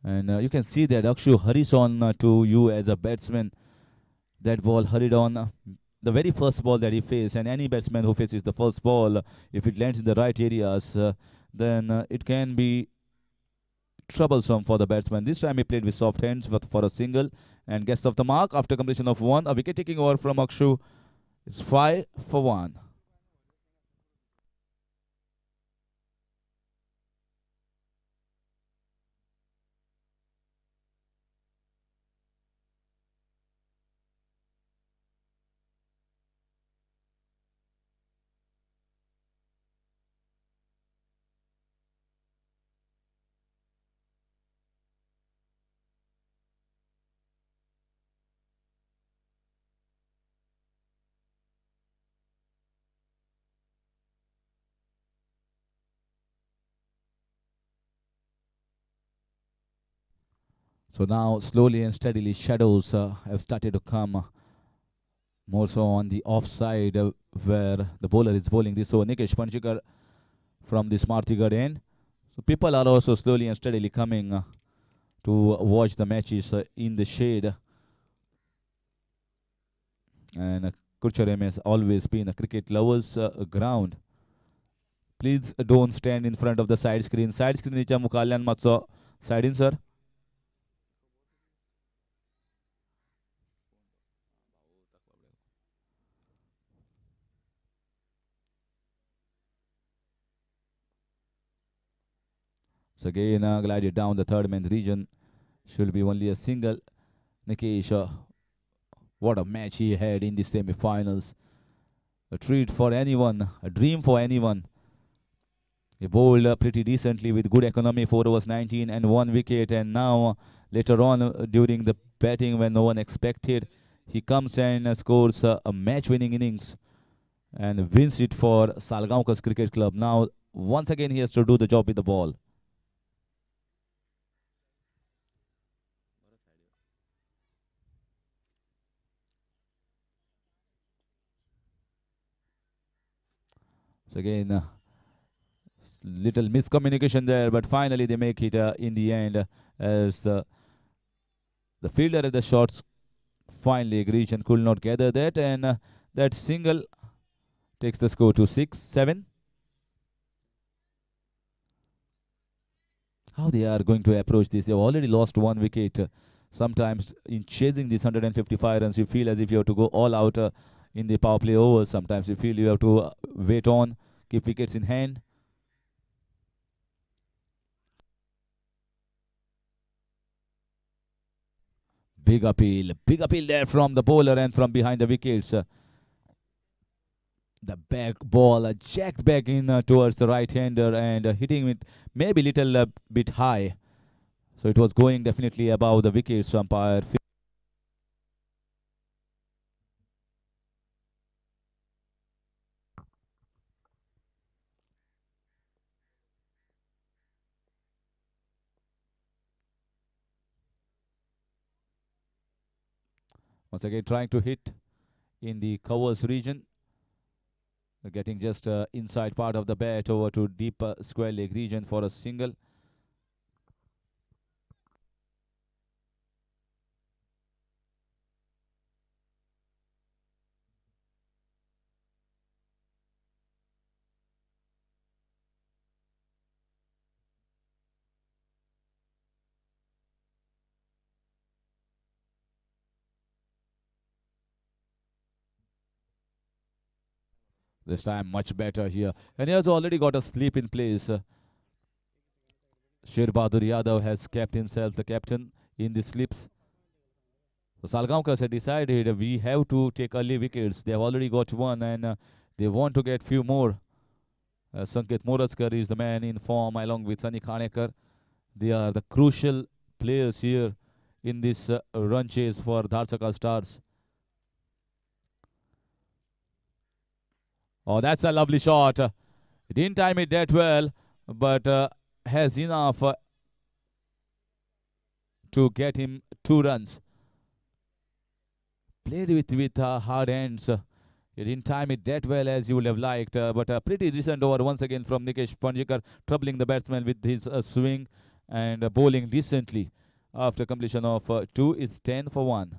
And you can see that Akshu hurries on to you as a batsman. That ball hurried on. The very first ball that he faced, and any batsman who faces the first ball, if it lands in the right areas, then it can be troublesome for the batsman. This time he played with soft hands for a single and gets off the mark after completion of 1. A wicket taking over from Akshu. It's 5 for 1. So now, slowly and steadily, shadows have started to come more so on the offside where the bowler is bowling this over. Nikesh Panchikar from the Smartigarh end. So people are also slowly and steadily coming to watch the matches in the shade. And Curchorem has always been a cricket lover's ground. Please don't stand in front of the side screen. Side screen nicha mukalyan matso. Side in, sir. So again, glided down the third man's region. Should be only a single. Nikesh, what a match he had in the semi-finals. A treat for anyone, a dream for anyone. He bowled pretty decently with good economy, 4 overs 19 and 1 wicket. And now, later on during the batting when no one expected, he comes and scores a match-winning innings and wins it for Salgaocar's Cricket Club. Now, once again, he has to do the job with the ball. So again, little miscommunication there, but finally they make it in the end as the fielder at the shots finally agreed and could not gather that, and that single takes the score to 6-7. how they are going to approach this. They've already lost 1 wicket. Sometimes in chasing these 155 runs, you feel as if you have to go all out in the power play overs. Sometimes you feel you have to wait on, keep wickets in hand. Big appeal there from the bowler and from behind the wickets. The back ball jacked back in towards the right hander and hitting it maybe little bit high. So it was going definitely above the wickets. Umpire. Once again trying to hit in the covers region. Getting just inside part of the bat over to deep square leg region for a single. This time much better here. And he has already got a sleep in place. Sher Bahadur Yadav has kept himself the captain in the slips. So Salgaocar has decided we have to take early wickets. They have already got one and they want to get few more. Sanket Moraskar is the man in form along with Sunny Khanekar. They are the crucial players here in this run chase for Dhadsakhal Stars. Oh, that's a lovely shot. Didn't time it that well, but has enough to get him 2 runs. Played with hard hands. He didn't time it that well as you would have liked, but a pretty decent over once again from Nikesh Panjikar, troubling the batsman with his swing and bowling decently. After completion of 2, it's 10 for 1.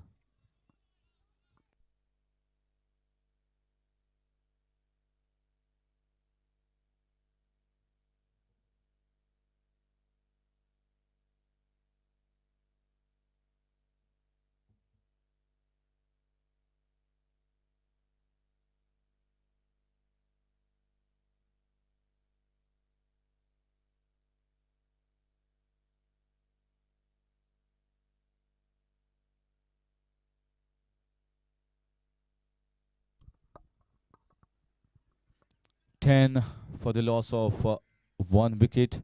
Ten for the loss of 1 wicket.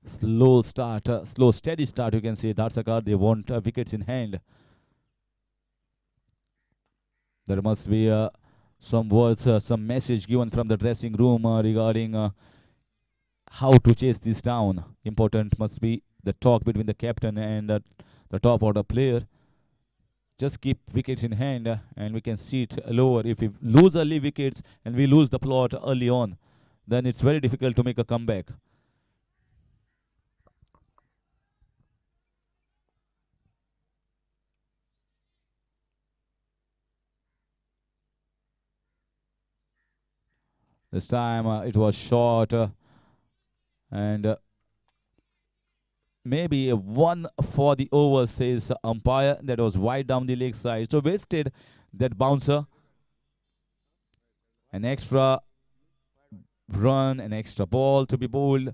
Slow start, slow steady start. You can say Dhadsakhal they want wickets in hand. There must be some words, some message given from the dressing room regarding how to chase this down. Important must be the talk between the captain and the top order player. Just keep wickets in hand and we can see it lower. If we lose early wickets and we lose the plot early on, then it's very difficult to make a comeback. This time it was short and maybe a 1 for the over, says umpire. That was wide down the leg side. So wasted that bouncer. An extra run, an extra ball to be bowled.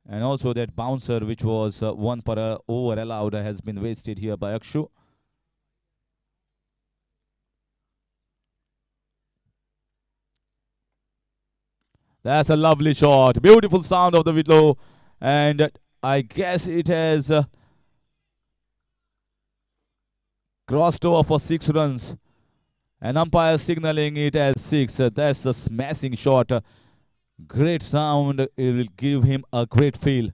And also that bouncer, which was 1 per over allowed, has been wasted here by Akshu. That's a lovely shot. Beautiful sound of the Whitlow. And I guess it has crossed over for 6 runs. And umpire signaling it as 6. That's a smashing shot. Great sound. It will give him a great feel.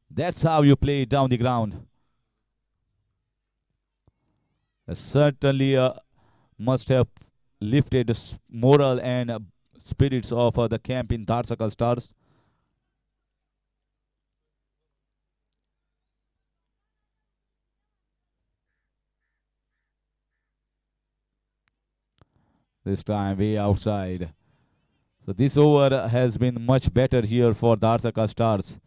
That's how you play it down the ground. Certainly must have lifted the moral and spirits of the camp in Dhadsakhal Stars. This time way outside. So this over has been much better here for Dhadsakhal Stars.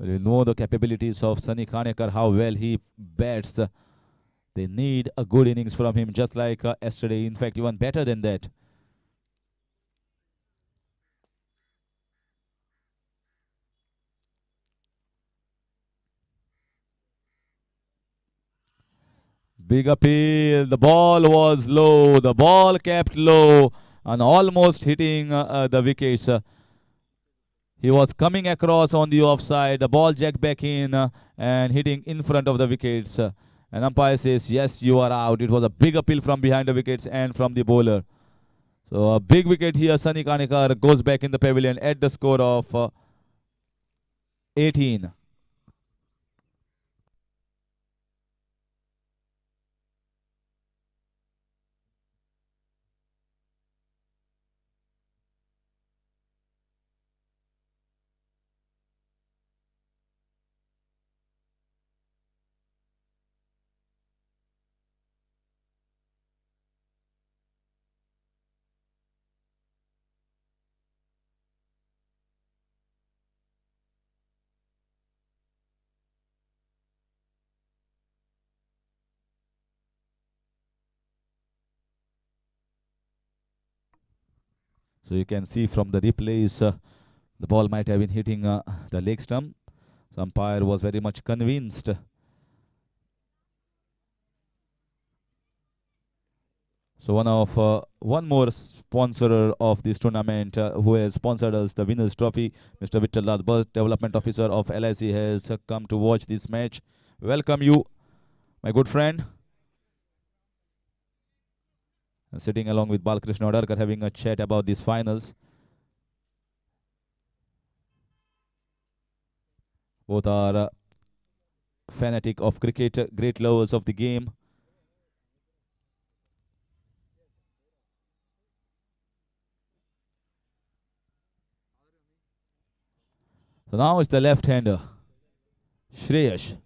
We know the capabilities of Sunny Khanekar, how well he bats. They need a good innings from him, just like yesterday. In fact, even better than that. Big appeal. The ball was low. The ball kept low and almost hitting the wickets. He was coming across on the offside. The ball jacked back in and hitting in front of the wickets. And umpire says, yes, you are out. It was a big appeal from behind the wickets and from the bowler. So a big wicket here. Sunny Khanekar goes back in the pavilion at the score of 18. So you can see from the replays, the ball might have been hitting the leg stump. So umpire was very much convinced. So one more sponsor of this tournament who has sponsored us the winners trophy, Mr. Vittal Lal, development officer of LIC, has come to watch this match. Welcome you, my good friend. And sitting along with Balkrishna Odarkar having a chat about these finals. Both are fanatic of cricket, great lovers of the game. So now it's the left-hander, Shreyash.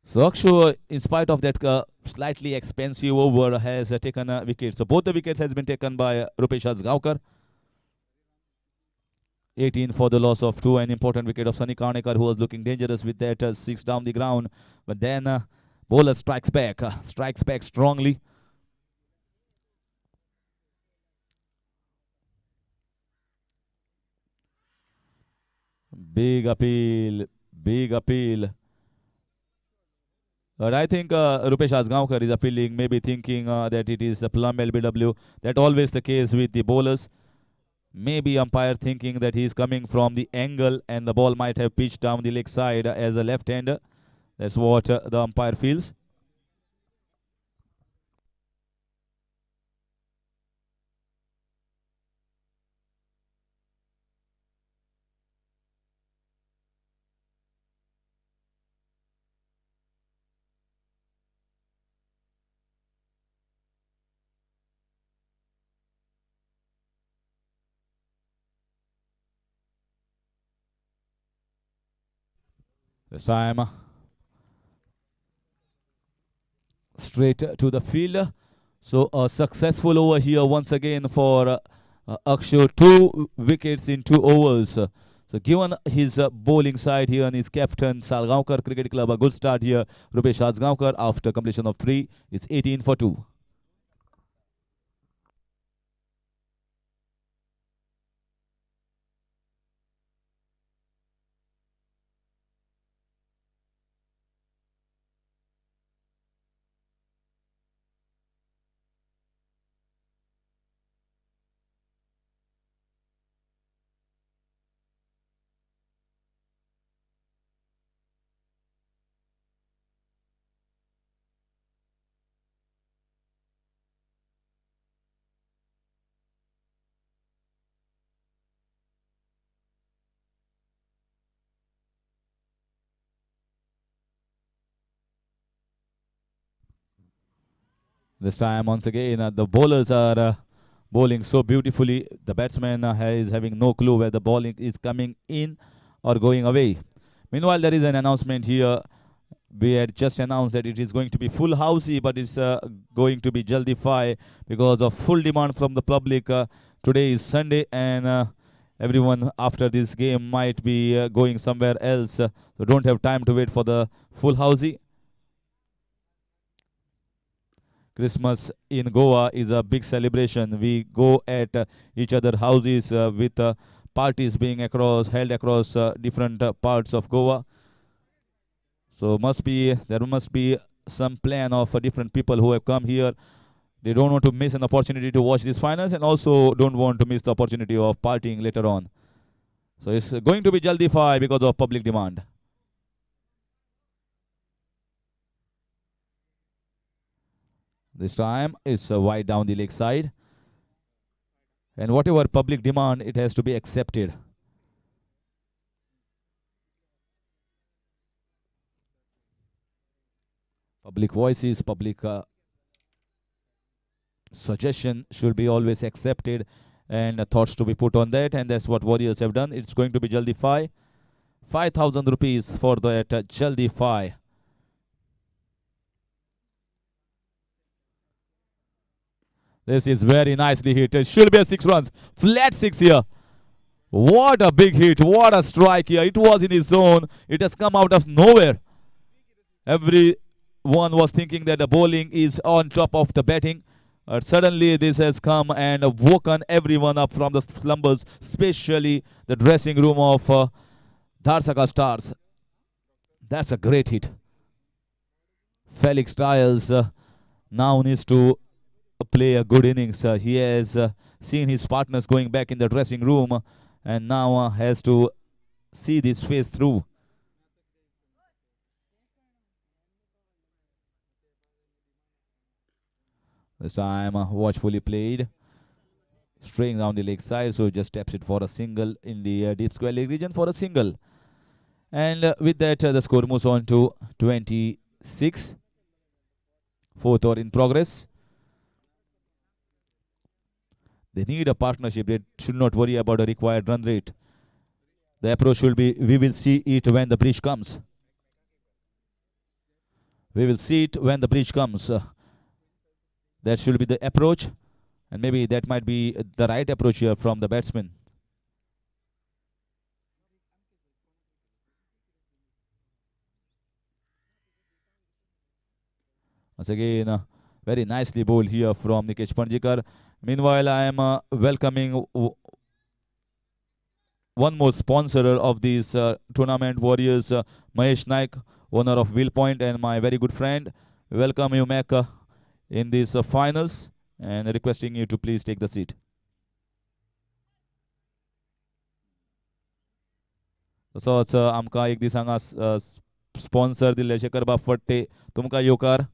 So Akshu, in spite of that slightly expensive over, has taken a wicket. So both the wickets has been taken by Rupesh Dhadsakhal. 18 for the loss of 2. An important wicket of Sunny Khanekar, who was looking dangerous with that 6 down the ground. But then bowler strikes back strongly. Big appeal, big appeal. But I think Rupesh Dhadsakhal is appealing, maybe thinking that it is a plumb LBW. That's always the case with the bowlers. Maybe umpire thinking that he is coming from the angle and the ball might have pitched down the leg side as a left-hander. That's what the umpire feels. This time straight to the field. So a successful over here once again for Akshay. 2 wickets in 2 overs. So given his bowling side here and his captain Salgaocar Cricket Club, a good start here. Rupesh Dhadsakhal after completion of 3 is 18 for 2. This time once again the bowlers are bowling so beautifully. The batsman is having no clue where the ball is coming in or going away. Meanwhile, there is an announcement here we had just announced that it is going to be full housey, but it's going to be jaldi fi because of full demand from the public. Today is Sunday, and everyone after this game might be going somewhere else, so don't have time to wait for the full housey. Christmas in Goa is a big celebration. We go at each other houses with parties being held across different parts of Goa. So there must be some plan of different people who have come here. They don't want to miss an opportunity to watch these finals, and also don't want to miss the opportunity of partying later on. So it's going to be jaldi fi because of public demand. This time is wide down the leg side. And whatever public demand, it has to be accepted. Public voices, public suggestion should be always accepted, and thoughts to be put on that, and that's what Warriors have done. It's going to be jaldi fi. 5,000 rupees for that jaldi fi. This is very nicely hit. It should be a 6 runs. Flat 6 here. What a big hit. What a strike here. It was in his zone. It has come out of nowhere. Everyone was thinking that the bowling is on top of the batting. Suddenly this has come and woken everyone up from the slumbers, especially the dressing room of Dhadsakhal Stars. That's a great hit. Felix Stiles now needs to play a good innings. He has seen his partners going back in the dressing room, and now has to see this phase through. This time watchfully played, straying down the leg side, so just taps it for a single in the deep square leg region for a single. And with that, the score moves on to 26. Fourth over in progress. They need a partnership. They should not worry about a required run rate. The approach should be, we will see it when the breach comes. We will see it when the breach comes. That should be the approach. And maybe that might be the right approach here from the batsman. Once again, very nicely bowled here from Nikesh Pandjikar. Meanwhile, I am welcoming one more sponsor of this tournament, Warriors, Mahesh Naik, owner of Will Point, and my very good friend. Welcome you, Mac, in these finals, and requesting you to please take the seat. So आमकां एक दीस हांगा sponsor दिल्ले शेखर बाब फट्टे तुमकां येवकार.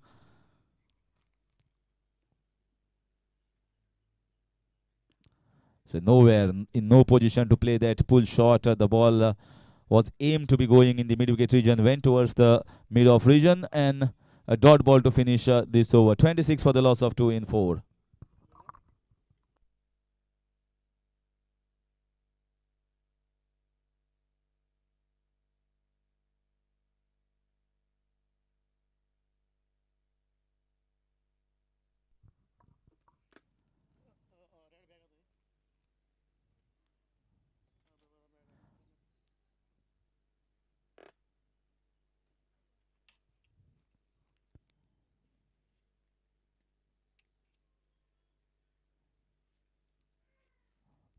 So nowhere, in no position to play that pull shot. The ball was aimed to be going in the mid-wicket region, went towards the mid-off region, and a dot ball to finish this over. 26 for the loss of 2 in 4.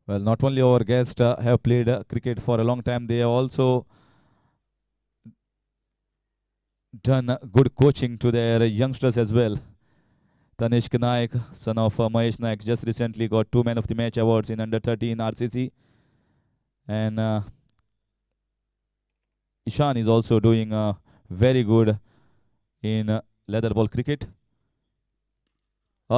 Well, not only our guests have played cricket for a long time, they have also done good coaching to their youngsters as well. Tanishk Naik, son of Mahesh Naik, just recently got 2 Man of the Match awards in under 13 RCC. And Ishan is also doing very good in leather ball cricket.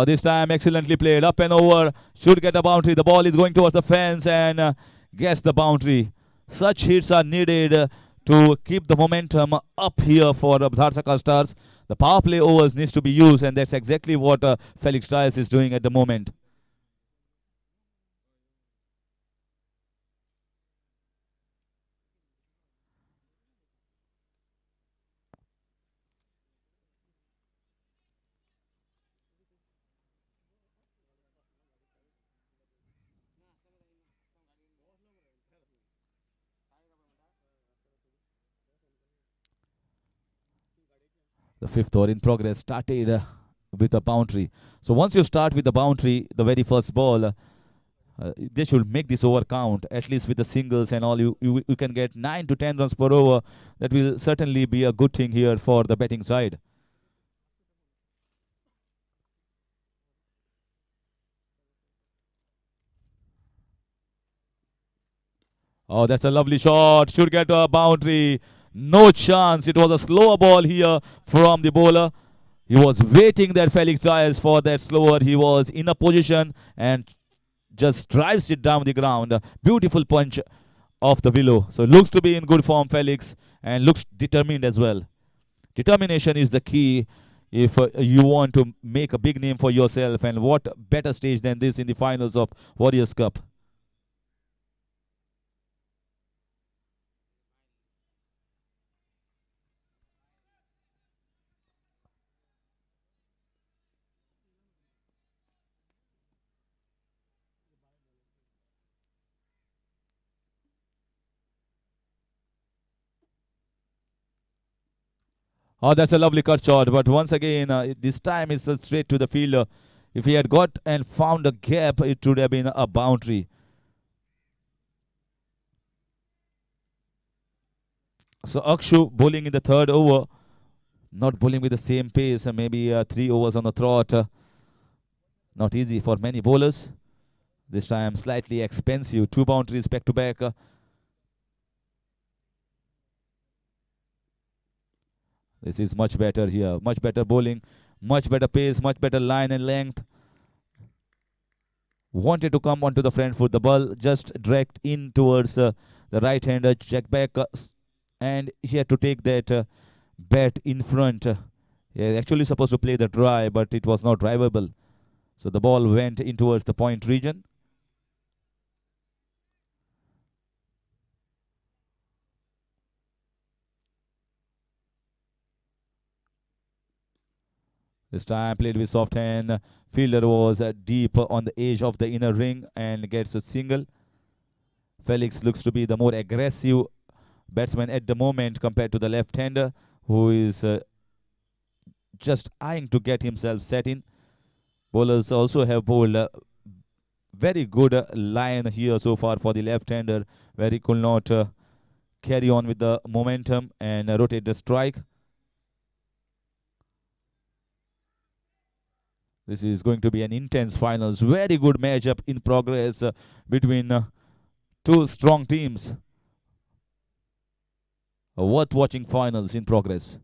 This time excellently played, up and over, should get a boundary. The ball is going towards the fence and gets the boundary. Such hits are needed to keep the momentum up here for Dhadsakhal Stars. The power play overs needs to be used, and that's exactly what Felix Stiles is doing at the moment. The fifth over in progress started with a boundary. So once you start with the boundary, the very first ball, they should make this over count, at least with the singles and all. You can get 9 to 10 runs per over. That will certainly be a good thing here for the betting side. Oh, that's a lovely shot. Should get a boundary. No chance. It was a slower ball here from the bowler. He was waiting there, Felix Diaz, for that slower. He was in a position and just drives it down the ground. A beautiful punch of the willow. So looks to be in good form, Felix, and looks determined as well. Determination is the key if you want to make a big name for yourself. And what better stage than this in the finals of Warriors Cup? Oh, that's a lovely cut shot. But once again, this time it's straight to the fielder. If he had got and found a gap, it would have been a boundary. So Akshu bowling in the third over. Not bowling with the same pace. Maybe 3 overs on the trot. Not easy for many bowlers. This time slightly expensive. 2 boundaries back to back. This is much better here. Much better bowling. Much better pace. Much better line and length. Wanted to come onto the front foot. The ball just dragged in towards the right-hander. Check back. And he had to take that bat in front. Yeah, actually supposed to play the dry, but it was not drivable. So the ball went in towards the point region. This time played with soft hand. Fielder was deep on the edge of the inner ring and gets a single. Felix looks to be the more aggressive batsman at the moment compared to the left-hander, who is just eyeing to get himself set in. Bowlers also have bowled very good line here so far for the left-hander, where he could not carry on with the momentum and rotate the strike. This is going to be an intense finals. Very good matchup in progress between two strong teams. A worth watching finals in progress.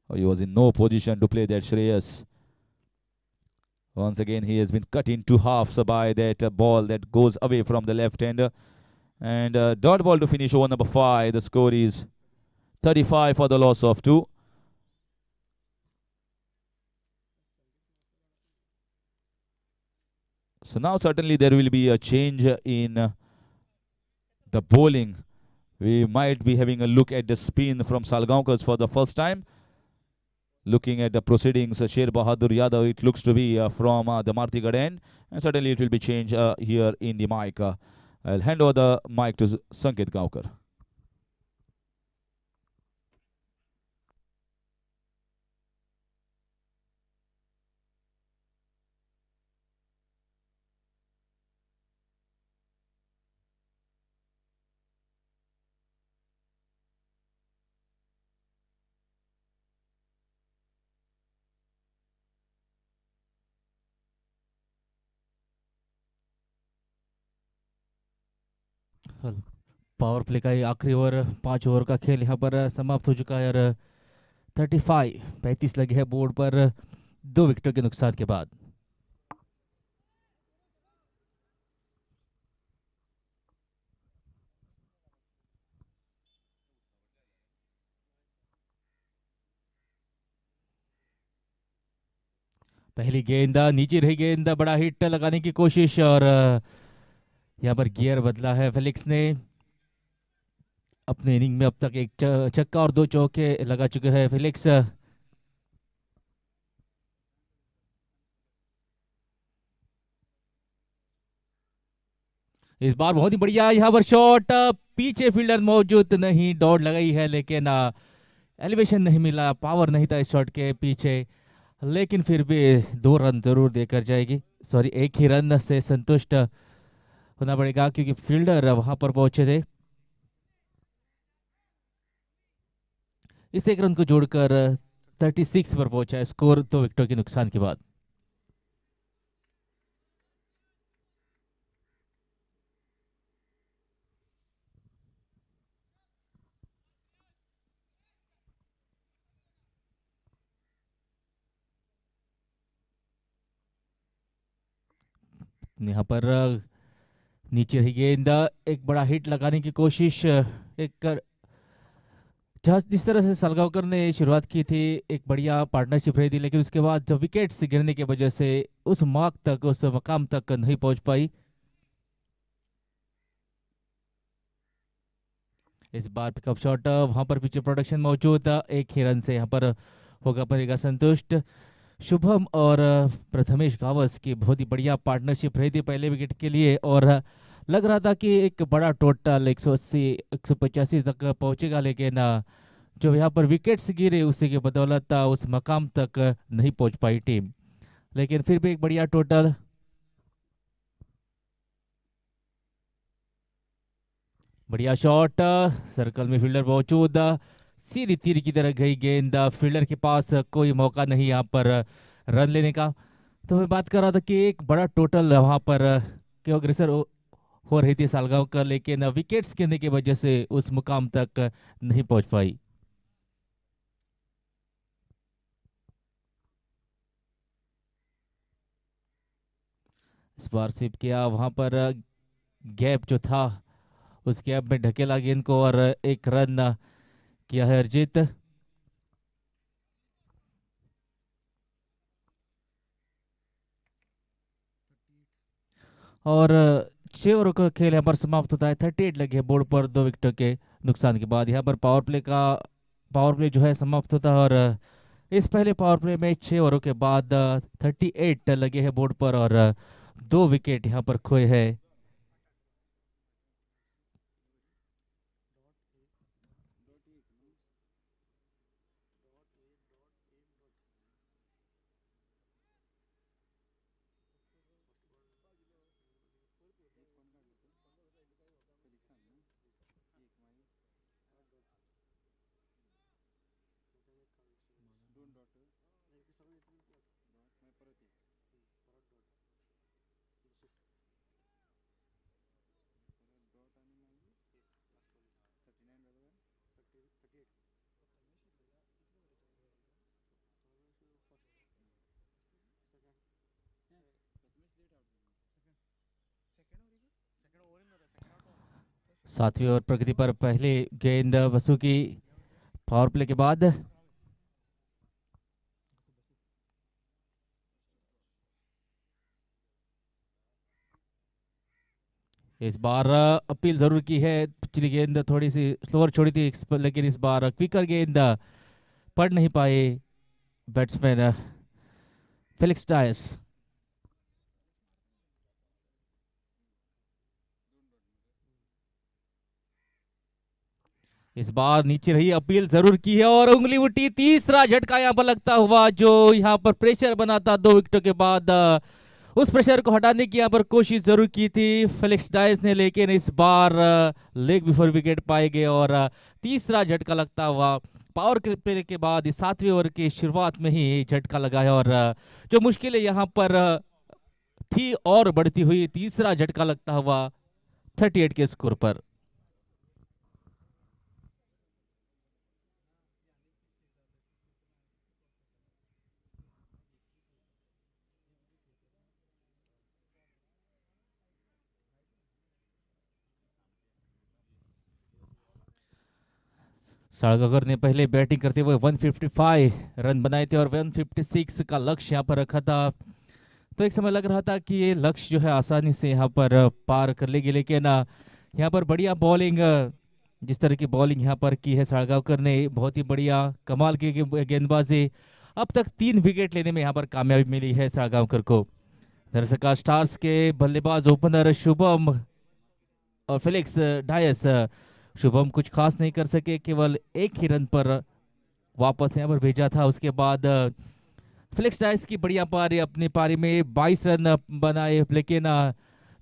Oh, he was in no position to play that Shreyas. Once again, he has been cut into halves by that ball that goes away from the left-hander. And dot ball to finish over number 5. The score is 35 for the loss of 2. So now certainly there will be a change in the bowling. We might be having a look at the spin from Salgaocar for the first time. Looking at the proceedings, Sher Bahadur Yadav, it looks to be from the Martigarh end. And certainly it will be changed here in the mic. I'll hand over the mic to Sanket Gaonkar. Power play का ये आखिरी over 5 over का खेल यहाँ पर समाप्त हो चुका है और 35 लगे हैं बोर्ड पर 2 विकेटों के नुकसान के बाद। पहली गेंद नीचे रही गेंद, बड़ा हिट लगाने की कोशिश और यहाँ पर गियर बदला है फेलिक्स ने। अपने इनिंग में अब तक एक छक्का और 2 चौके लगा चुके हैं फेलिक्स। इस बार बहुत ही बढ़िया यहाँ पर शॉट, पीछे फील्डर मौजूद नहीं, दौड़ लगाई है लेकिन एलिवेशन नहीं मिला, पावर नहीं था इस शॉट के पीछे, लेकिन फिर भी 2 रन जरूर देकर जाएगी, सॉरी 1 ही रन से संतुष्ट होना पड़ेगा क्योंकि फील्डर वहां पर पहुंचे थे। इस 1 रन को जोड़कर 36 पर पहुंचा है स्कोर 2 विकेटों के नुकसान के बाद। यहाँ पर नीचे रही गेंद, एक बड़ा हिट लगाने की कोशिश, जिस तरह से सालगांवकर ने शुरुआत की थी एक बढ़िया पार्टनरशिप रही थी, लेकिन उसके बाद जब विकेट्स गिरने की वजह से उस मार्क तक, उस मकाम तक नहीं पहुंच पाई। इस बार पिकअप शॉट, वहां पर पीछे प्रोडक्शन मौजूद, 1 ही रन से यहाँ पर होगा पड़ेगा संतुष्ट। शुभम और प्रथमेश गावस की बहुत ही बढ़िया पार्टनरशिप रही थी पहले विकेट के लिए, और लग रहा था कि एक बड़ा टोटल 180 185 तक पहुंचेगा, लेकिन जो यहाँ पर विकेट्स गिरे उसी के बदौलत उस मकाम तक नहीं पहुंच पाई टीम, लेकिन फिर भी एक बढ़िया टोटल। बढ़िया शॉट, सर्कल में फील्डर मौजूद, सीधी तीर की तरह गई गेंद, फील्डर के पास कोई मौका नहीं यहाँ पर रन लेने का। तो मैं बात कर रहा था कि एक बड़ा टोटल वहाँ पर क्यों अग्रसर हो रही थी सालगांवकर, लेकिन विकेट्स गिरने की वजह से उस मुकाम तक नहीं पहुंच पाई। इस बार स्वीप किया, वहां पर गैप जो था उस गैप में ढकेला गेंद को और 1 रन किया है अर्जित। और 6 ओवर का खेल यहाँ पर समाप्त होता है, 38 लगे बोर्ड पर 2 विकेटों के नुकसान के बाद। यहाँ पर पावर प्ले जो है समाप्त होता है, और इस पहले पावर प्ले में 6 ओवरों के बाद 38 लगे हैं बोर्ड पर और 2 विकेट यहाँ पर खोए हैं। सातवीं ओवर प्रगति पर पहले गेंद वसु की पावर प्ले के बाद। इस बार अपील जरूर की है, पिछली गेंद थोड़ी सी स्लोअर छोड़ी थी लेकिन इस बार क्विकर गेंद पढ़ नहीं पाए बैट्समैन फेलिक्स डायस। इस बार नीचे रही, अपील जरूर की है और उंगली उठी, तीसरा झटका यहाँ पर लगता हुआ, जो यहाँ पर प्रेशर बना था 2 विकेटों के बाद, उस प्रेशर को हटाने की यहाँ पर कोशिश जरूर की थी फेलिक्स डायस ने, लेकिन इस बार लेग बिफोर विकेट पाए गए और तीसरा झटका लगता हुआ पावर प्ले के बाद 7वें ओवर की शुरुआत में ही झटका लगाया, और जो मुश्किलें यहाँ पर थी और बढ़ती हुई, तीसरा झटका लगता हुआ 38 के स्कोर पर। सालगांवकर ने पहले बैटिंग करते हुए 155 रन बनाए थे और 156 का लक्ष्य यहाँ पर रखा था, तो एक समय लग रहा था कि ये लक्ष्य जो है आसानी से यहाँ पर पार कर लेगी, लेकिन यहाँ पर बढ़िया बॉलिंग, जिस तरह की बॉलिंग यहाँ पर की है सालगांवकर ने, बहुत ही बढ़िया कमाल की गेंदबाजी, अब तक 3 विकेट लेने में यहाँ पर कामयाबी मिली है सालगांवकर को। धरसका स्टार्स के बल्लेबाज ओपनर शुभम और फेलिक्स डायस, शुभम कुछ खास नहीं कर सके, केवल 1 ही रन पर वापस यहाँ पर भेजा था। उसके बाद फ्लिक्स डाइस की बढ़िया पारी, अपनी पारी में 22 रन बनाए, लेकिन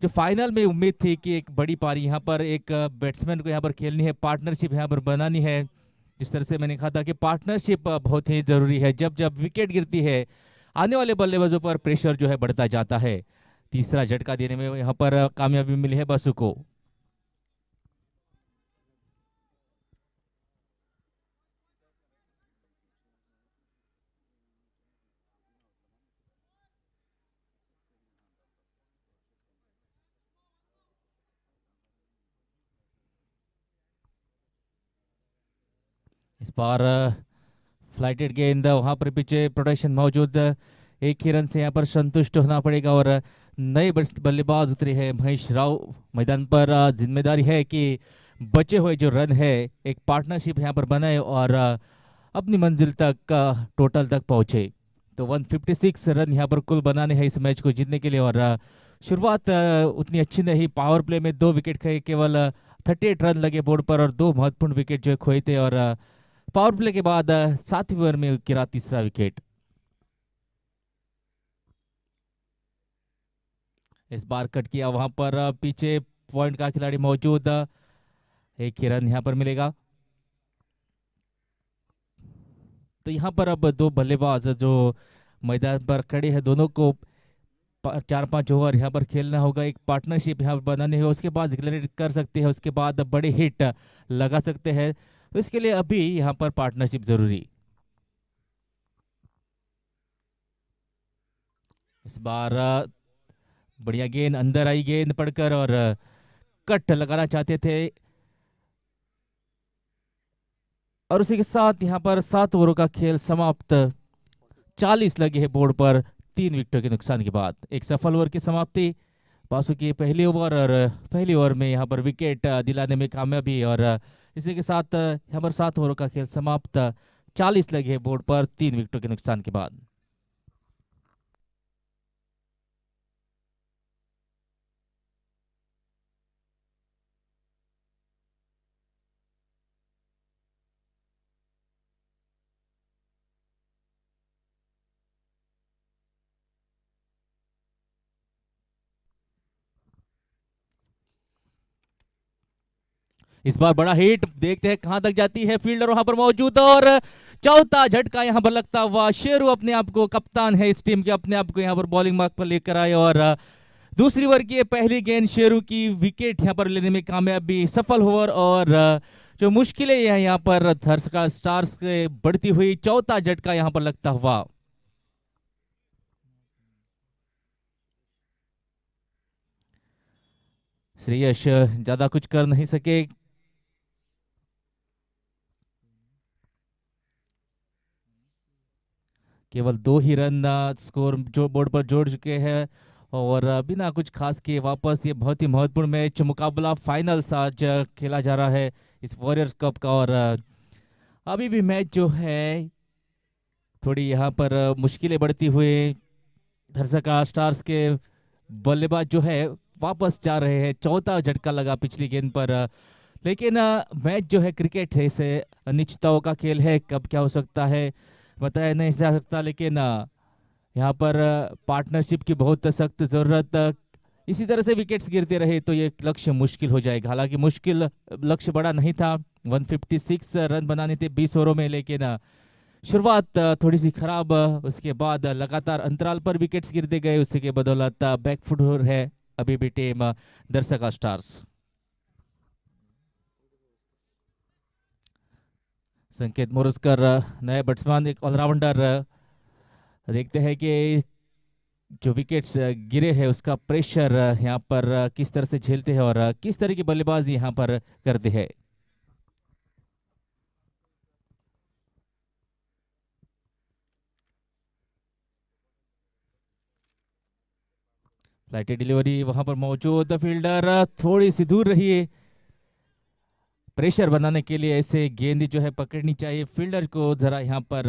जो फाइनल में उम्मीद थी कि एक बड़ी पारी यहाँ पर एक बैट्समैन को यहाँ पर खेलनी है, पार्टनरशिप यहाँ पर बनानी है। जिस तरह से मैंने कहा था कि पार्टनरशिप बहुत ही जरूरी है। जब जब विकेट गिरती है आने वाले बल्लेबाजों पर प्रेशर जो है बढ़ता जाता है। तीसरा झटका देने में यहाँ पर कामयाबी मिली है बसु को। इस बार फ्लाइटेड गेंद, वहां पर पीछे प्रोटेक्शन मौजूद, एक ही रन से यहाँ पर संतुष्ट होना पड़ेगा। और नए बल्लेबाज उतरे हैं महेश राव मैदान पर। जिम्मेदारी है कि बचे हुए जो रन है एक पार्टनरशिप यहाँ पर बनाए और अपनी मंजिल तक टोटल तक पहुंचे। तो 156 रन यहाँ पर कुल बनाने हैं इस मैच को जीतने के लिए। और शुरुआत उतनी अच्छी नहीं, पावर प्ले में 2 विकेट खाए, केवल 38 रन लगे बोर्ड पर और 2 महत्वपूर्ण विकेट जो है खोए थे। और पावर प्ले के बाद 7वें ओवर में गिरा तीसरा विकेट। इस बार कट किया, वहां पर पीछे पॉइंट का खिलाड़ी मौजूद, एक ही रन यहाँ पर मिलेगा। तो यहाँ पर अब 2 बल्लेबाज जो मैदान पर खड़े हैं, दोनों को 4-5 ओवर यहाँ पर खेलना होगा, एक पार्टनरशिप यहाँ पर बनानी है। उसके बाद एक्सलरेट कर सकते हैं, उसके बाद बड़े हिट लगा सकते हैं। तो इसके लिए अभी यहाँ पर पार्टनरशिप जरूरी। इस बार बढ़िया गेंद, अंदर आई गेंद पड़कर और कट लगाना चाहते थे। और उसी के साथ यहाँ पर 7 ओवरों का खेल समाप्त। 40 लगे हैं बोर्ड पर 3 विकेटों के नुकसान के बाद। एक सफल ओवर की समाप्ति, बासु की पहली ओवर, और पहली ओवर में यहाँ पर विकेट दिलाने में कामयाबी। और इसी के साथ यहाँ पर 7 ओवरों का खेल समाप्त। 40 लगे हैं बोर्ड पर 3 विकेटों के नुकसान के बाद। इस बार बड़ा हिट, देखते हैं कहां तक जाती है, फील्डर वहां पर मौजूद। और चौथा झटका यहां पर लगता हुआ, शेरू अपने आप को कप्तान है इस टीम के, अपने आप को यहां पर बॉलिंग मार्क पर लेकर आए। और दूसरी ओवर की पहली गेंद शेरू की, विकेट यहां पर लेने में कामयाबी, सफल ओवर। और जो मुश्किलें यहाँ पर धरसका स्टार्स के बढ़ती हुई, चौथा झटका यहां पर लगता हुआ। श्रेयस ज्यादा कुछ कर नहीं सके। केवल 2 ही रन स्कोर जो बोर्ड पर जोड़ चुके हैं। और बिना कुछ खास किए वापस, ये बहुत ही महत्वपूर्ण मैच मुकाबला फाइनल्स आज खेला जा रहा है इस वॉरियर्स कप का। और अभी भी मैच जो है थोड़ी यहाँ पर मुश्किलें बढ़ती हुई, धरसका स्टार्स के बल्लेबाज जो है वापस जा रहे हैं। चौथा झटका लगा पिछली गेंद पर। लेकिन मैच जो है क्रिकेट है, इसे अनिश्चितताओं का खेल है, कब क्या हो सकता है बताया नहीं जा सकता। लेकिन यहाँ पर पार्टनरशिप की बहुत सख्त ज़रूरत। इसी तरह से विकेट्स गिरते रहे तो ये लक्ष्य मुश्किल हो जाएगा। हालांकि मुश्किल लक्ष्य बड़ा नहीं था, 156 रन बनाने थे 20 ओवरों में। लेकिन शुरुआत थोड़ी सी खराब, उसके बाद लगातार अंतराल पर विकेट्स गिरते गए, उसी के बदौलत बैकफुट है अभी भी टीम दर्शका स्टार्स। संकेत मोरस्कर नए बैट्समैन, एक ऑलराउंडर। देखते हैं कि जो विकेट्स गिरे हैं उसका प्रेशर यहाँ पर किस तरह से झेलते हैं और किस तरह की बल्लेबाजी यहाँ पर करते हैं। फ्लाइट डिलीवरी वहां पर मौजूद, फील्डर थोड़ी सी दूर रही है। प्रेशर बनाने के लिए ऐसे गेंद जो है पकड़नी चाहिए, फील्डर को जरा यहाँ पर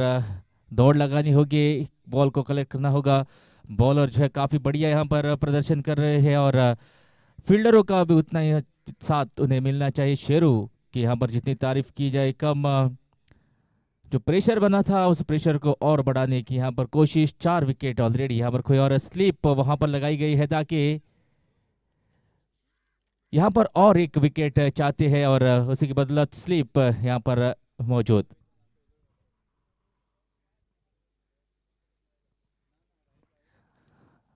दौड़ लगानी होगी, बॉल को कलेक्ट करना होगा। बॉलर जो है काफ़ी बढ़िया यहाँ पर प्रदर्शन कर रहे हैं और फील्डरों का भी उतना ही साथ उन्हें मिलना चाहिए। शेरू की यहाँ पर जितनी तारीफ की जाए कम। जो प्रेशर बना था उस प्रेशर को और बढ़ाने की यहाँ पर कोशिश। 4 विकेट ऑलरेडी यहाँ पर कोई और स्लिप वहां पर लगाई गई है ताकि यहाँ पर और एक विकेट चाहते हैं और उसी के बदौलत स्लिप यहाँ पर मौजूद।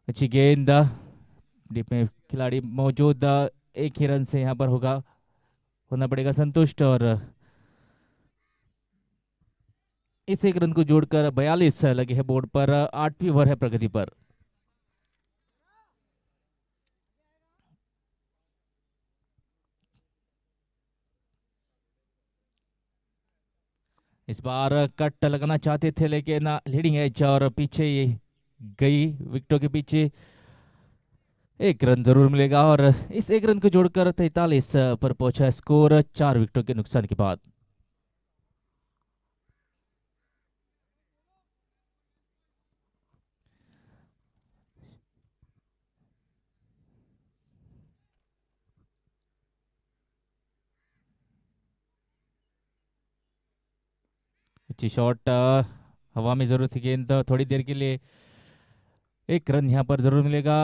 अच्छी गेंद, डीप में खिलाड़ी मौजूद, एक ही रन से यहाँ पर होना पड़ेगा संतुष्ट और इस एक रन को जोड़कर 42 लगे हैं बोर्ड पर। 8वीं ओवर है प्रगति पर। इस बार कट लगाना चाहते थे लेकिन लीडिंग एज और पीछे ये गई, विकेटों के पीछे। एक रन जरूर मिलेगा और इस एक रन को जोड़कर 43 पर पहुंचा स्कोर 4 विकेटों के नुकसान के बाद। अच्छी शॉट, हवा में जरूर थी गेंद थोड़ी देर के लिए। एक रन यहाँ पर जरूर मिलेगा।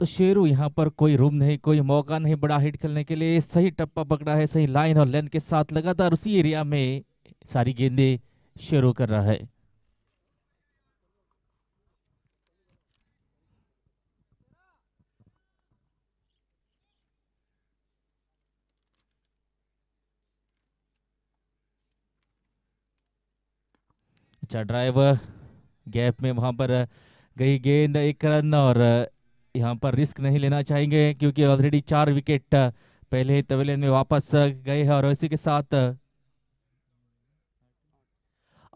तो शेरू यहाँ पर कोई रूम नहीं, कोई मौका नहीं बड़ा हिट खेलने के लिए। सही टप्पा पकड़ा है, सही लाइन और लेंथ के साथ लगातार उसी एरिया में सारी गेंदें शेरू कर रहा है। अच्छा ड्राइव, गैप में वहां पर गई गेंद, एक रन। और यहाँ पर रिस्क नहीं लेना चाहेंगे क्योंकि ऑलरेडी 4 विकेट पहले ही तवेलियन में वापस गए हैं और इसी के साथ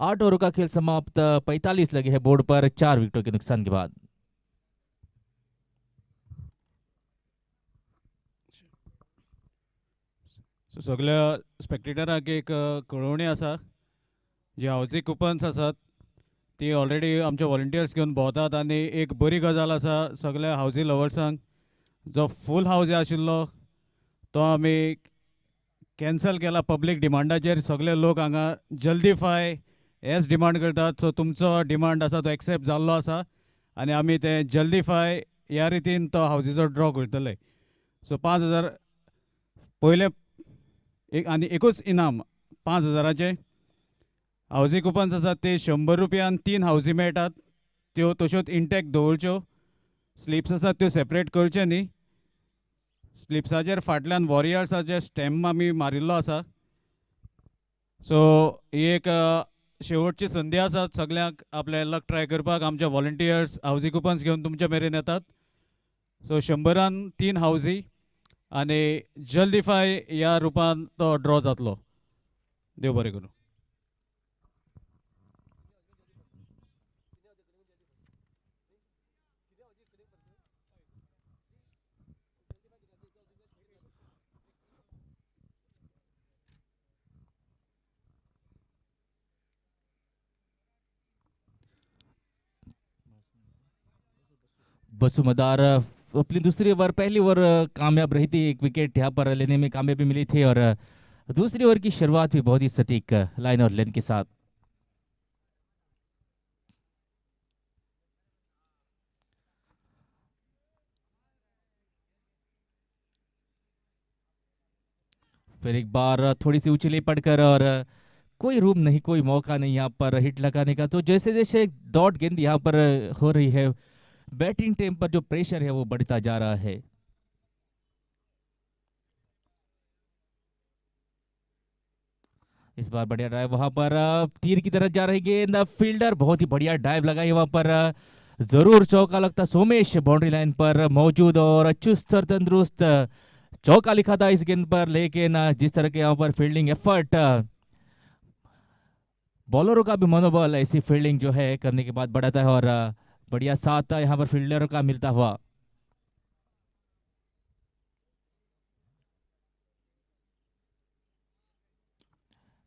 8 ओवर का खेल समाप्त। 45 लगे हैं बोर्ड पर 4 विकेटों के नुकसान के बाद। सो सगळ्या स्पेक्टेटरांक एक कळवणी आसा, जे हावजींग कुपन्स आसात ती ऑलरेडी आमचे व्हॉलंटियर्स घेवन भोंवतात आनी एक बरी गजाल आसा सगळ्या हावजींग लवर्सांक। जो फूल हावज आशिल्लो तो आमी कॅन्सल केला पब्लीक डिमांडाचेर। सगळे लोक हांगा जल्दीफाय हेच डिमांड करतात, सो तुमचो डिमांड आसा तो एक्सेप्ट जाल्लो आसा आनी आमी ते जल्दीफाय ह्या रितीन तो हावजीचो ड्रॉ करतले। सो 5,000 पयले एक आनी एकूच इनाम 5,000चे हावजींग कुपन्स आसात ते 100 रुपयान 3 हावजी मेळटात, त्यो तश्योच इंटॅक्ट दवरच्यो। स्लिप्स आसात त्यो सेपरेट करच्यो न्ही। स्लिप्साचेर फाटल्यान वॉरियर्साचे स्टॅम्प आमी मारिल्लो आसा। सो ही एक शेवटची संदी आसा सगळ्यांक आपले लक ट्राय करपाक। आमचे व्हॉलंटियर्स हावजी कुपन्स घेवन तुमचे मेरेन येतात। सो 100रान 3 हावजी आनी जल्दीफाय ह्या रुपान तो ड्रॉ जातलो। देव बरें करूं। बसुमदार अपनी दूसरी ओवर, पहली ओवर कामयाब रही थी, एक विकेट यहाँ पर लेने में कामयाबी मिली थी और दूसरी ओवर की शुरुआत भी बहुत ही सटीक लाइन और लेंथ के साथ। फिर एक बार थोड़ी सी उछली पड़कर और कोई रूम नहीं, कोई मौका नहीं यहाँ पर हिट लगाने का। तो जैसे जैसे डॉट गेंद यहाँ पर हो रही है, बैटिंग टीम पर जो प्रेशर है वो बढ़ता जा रहा है। इस बार बढ़िया ड्राइव वहां पर, तीर की तरफ जा रही गेंद, फील्डर बहुत ही बढ़िया ड्राइव लगाई वहां पर, जरूर चौका लगता। सोमेश बाउंड्री लाइन पर मौजूद और चुस्त और तंदुरुस्त चौका लिखा था इस गेंद पर। लेकिन जिस तरह के यहाँ पर फील्डिंग एफर्ट, बॉलरों का भी मनोबल ऐसी फील्डिंग जो है करने के बाद बढ़ाता है और बढ़िया साथ यहाँ पर फील्डरों का मिलता हुआ।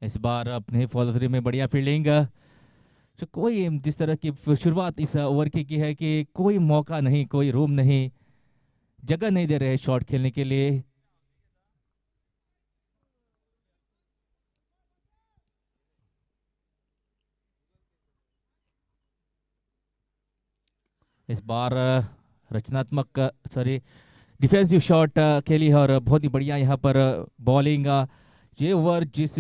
इस बार अपने फॉलो थ्री में बढ़िया फील्डिंग। तो कोई जिस तरह की शुरुआत इस ओवर की है कि कोई मौका नहीं, कोई रूम नहीं, जगह नहीं दे रहे शॉट खेलने के लिए। इस बार रचनात्मक डिफेंसिव शॉट खेली और बहुत ही बढ़िया यहाँ पर बॉलिंग। ये ओवर जिस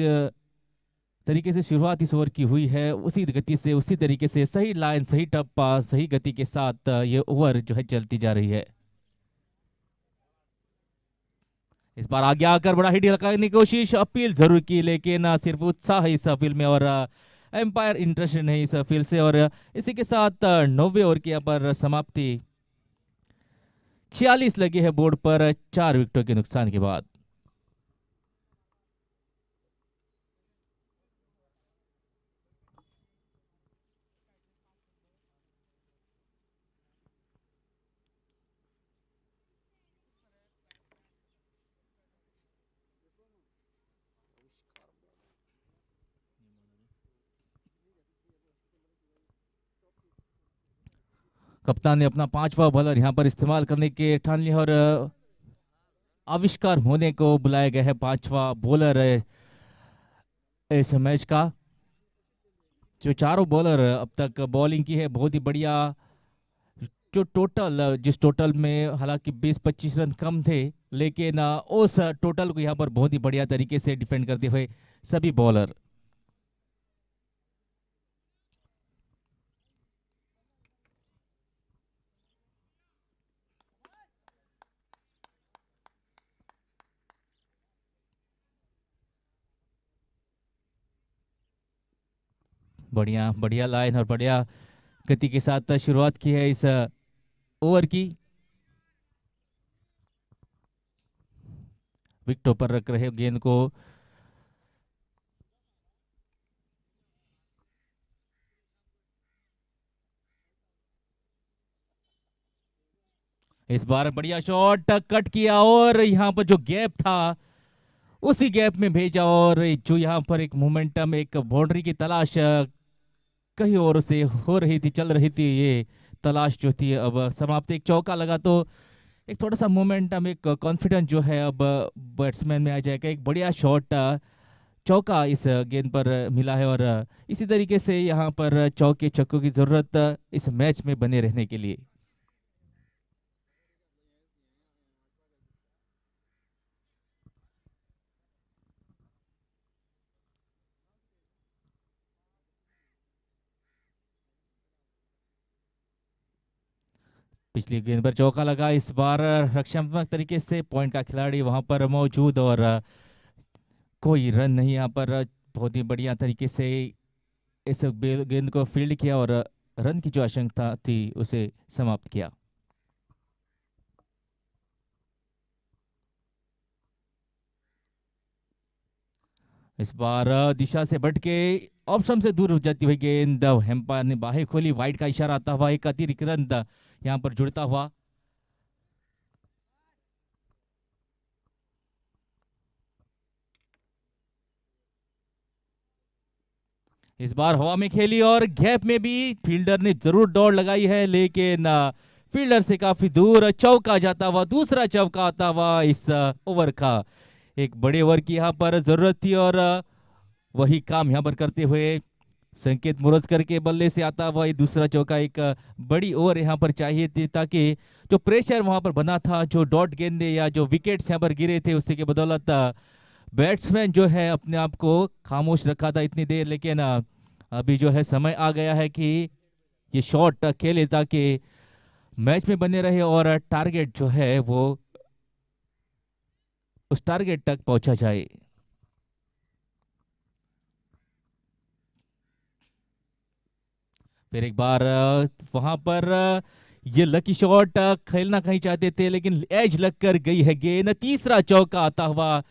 तरीके से शुरुआत इस ओवर की हुई है उसी गति से उसी तरीके से सही लाइन सही टप्पा सही गति के साथ ये ओवर जो है चलती जा रही है। इस बार आगे आकर बड़ा हिट लगाने की कोशिश अपील जरूर की, लेकिन सिर्फ उत्साह है इस अपील में और एम्पायर इंटरेस्टेड नहीं इस अपील से। और इसी के साथ 90 ओवर की यहाँ पर समाप्ति। 46 लगे हैं बोर्ड पर 4 विकेटों के नुकसान के बाद। कप्तान ने अपना 5वां बॉलर यहां पर इस्तेमाल करने के ठान लिया और आविष्कार होने को बुलाया गया है 5वां बॉलर इस मैच का। जो चारों बॉलर अब तक बॉलिंग की है बहुत ही बढ़िया। जो टोटल जिस टोटल में हालांकि 20-25 रन कम थे, लेकिन उस टोटल को यहाँ पर बहुत ही बढ़िया तरीके से डिफेंड करते हुए सभी बॉलर। बढ़िया बढ़िया लाइन और बढ़िया गति के साथ शुरुआत की है इस ओवर की। विकेटों पर रख रहे गेंद को। इस बार बढ़िया शॉट कट किया और यहाँ पर जो गैप था उसी गैप में भेजा और जो यहाँ पर एक मोमेंटम एक बाउंड्री की तलाश कहीं और से हो रही थी चल रही थी, ये तलाश जो थी अब समाप्त। एक चौका लगा तो एक थोड़ा सा मोमेंटम एक कॉन्फिडेंस जो है अब बैट्समैन में आ जाएगा। एक बढ़िया शॉट चौका इस गेंद पर मिला है और इसी तरीके से यहाँ पर चौके छक्कों की जरूरत इस मैच में बने रहने के लिए। पिछली गेंद पर चौका लगा, इस बार रक्षात्मक तरीके से पॉइंट का खिलाड़ी वहां पर मौजूद और कोई रन नहीं यहाँ पर बहुत ही बढ़िया तरीके से इस गेंद को फील्ड किया और रन की जो आशंका थी उसे समाप्त किया। इस बार दिशा से बढ़ के ऑप्शन से दूर हो जाती हुई गेंद, एम्पायर ने बाहें खोली, वाइड का इशारा आता हुआ एक अतिरिक्त रन यहाँ पर जुड़ता हुआ। इस बार हवा में खेली और गैप में भी फील्डर ने जरूर दौड़ लगाई है, लेकिन फील्डर से काफी दूर चौका जाता हुआ, दूसरा चौका आता हुआ इस ओवर का। एक बड़े ओवर की यहाँ पर जरूरत थी और वही काम यहाँ पर करते हुए संकेत मुरस्कर के बल्ले से आता हुआ ये दूसरा चौका। एक बड़ी ओवर यहाँ पर चाहिए थी ताकि जो प्रेशर वहां पर बना था, जो डॉट गेंदे या जो विकेट्स यहाँ पर गिरे थे उससे के बदौलत बैट्समैन जो है अपने आप को खामोश रखा था इतनी देर, लेकिन अभी जो है समय आ गया है कि ये शॉट खेले ताकि मैच में बने रहे और टारगेट जो है वो उस टारगेट तक पहुंचा जाए। फिर एक बार वहां पर ये लकी शॉट खेलना कहीं चाहते थे, लेकिन एज लगकर गई है गेंद। तीसरा चौका आता हुआ,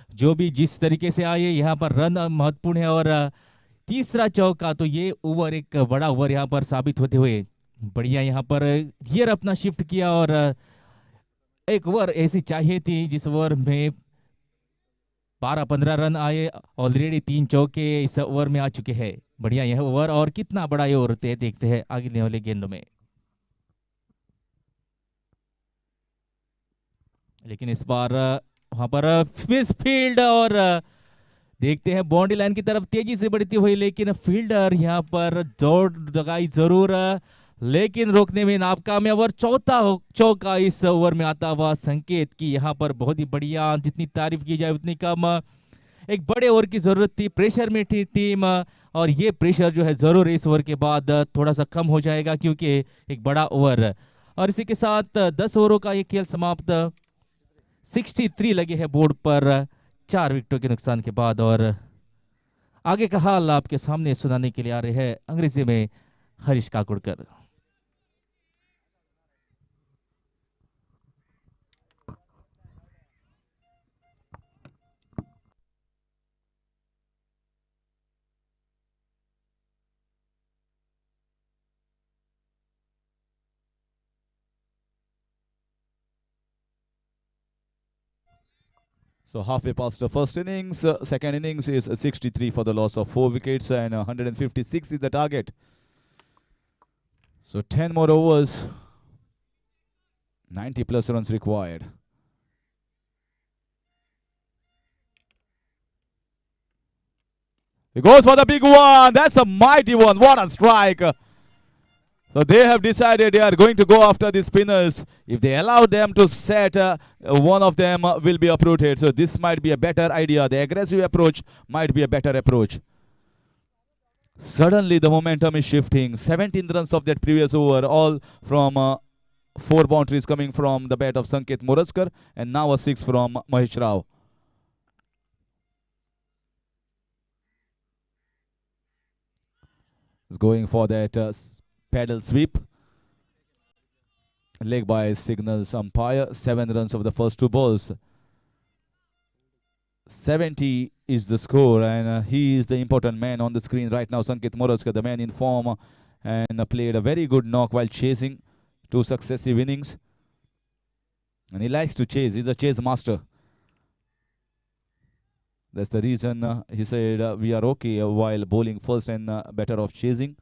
जो भी जिस तरीके से आए यहाँ पर रन महत्वपूर्ण है और तीसरा चौका तो ये ओवर एक बड़ा ओवर यहाँ पर साबित होते हुए बढ़िया यहाँ पर गियर अपना शिफ्ट किया और एक ओवर ऐसी चाहिए थी जिस ओवर में 12-15 रन आए। ऑलरेडी 3 चौके इस ओवर में आ चुके हैं। बढ़िया यह ओवर और कितना बड़ा ये ओवर होते हैं देखते हैं आगे वाले गेंदों में। लेकिन इस बार वहां पर मिस फील्ड और देखते हैं बाउंड्री लाइन की तरफ तेजी से बढ़ती हुई, लेकिन फील्डर यहाँ पर दौड़ लगाई जरूर, लेकिन रोकने में नाकामयाब और चौथा चौका इस ओवर में आता हुआ संकेत की यहाँ पर बहुत ही बढ़िया, जितनी तारीफ की जाए उतनी कम। एक बड़े ओवर की जरूरत थी, प्रेशर में थी टीम, और ये प्रेशर जो है जरूर इस ओवर के बाद थोड़ा सा कम हो जाएगा क्योंकि एक बड़ा ओवर। और इसी के साथ 10 ओवरों का ये खेल समाप्त। 63 लगे हैं बोर्ड पर 4 विकेटों के नुकसान के बाद। और आगे का हाल आपके सामने सुनाने के लिए आ रहे हैं अंग्रेजी में Harish काकुड़कर। So halfway past the first innings, second innings is 63 for the loss of 4 wickets and 156 is the target. So 10 more overs, 90 plus runs required. He goes for the big one. That's a mighty one. What a strike. So they have decided they are going to go after the spinners. If they allow them to set, one of them will be uprooted. So this might be a better idea. The aggressive approach might be a better approach. Suddenly the momentum is shifting. 17 runs of that previous over, all from 4 boundaries coming from the bat of Sanket Moraskar, and now a 6 from Mahesh Rao. Is going for that paddle sweep. Leg by signals umpire. 7 runs of the first 2 balls. 70 is the score, and he is the important man on the screen right now. Sanket Moraskar, the man in form, and played a very good knock while chasing 2 successive innings. And he likes to chase. He's a chase master. That's the reason he said we are okay while bowling first and better off chasing.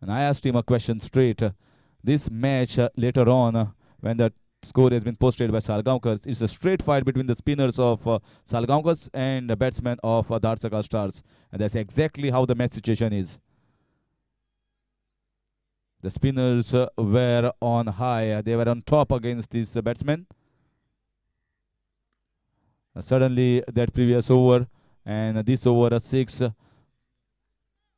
And I asked him a question straight. This match later on, when the score has been posted by Salgaocar, it's a straight fight between the spinners of Salgaocar and the batsmen of Dhadsakhal Stars. And that's exactly how the match situation is. The spinners were on high. They were on top against these batsmen. Suddenly, that previous over and this over a 6.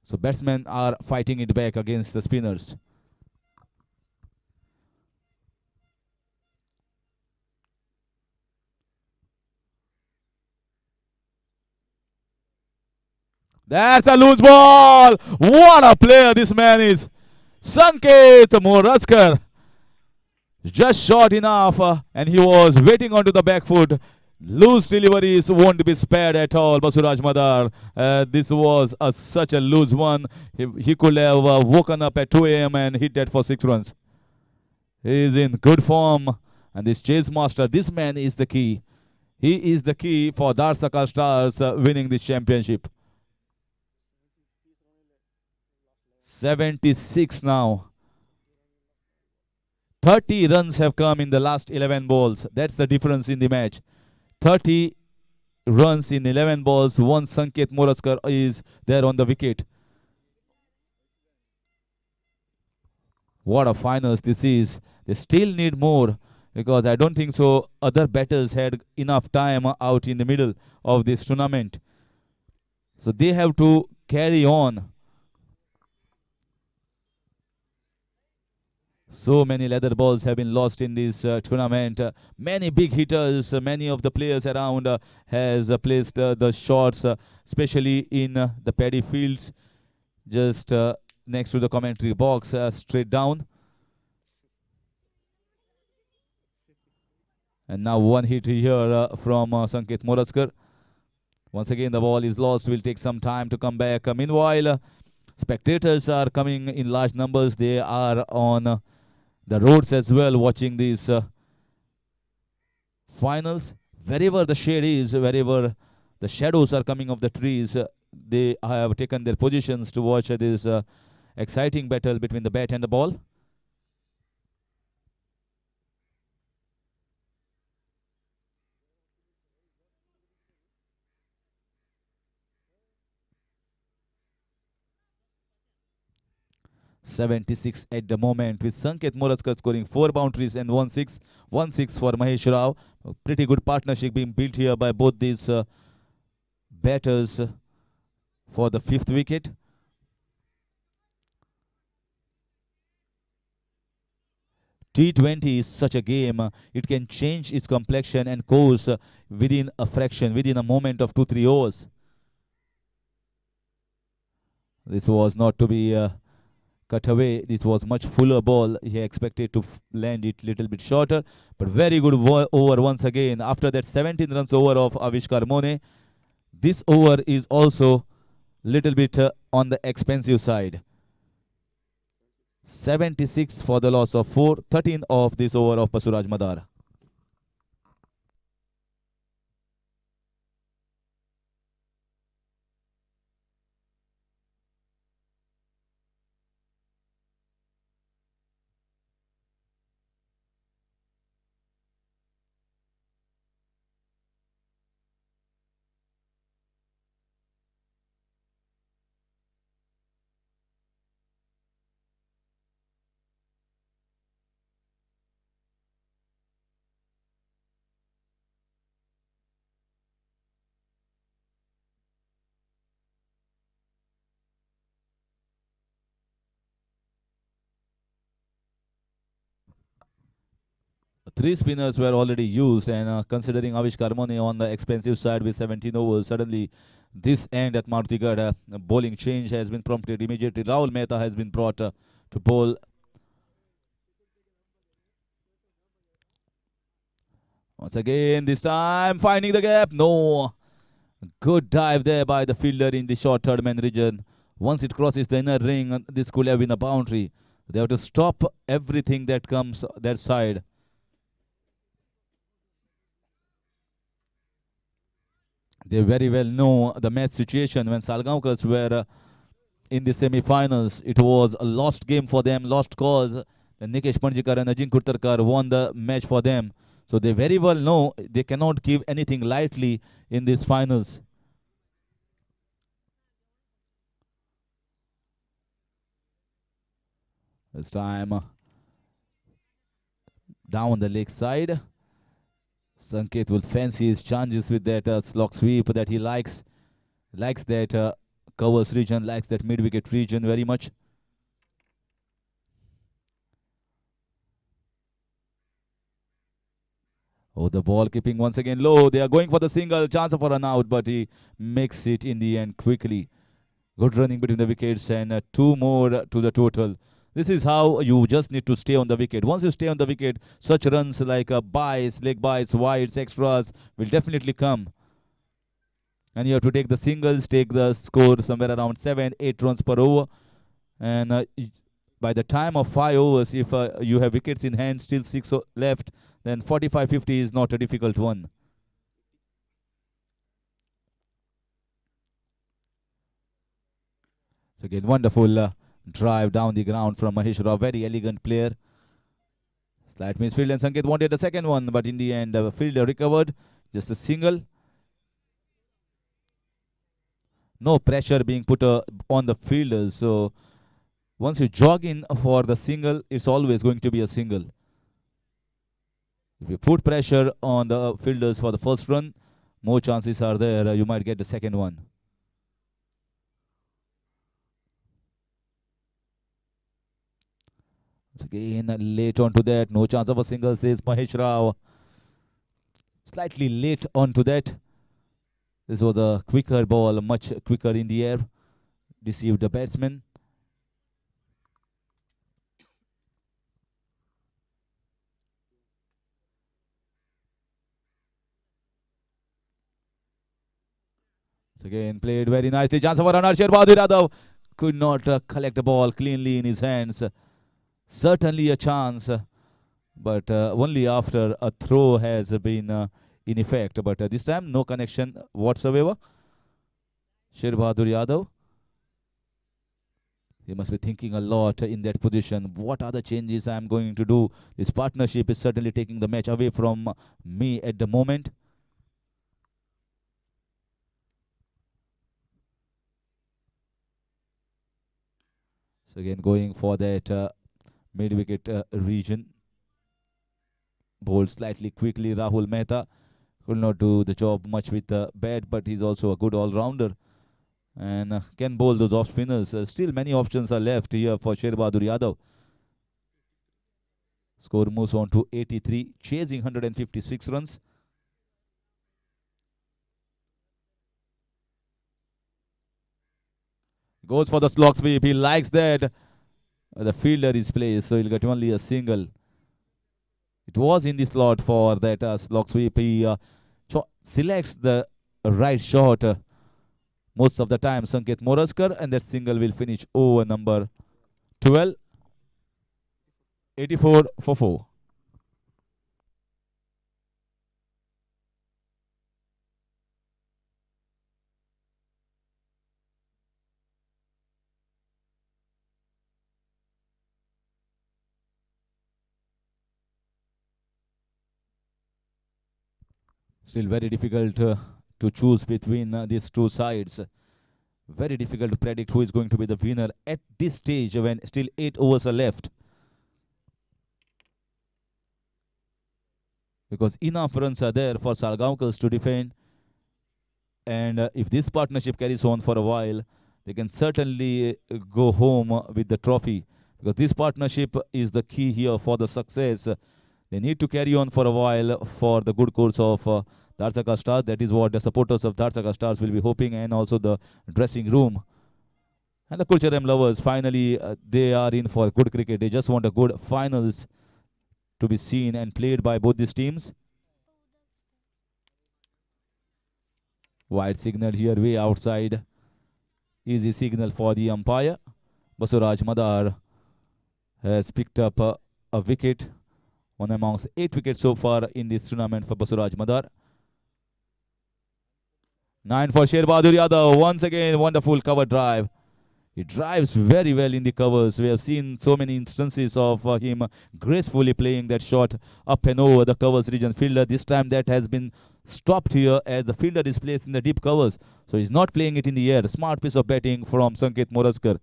So batsmen are fighting it back against the spinners. That's a loose ball. What a player this man is. Sanket Moraskar. Just short enough, and he was waiting onto the back foot. Loose deliveries won't be spared at all, Basuraj Madar. This was such a loose one. He could have woken up at 2 a.m. and hit that for 6 runs. He is in good form. And this chase master, this man is the key. He is the key for Dhadsakhal Stars winning this championship. 76 now. 30 runs have come in the last 11 balls. That's the difference in the match. 30 runs in 11 balls. One Sanket Moraskar is there on the wicket. What a finals this is. They still need more because I don't think so other batters had enough time out in the middle of this tournament. So they have to carry on. So many leather balls have been lost in this tournament. Many big hitters, many of the players around has placed the shots, especially in the paddy fields, just next to the commentary box, straight down. And now one hit here from Sanket Moraskar. Once again, the ball is lost. Will take some time to come back. Meanwhile, spectators are coming in large numbers. They are on the roads as well, watching these finals. Wherever the shade is, wherever the shadows are coming of the trees, they have taken their positions to watch this exciting battle between the bat and the ball. 76 at the moment, with Sanket Moraskar scoring 4 boundaries and 1 6. 1 6 for Mahesh Rao. A pretty good partnership being built here by both these batters for the 5th wicket. T20 is such a game, it can change its complexion and course within a fraction, within a moment of 2 3 overs. This was not to be cut away. This was much fuller ball. He expected to land it little bit shorter, but very good over once again. After that 17 runs over of Avishkar Mone, this over is also little bit on the expensive side. 76 for the loss of 4, 13 of this over of Basuraj Madar. Three spinners were already used, and considering Avishkar Mone on the expensive side with 17 overs, suddenly this end at Marutigarh, bowling change has been prompted immediately. Rahul Mehta has been brought to bowl. Once again, this time finding the gap. No. Good dive there by the fielder in the short third man region. Once it crosses the inner ring, this could have been a boundary. They have to stop everything that comes that side. They very well know the match situation. When Salgaoncars were in the semi-finals, it was a lost game for them, lost cause. Then Nikesh Panjikar and Ajinkya Uttarkar won the match for them. So they very well know they cannot give anything lightly in these finals. This time down the leg side. Sanket will fancy his chances with that slog sweep that he likes. Likes that covers region, likes that mid-wicket region very much. Oh, the ball keeping once again low. They are going for the single, chance for an out, but he makes it in the end quickly. Good running between the wickets, and 2 more to the total. This is how you just need to stay on the wicket. Once you stay on the wicket, such runs like byes, leg byes, wides, extras will definitely come. And you have to take the singles, take the score somewhere around 7, 8 runs per over. And by the time of 5 overs, if you have wickets in hand, still 6 left, then 45-50 is not a difficult one. So again, wonderful drive down the ground from Mahesh Rao. Very elegant player. Slight misfield, and Sanket wanted the second one, but in the end, the fielder recovered. Just a single. No pressure being put on the fielders. So once you jog in for the single, it's always going to be a single. If you put pressure on the fielders for the first run, more chances are there you might get the second one. Again, late onto that. No chance of a single, says Mahesh Rao. Slightly late onto that. This was a quicker ball, much quicker in the air. Deceived the batsman. So again, played very nicely. Chance for runner. Sherbhadur Yadav could not collect the ball cleanly in his hands. Certainly a chance, but only after a throw has been in effect. But this time, no connection whatsoever. Sherbhadur Yadav. He must be thinking a lot in that position. What are the changes I am going to do? This partnership is certainly taking the match away from me at the moment. So again going for that mid-wicket region. Bowled slightly quickly. Rahul Mehta could not do the job much with the bat, but he's also a good all-rounder and can bowl those off spinners. Still many options are left here for Sherbadur Yadav. Score moves on to 83, chasing 156 runs. Goes for the slog sweep. He likes that. The fielder is placed, so he'll get only a single. It was in the slot for that slog sweep. He selects the right shot most of the time, Sanket Moraskar, and that single will finish over number 12. 84 for 4. Still very difficult to choose between these two sides. Very difficult to predict who is going to be the winner at this stage when still 8 overs are left. Because enough runs are there for Salgaoncars to defend. And if this partnership carries on for a while, they can certainly go home with the trophy. Because this partnership is the key here for the success. They need to carry on for a while for the good course of Dhadsakhal Stars. That is what the supporters of Dhadsakhal Stars will be hoping, and also the dressing room. And the Curchorem lovers, finally, they are in for good cricket. They just want a good finals to be seen and played by both these teams. Wide signal here, way outside. Easy signal for the umpire. Basuraj Madar has picked up a wicket. One amongst 8 wickets so far in this tournament for Basuraj Madar. 9 for Sherbadur Yadav. Once again, wonderful cover drive. He drives very well in the covers. We have seen so many instances of him gracefully playing that shot up and over the covers region fielder. This time that has been stopped here as the fielder is placed in the deep covers. So he's not playing it in the air. Smart piece of batting from Sanket Moraskar.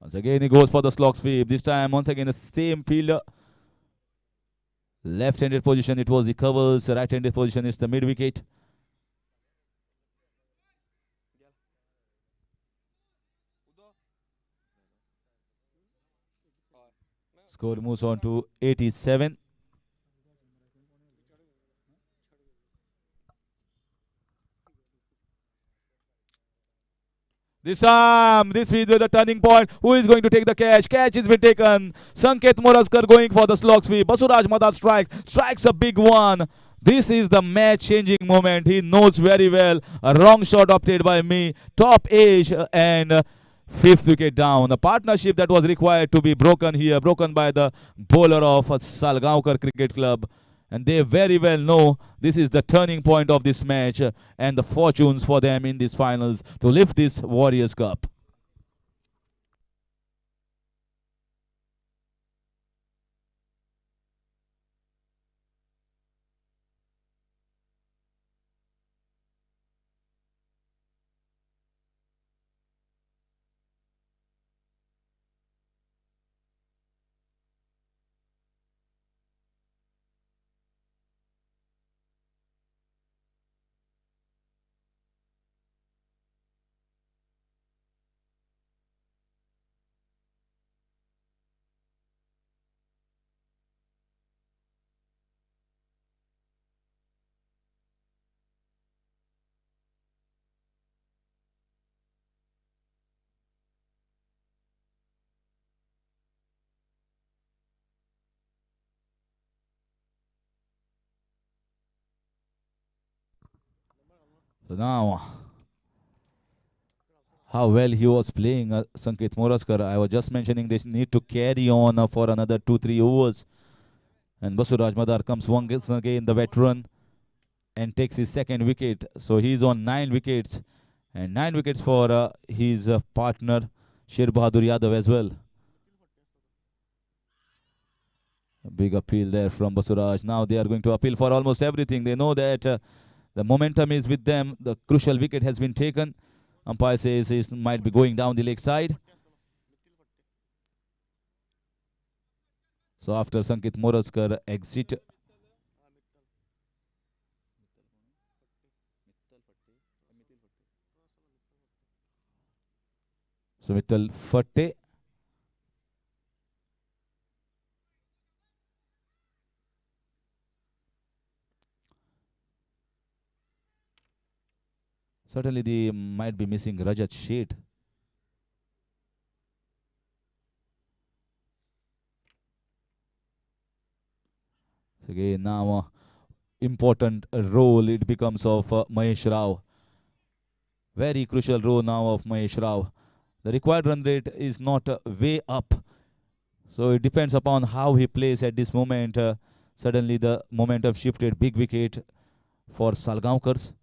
Once again, he goes for the slog sweep. This time, once again, the same fielder. Left-handed position, it was the covers. Right-handed position, it's the mid-wicket. Score moves on to 87. This is the turning point. Who is going to take the catch? Catch has been taken. Sanket Moraskar going for the slog sweep. Basuraj Madar strikes a big one. This is the match-changing moment. He knows very well. A wrong shot opted by me. Top edge and fifth wicket down. A partnership that was required to be broken here. Broken by the bowler of Salgaocar Cricket Club. And they very well know this is the turning point of this match and the fortunes for them in these finals to lift this Warriors Cup. So now, how well he was playing, Sanket Moraskar. I was just mentioning they need to carry on for another 2-3 overs. And Basuraj Madar comes once again, the veteran, and takes his second wicket. So he's on 9 wickets. And 9 wickets for his partner, Sher Bahadur Yadav as well. Big appeal there from Basuraj. Now they are going to appeal for almost everything. They know that the momentum is with them. The crucial wicket has been taken. Umpire says it might be going down the leg side. So after Sankit Moraskar exit, so Mittal Fatte. Certainly they might be missing Rajat Sheth. So again now important role it becomes of Mahesh Rao. Very crucial role now of Mahesh Rao. The required run rate is not way up. So it depends upon how he plays at this moment. Suddenly the momentum shifted. Big wicket for Salgaoncars.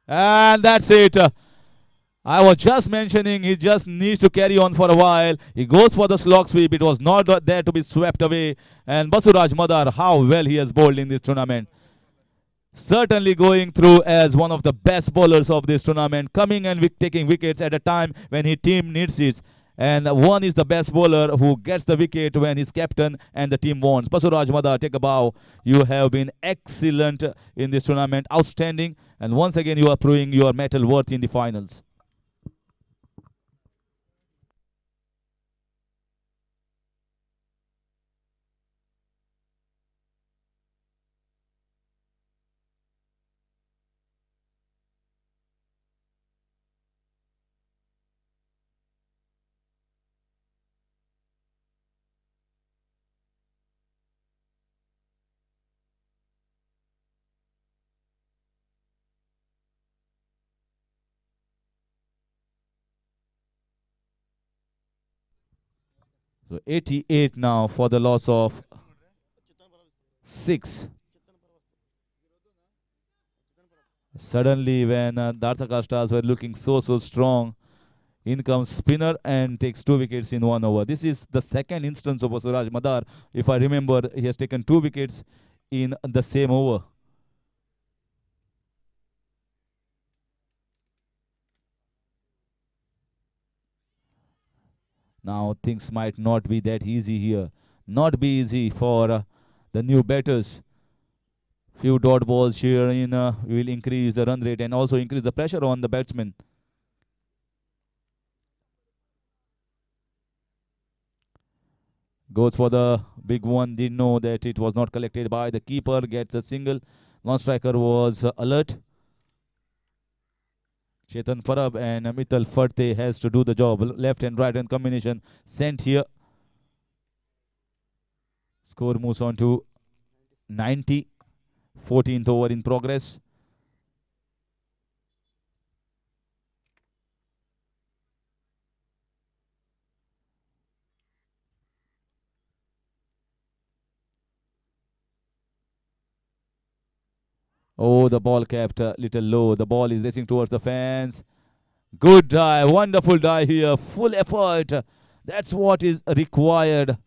And that's it. I was just mentioning he just needs to carry on for a while. He goes for the slog sweep. It was not there to be swept away. And Basuraj Madar, how well he has bowled in this tournament. Certainly going through as one of the best bowlers of this tournament, coming and taking wickets at a time when his team needs it. And one is the best bowler who gets the wicket when he's captain and the team wants. Basuraj Madar, take a bow. You have been excellent in this tournament, outstanding. And once again, you are proving your metal worth in the finals. So 88 now for the loss of 6. Suddenly when Dhadsakhal Stars were looking so strong, in comes spinner and takes 2 wickets in 1 over. This is the second instance of Basuraj Madar. If I remember, he has taken 2 wickets in the same over. Now things might not be that easy here. Not be easy for the new batters. Few dot balls here in will increase the run rate and also increase the pressure on the batsmen. Goes for the big one. Didn't know that it was not collected by the keeper. Gets a single. Non-striker was alert. Chetan Parab and Mittal Fatte has to do the job. Left and right hand combination sent here. Score moves on to 90. 14th over in progress. Oh, the ball kept a little low. The ball is racing towards the fence. Good dive. Wonderful dive here. Full effort. That's what is required.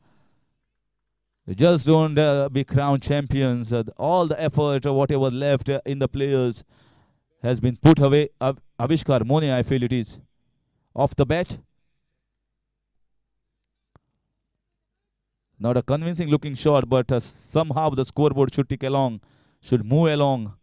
Just don't be crowned champions. All the effort, whatever left in the players, has been put away. Avishkar Mone, I feel it is. Off the bat. Not a convincing looking shot, but somehow the scoreboard should tick along, should move along.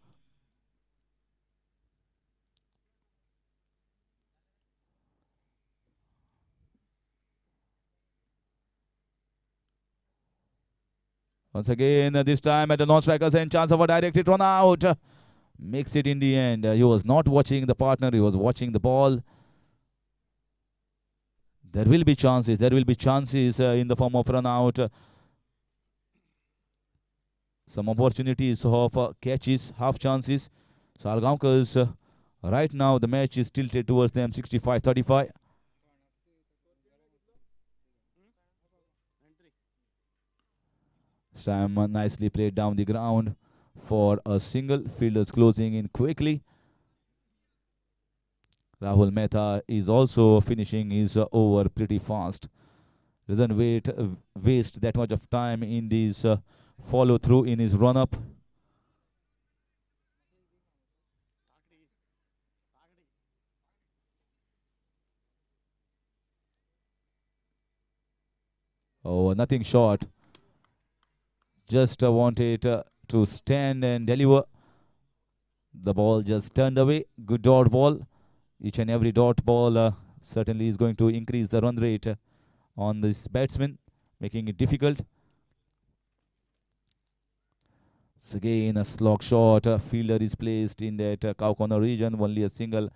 Once again, this time at the non-strikers and chance of a direct hit run out. Makes it in the end. He was not watching the partner, he was watching the ball. There will be chances. There will be chances in the form of run out. Some opportunities of catches, half chances. So Salgaoncars, right now the match is tilted towards them, 65-35. Sam nicely played down the ground for a single. Fielders closing in quickly. Rahul Mehta is also finishing his over pretty fast. doesn't waste that much of time in these follow through in his run up. Oh, nothing short. Just wanted to stand and deliver. The ball just turned away. Good dot ball. Each and every dot ball certainly is going to increase the run rate on this batsman, making it difficult. So again, a slog shot. Fielder is placed in that cow corner region. Only a single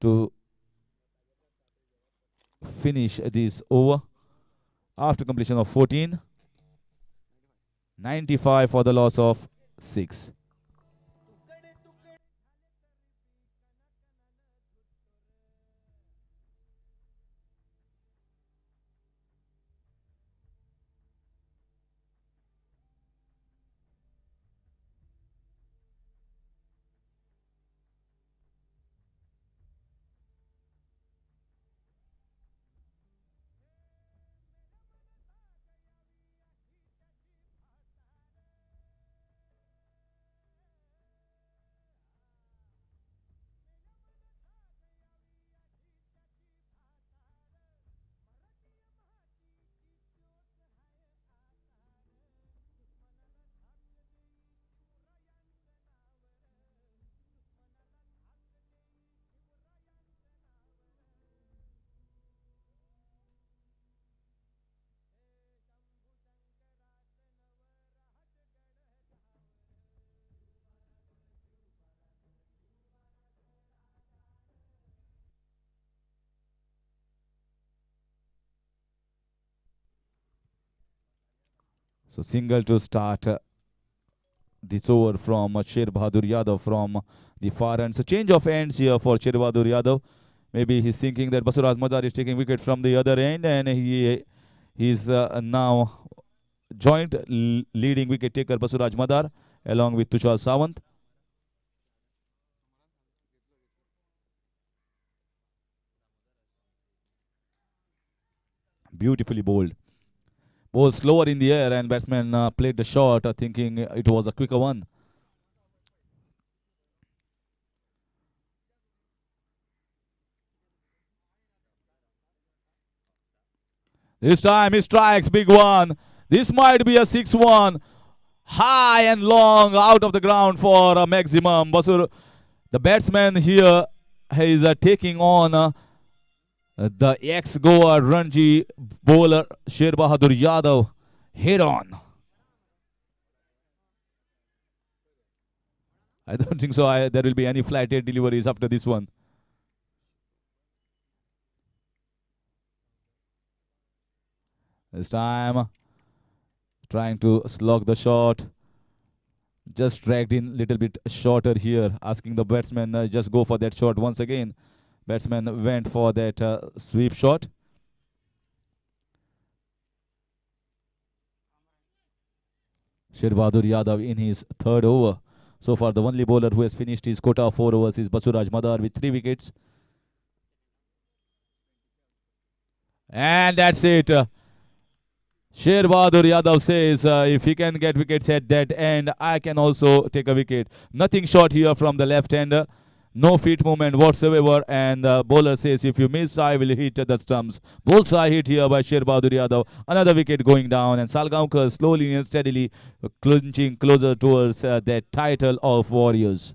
to finish this over after completion of 14. 95 for the loss of 6. So single to start this over from Sher Bahadur Yadav from the far end. So change of ends here for Sher Bahadur Yadav. Maybe he's thinking that Basuraj Madar is taking wicket from the other end, and he's now joint leading wicket taker Basuraj Madar along with Tushar Sawant. Beautifully bowled. Ball slower in the air, and batsman played the shot thinking it was a quicker one. This time he strikes, big one. This might be a 6-1. High and long out of the ground for a maximum. Basur, the batsman here is taking on the ex-Goa Ranji bowler Sher Bahadur Yadav head on. I don't think so. There will be any flighted deliveries after this one. This time, trying to slog the shot. Just dragged in a little bit shorter here, asking the batsman just go for that shot once again. Batsman went for that sweep shot. Sher Bahadur Yadav in his third over. So far, the only bowler who has finished his quota of 4 overs is Basuraj Madar with 3 wickets. And that's it. Sher Bahadur Yadav says if he can get wickets at that end, I can also take a wicket. Nothing short here from the left-hander. No feet movement whatsoever. And the bowler says, if you miss, I will hit the stumps. Bullseye hit here by Sher Bahadur Yadav. Another wicket going down. And Salgaocar slowly and steadily clinching closer towards that title of Warriors.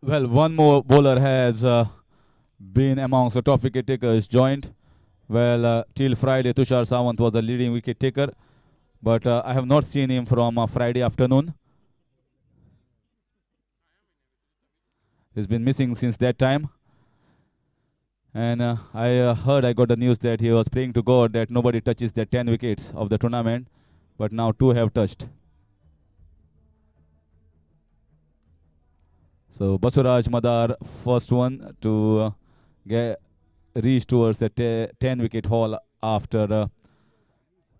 Well, one more bowler has been amongst the top wicket takers joined. Well, till Friday, Tushar Sawant was the leading wicket taker, but I have not seen him from Friday afternoon. He's been missing since that time. And I got the news that he was praying to God that nobody touches the 10 wickets of the tournament, but now 2 have touched. So Basuraj Madar, first one to reach towards the 10 wicket haul after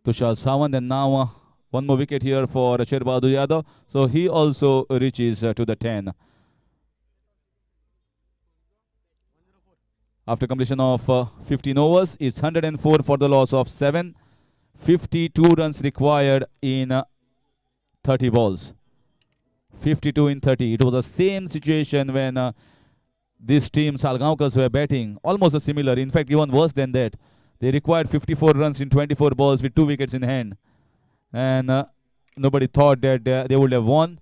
Tushar Sawant. And now one more wicket here for Sherbadu Yadav. So he also reaches to the 10. After completion of 15 overs, it's 104 for the loss of 7. 52 runs required in 30 balls. 52 in 30. It was the same situation when this team, Salgaoncars, were batting. Almost a similar, in fact, even worse than that. They required 54 runs in 24 balls with 2 wickets in hand. And nobody thought that they would have won.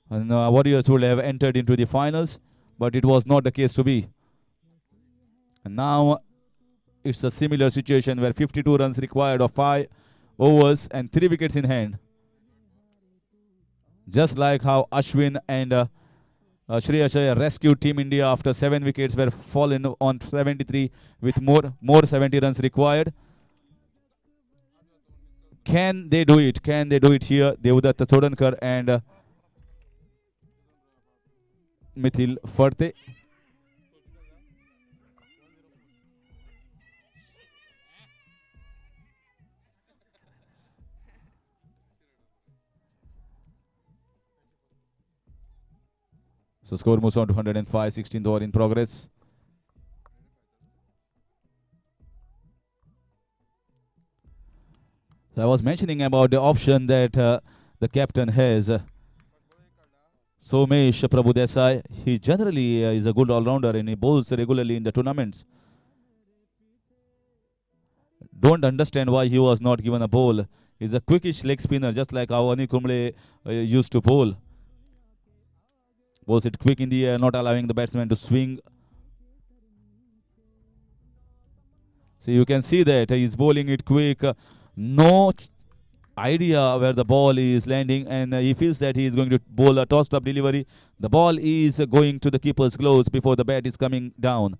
And Warriors would have entered into the finals. But it was not the case to be. And now it's a similar situation where 52 runs required of 5 overs and 3 wickets in hand. Just like how Ashwin and Shreyas Iyer rescued Team India after 7 wickets were fallen on 73 with more 70 runs required. Can they do it? Can they do it here? Devdutt Chodhankar and Mithil Farte. So score moves on to 105, 16th over in progress. So I was mentioning about the option that the captain has. Somesh Prabhu, he generally is a good all-rounder and he bowls regularly in the tournaments. Don't understand why he was not given a bowl. He's a quickish leg spinner, just like how Anil Kumble used to bowl. Bowls it quick in the air, not allowing the batsman to swing. So you can see that he's bowling it quick. No idea where the ball is landing, and he feels that he is going to bowl a tossed up delivery. The ball is going to the keeper's gloves before the bat is coming down.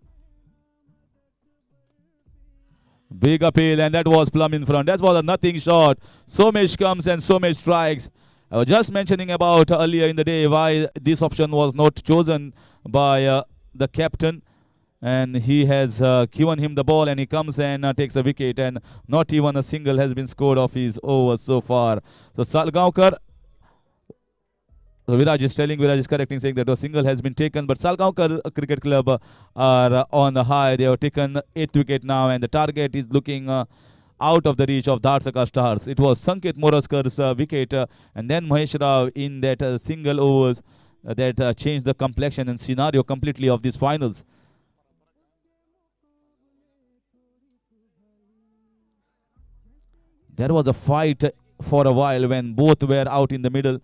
Big appeal, and that was plumb in front. That was a nothing shot. Somesh comes and Somesh strikes. I was just mentioning about earlier in the day why this option was not chosen by the captain. And he has given him the ball and he comes and takes a wicket. And not even a single has been scored off his overs so far. So Salgaocar, so Viraj is correcting, saying that a single has been taken. But Salgaocar Cricket Club are on the high. They have taken 8th wicket now. And the target is looking out of the reach of Dhadsakhal Stars. It was Sanket Moraskar's wicket and then Mahesh Rao in that single overs that changed the complexion and scenario completely of these finals. There was a fight for a while when both were out in the middle.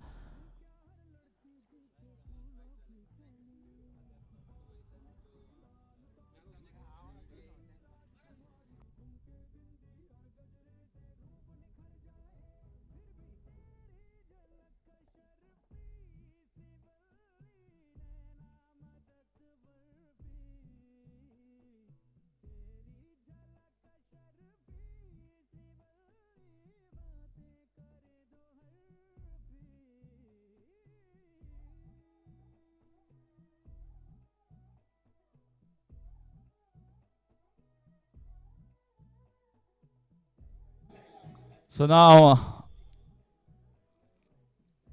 So now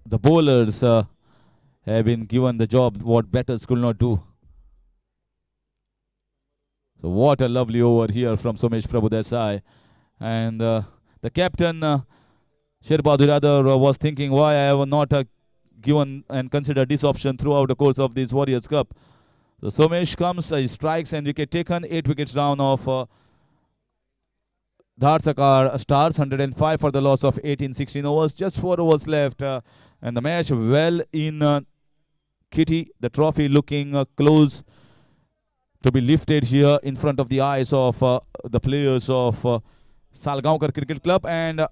the bowlers have been given the job what batters could not do. So what a lovely over here from Somesh Prabhu. And the captain, Sherbadu Yadav, was thinking why I have not given and considered this option throughout the course of this Warriors Cup. So Somesh comes, he strikes and wicket taken, 8 wickets down of Dhadsakhal Stars, 105 for the loss of 18, 16 overs, just 4 overs left, and the match well in kitty, the trophy looking close to be lifted here in front of the eyes of the players of Salgaocar Cricket Club. And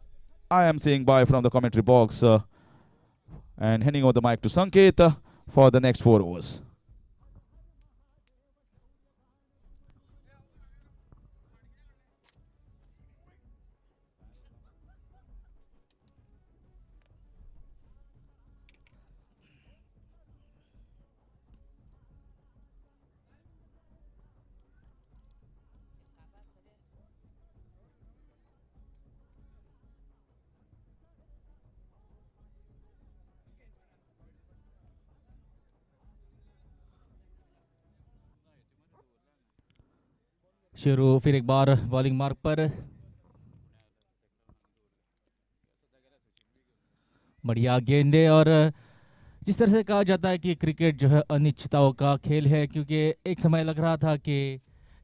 I am saying bye from the commentary box and handing over the mic to Sanket for the next 4 overs. Sheru फिर एक बार bowling mark पर, बढ़िया गेंदे। और जिस तरह से कहा जाता है कि क्रिकेट जो है अनिश्चितताओं का खेल है, क्योंकि एक समय लग रहा था कि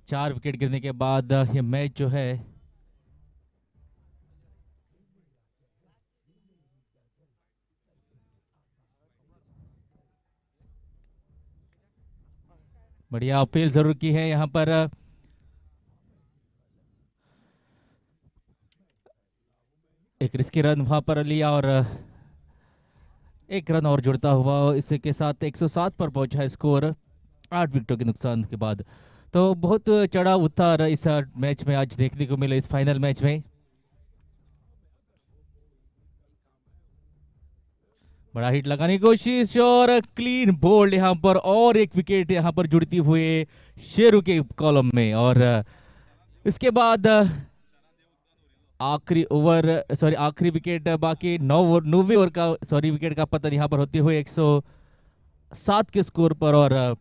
4 विकेट गिरने के बाद ये मैच जो है बढ़िया अपील जरूर की है यहाँ पर। एक रिस्की रन वहां पर लिया और एक रन और जुड़ता हुआ इसके साथ 107 पर पहुंचा है स्कोर 8 विकेटों के नुकसान के बाद। तो बहुत चढ़ा उतार इस मैच में आज देखने को मिले, इस फाइनल मैच में। बड़ा हिट लगाने की कोशिश और क्लीन बोल्ड यहाँ पर, और एक विकेट यहाँ पर जुड़ती हुई शेरू के कॉलम में। और इसके बाद आखिरी विकेट बाकी 9वें ओवर का विकेट का पतन यहाँ पर होते हुए 107 के स्कोर पर। और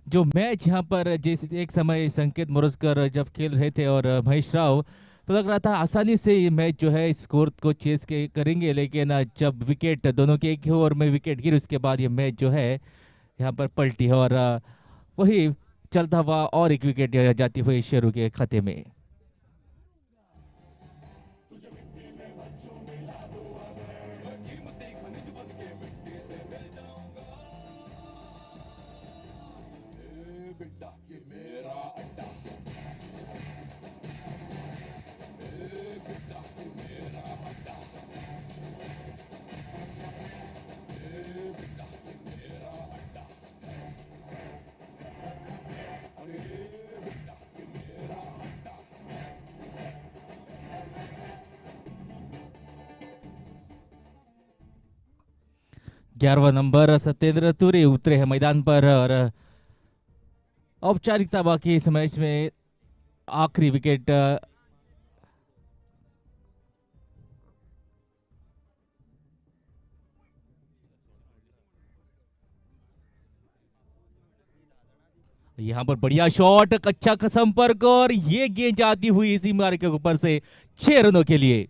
जो मैच यहाँ पर जैसे एक समय संकेत मोरस्कर जब खेल रहे थे और महेश राव, तो लग रहा था आसानी से ये मैच जो है स्कोर को चेस करेंगे, लेकिन जब विकेट दोनों के एक ही ओवर में विकेट गिरी उसके बाद ये मैच जो है यहाँ पर पलटी है। और वही चलता हुआ और एक विकेट जाती हुई शेरू के खाते में। ग्यारहवां नंबर सत्येंद्र तुरे उतरे हैं मैदान पर और औपचारिकता बाकी इस मैच में आखिरी विकेट यहाँ पर बढ़िया शॉट, अच्छा संपर्क और ये गेंद जाती हुई इसी मार्ग के ऊपर से 6 रनों के लिए।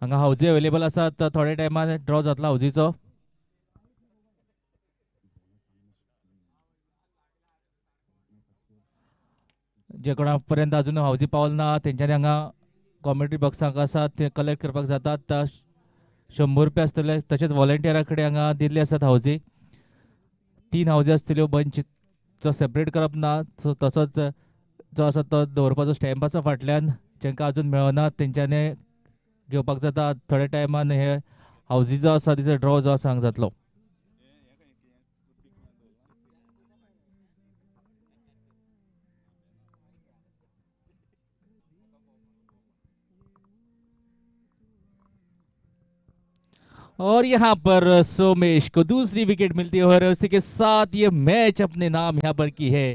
हांगा हावजी अवेलेबल आसात, थोड्या टायमान ड्रॉ जातलो हावजीचो। जे कोणाक पर्यंत अजून हावजी पावल ना तेंच्यांनी हांगा कॉमेंट्री बॉक्साक आसात ते कलेक्ट करपाक जातात। 100 रुपया आसतले, तशेंच व्हॉलंटियरा कडेन हांगा दिल्ली आसात हावजी। 3 हावजी आसतल्यो, बंचचो सेपरेट करप ना, सो तसोच जो आसा तो दवरपाचो स्टॅम्प आसा फाटल्यान, जेंकां अजून मेळना तेंच्यांनी घेवपाक जाता। थोड्या टायमान हे हावजी जो आसा तिचो ड्रॉ जो आसा हांगा जातलो। और यहाँ पर सोमेश को दूसरी विकेट मिलती है और उसी के साथ ये मैच अपने नाम यहाँ पर की है।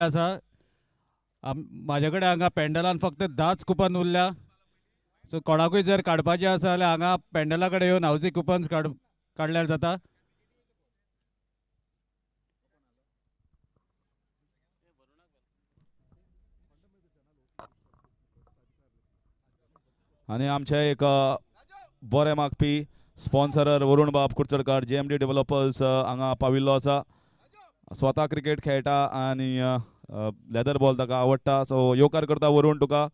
आसा म्हाजे कडेन हांगा पेंडलान फक्त 10च कुपन उरल्या. सो कोणाकूय जर काडपाचे आसा जाल्यार हांगा पेंडला कडेन येवन हावजी कुपन्स काडल्यार जाता. आणि आमचे एक बरे मागपी स्पॉन्सरर वरुण बाब कुडचडकार JMD डेव्हलपर्स हांगा पाविल्लो आसा. स्वता क्रिकेट खेळटा आणि लेदर बॉल ताका आवडटा. सो येवकार करता वरुण तुका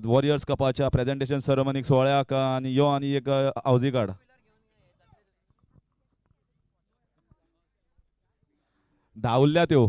वॉरियर्स कपाच्या प्रेझेंटेशन सेरेमनीक सोहळ्याक आणि यो आणि एक हावजी काड. धांवल्ल्या त्यो.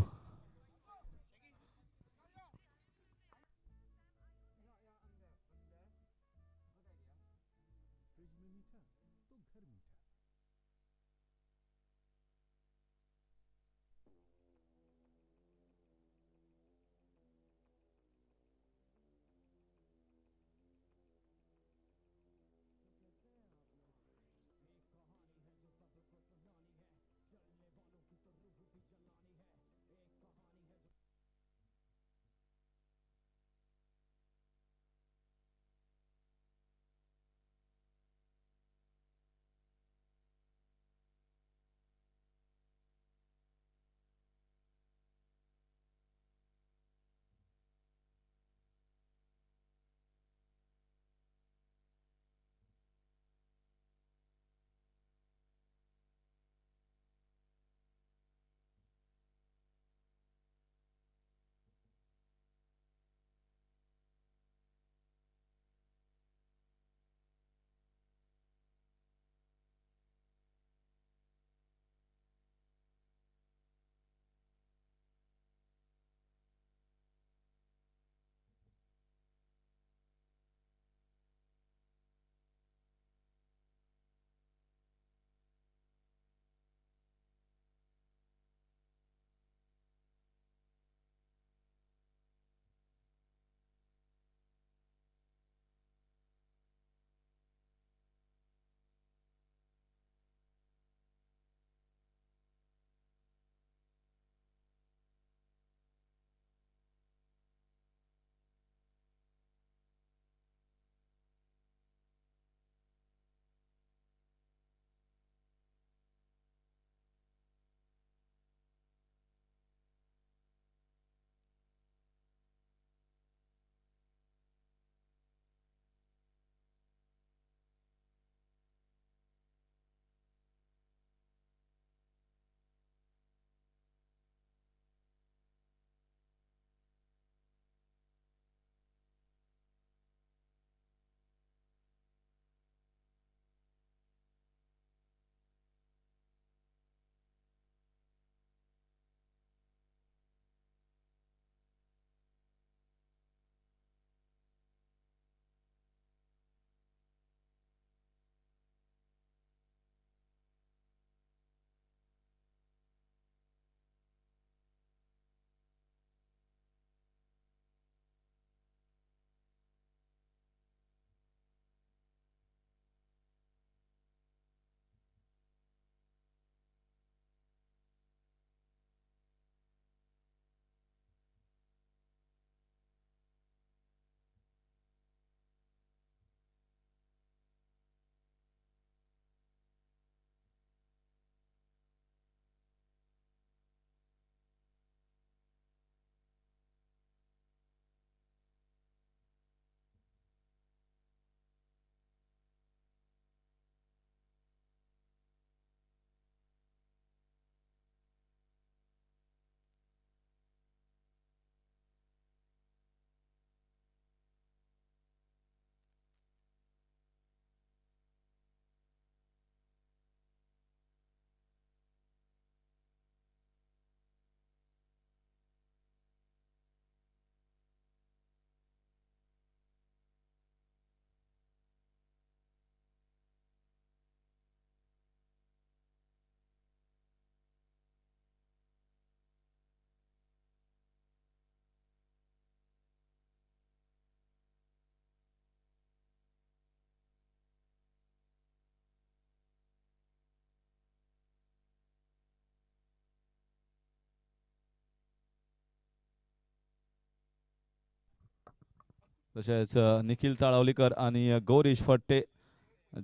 तशेंच निखिल ताळवलीकर आणि गौरीश फट्टे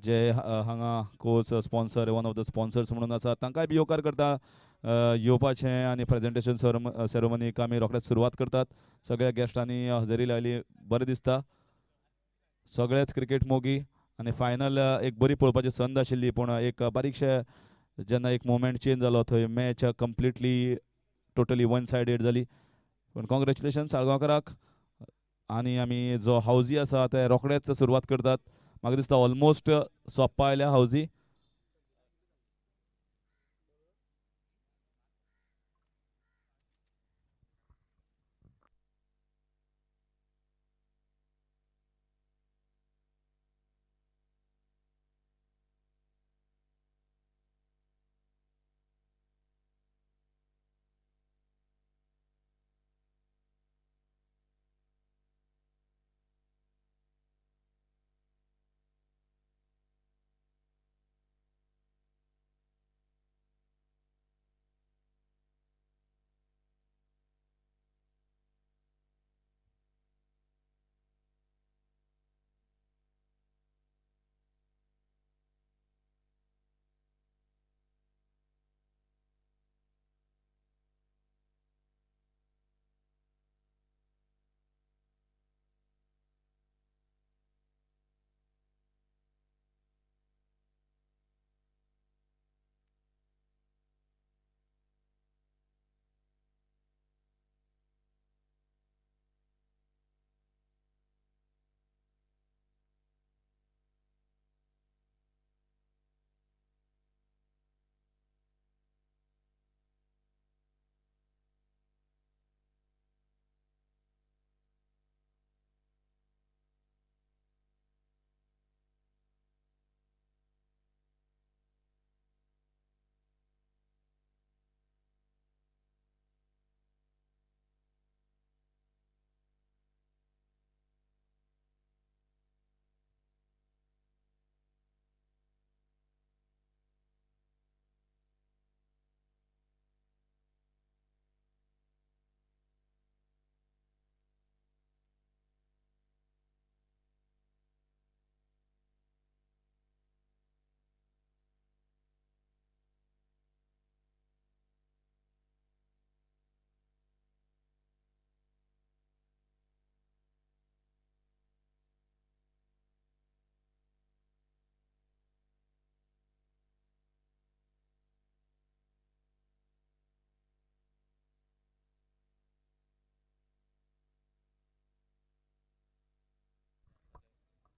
जे हांगा coach sponsor one of the sponsors म्हणून आसा तांकांय बी येवकार करता येवपाचें आनी प्रेजेंटेशन सेरेमनीक आमी रोखडेच सुरवात करतात. सगळ्या गेस्टांनी हजेरी लायली, बरें दिसता. सगळेच क्रिकेट मोगी आनी फायनल एक बरी पळोवपाची संद आशिल्ली, पूण एक बारीकशें जेन्ना एक मोमेंट चेंज जालो थंय match completely totally one sided जाली. पण कॉंग्रेच्युलेशन साळगांवकराक. आनी आमी जो हावजी आसा ते रोखडेच सुरवात करतात. म्हाका दिसता ऑलमोस्ट सोंपा आयल्या हावजी.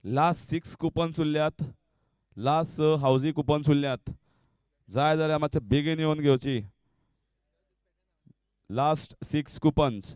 लास्ट 6 कुपन्स उरल्यात. लास्ट हावजी कुपन्स उरल्यात. जाय जाल्यार मातशें बेगीन येवन घेवची. Last 6 coupons.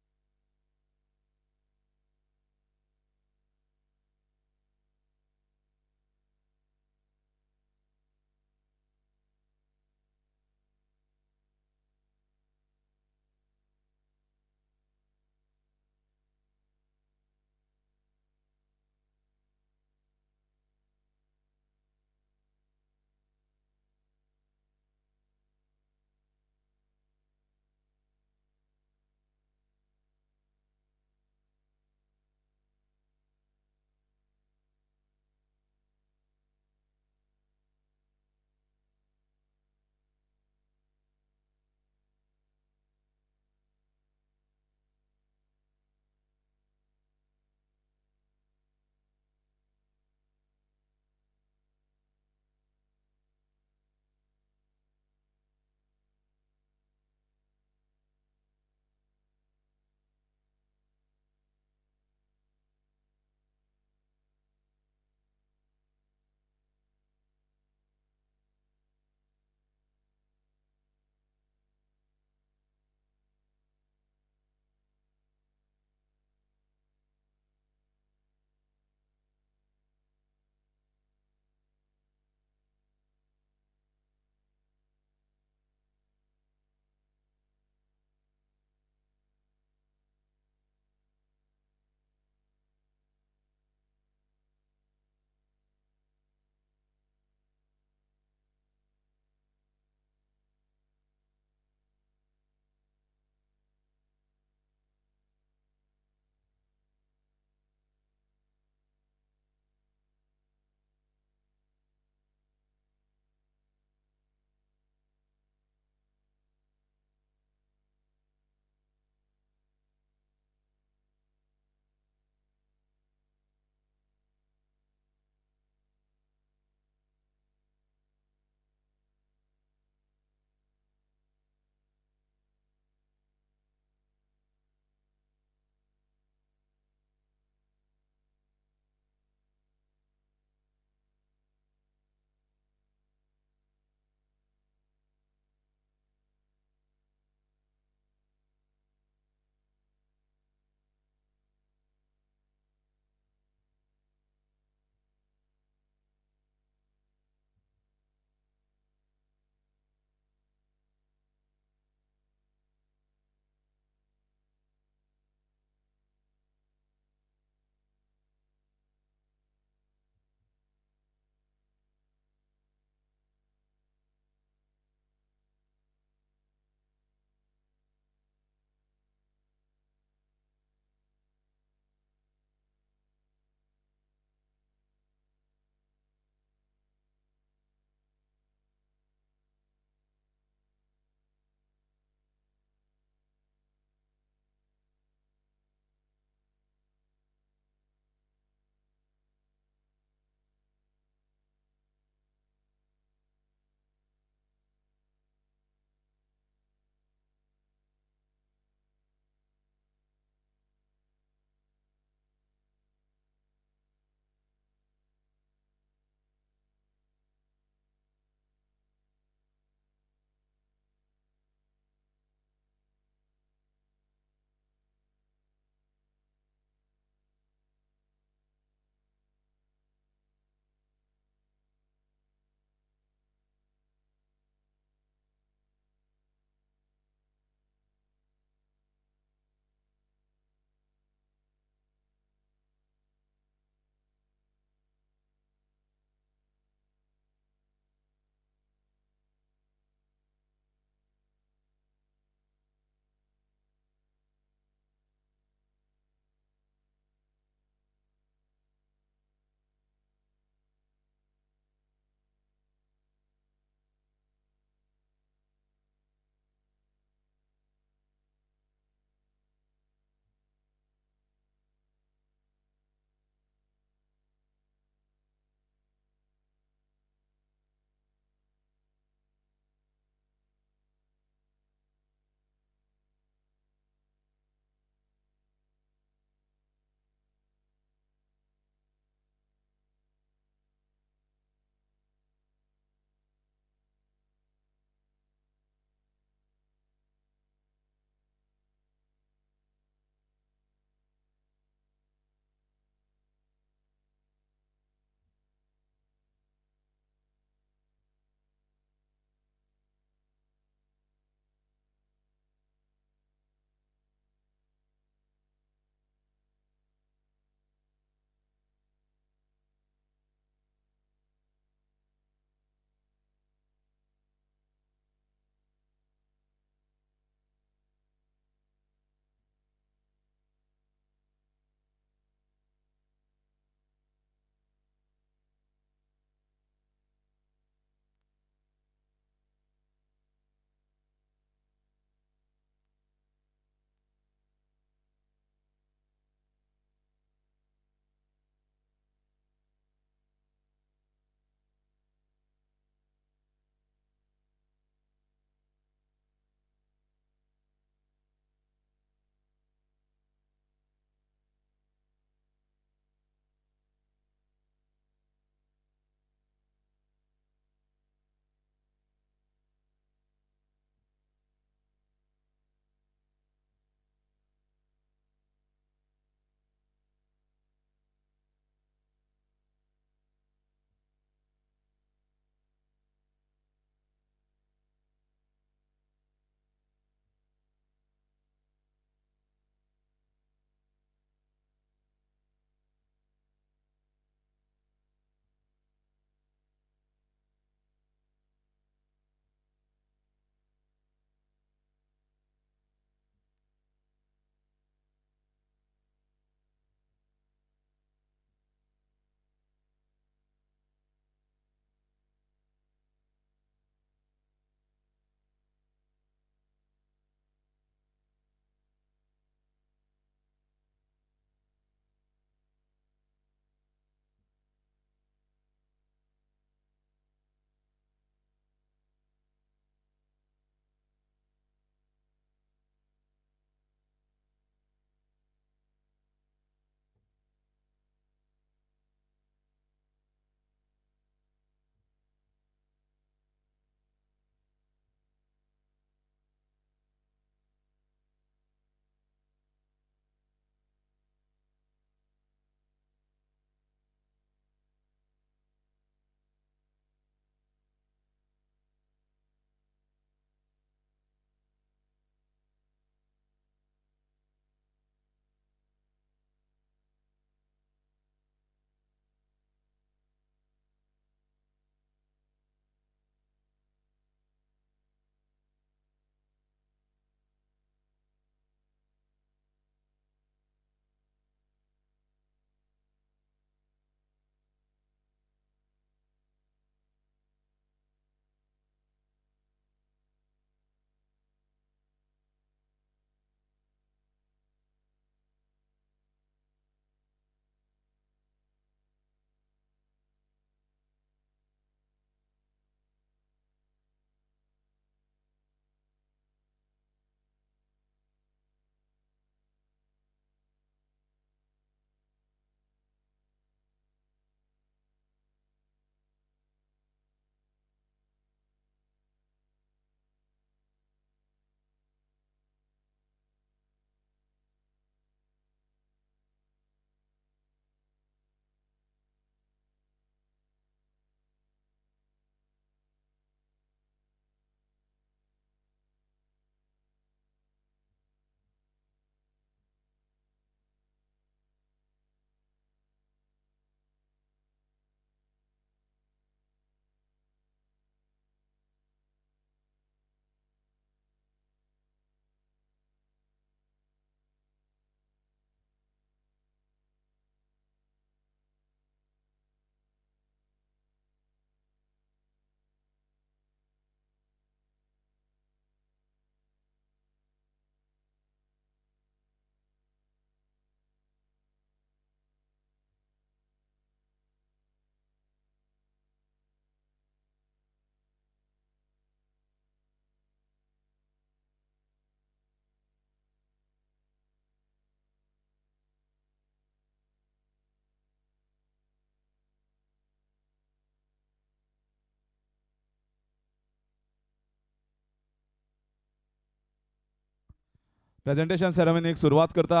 प्रेजेंटेशन सेरेमनीक सुरवात करता.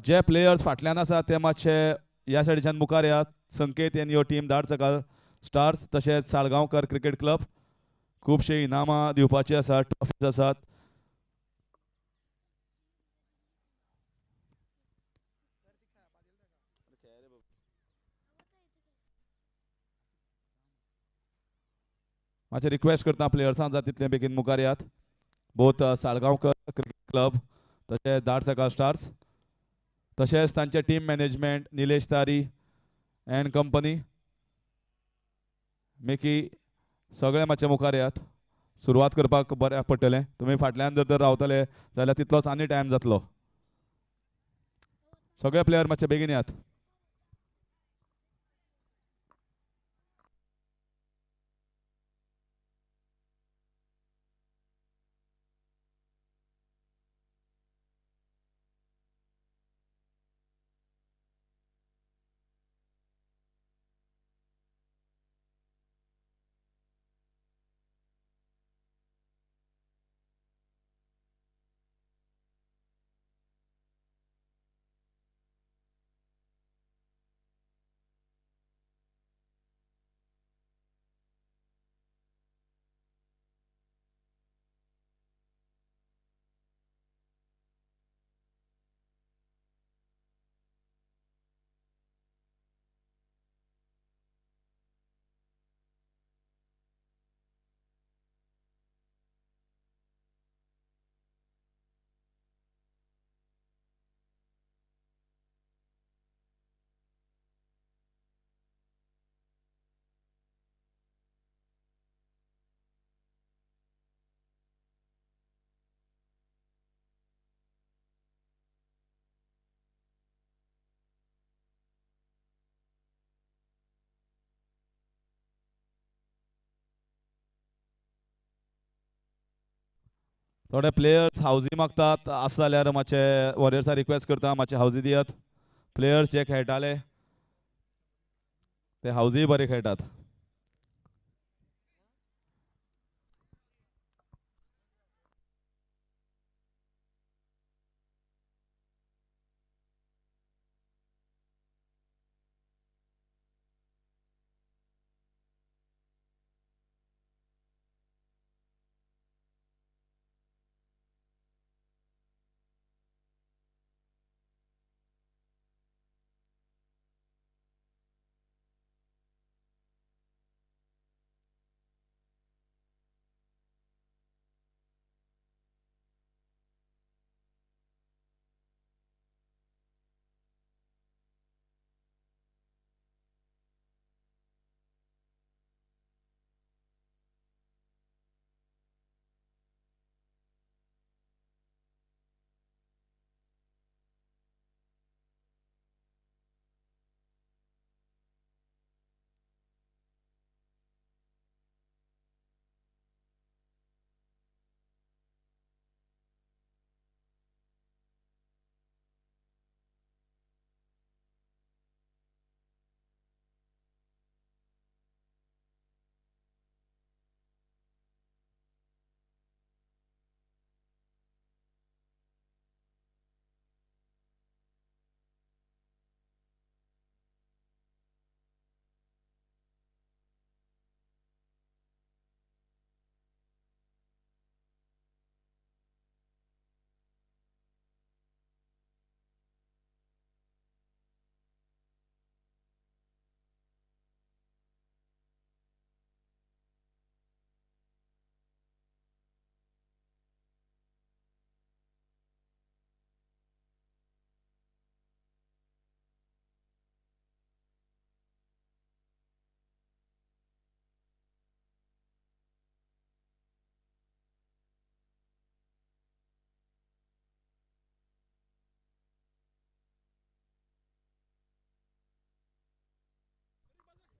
जे प्लेयर्स फाटल्यान आसा ते मातशे ह्या सायडीच्यान मुखार येयात. संकेत एन युअर टीम धाडसकाळ स्टार्स तशेंच साळगांवकर क्रिकेट क्लब. खुबशी इनामां दिवपाची आसात, ट्रॉफीज आसात. मातशें रिक्वेस्ट करता प्लेयर्सां जाता तितले बेगीन मुखार येयात. बोथ साळगांवकर क्रिकेट क्लब तशेंच धाडसकाळ स्टार्स तशेंच तांचे टीम मॅनेजमेंट निलेश तारी एंड कंपनी मेकी सगळे मातशे मुखार येयात. सुरवात करपाक बऱ्याक पडटलें. तुमी फाटल्यान जर तर रावतले जाल्यार तितलोच आनी टायम जातलो. सगळे प्लेयर मातशे बेगीन येयात. थोडे प्लेयर्स हावजी मागतात. आसा जाल्यार मातशे वॉरियर्साक रिक्वेस्ट करता मातशे हावजी दियात. प्लेयर्स जे खेळटाले ते हावजीय बरे खेळटात.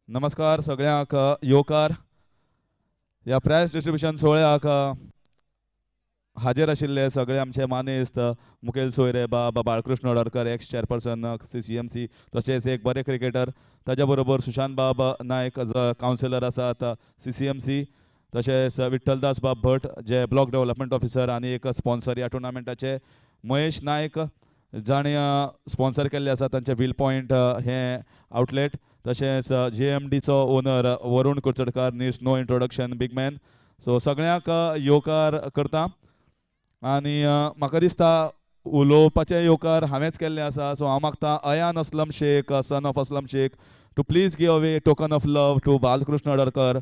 नमस्कार सगळ्यांक येवकार. ह्या प्रायज डिस्ट्रिब्युशन सोहळ्याक हाजीर आशिल्ले सगळे आमचे मानेस्त मुखेल सोयरे बाब बाळकृष्ण अडरकर एक्स चेअरपर्सन CCMC तशेंच एक बरे क्रिकेटर. ताज्या बरोबर सुशांत बाब नायक कावन्सिलर आसात CCMC. तशेंच विठ्ठलदास बाब भट जे ब्लॉक डेव्हलपमेंट ऑफिसर आनी एक स्पॉन्सर ह्या टुर्नामेंटाचे. महेश नायक जाणी स्पॉन्सर केल्ले आसा तांचे व्हील पॉयंट हे आउटलेट, तशेंच JMDचो owner Varun Kurchadkar needs no introduction, big man. So सगळ्यांक येवकार करता आनी म्हाका दिसता उलोवपाचे येवकार हांवेंच केल्ले आसा. सो हांव मागता Ayan Aslam Shaikh, son of Aslam Shaikh, to please give away token of love to Balkrishna Adarkar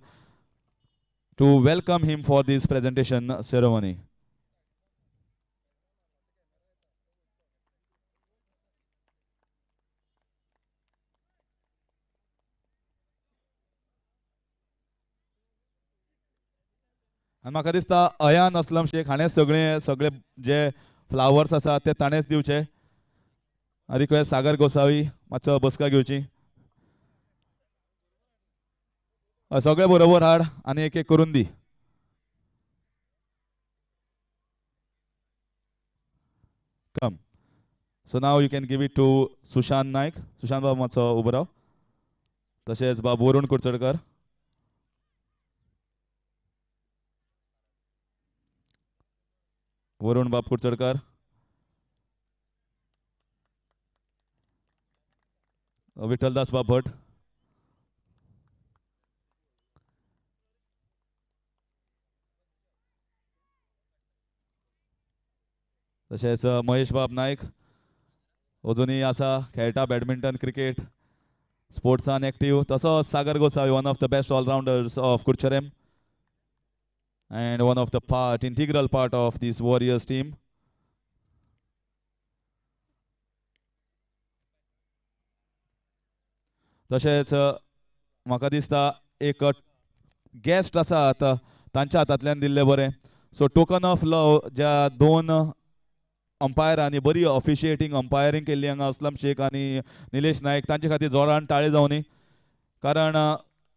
to welcome him for this presentation ceremony. आनी म्हाका दिसता अयान असलम शेख हाणें सगळे जे फ्लावर्स आसा ते ताणेंच दिवचे. रिक्वेस्ट सागर गोसावी मातसो बसका घेवची. सगळे बरोबर हाड आनी एक एक करून दी. Come. So now you can give it to Sushant Naik. Sushant Babu मातसो उबो राव. तशेंच बाब वरुण कुर्चडकर. वरुण बाब कुर्चडकर. विठ्ठलदास बाब भट. तशेंच महेश बाब नायक अजुनूय आसा, खेळटा बॅडमिंटन क्रिकेट स्पोर्ट्सान एक्टीव. तसोच Sagar Gosavi, one of the best allrounders of Curchorem and one of the integral part of this Warriors team. तशेंच म्हाका दिसता एक गेस्ट आसात तांच्या हातांतल्यान दिल्ले बरें. सो टोकन ऑफ लव ज्या दोन अंपायरांनी बरी ऑफिशिएटींग अंपायरींग केल्ली हांगा असलम शेख आनी निलेश नायक, तांचे खातीर जोरान ताळे जावनी. कारण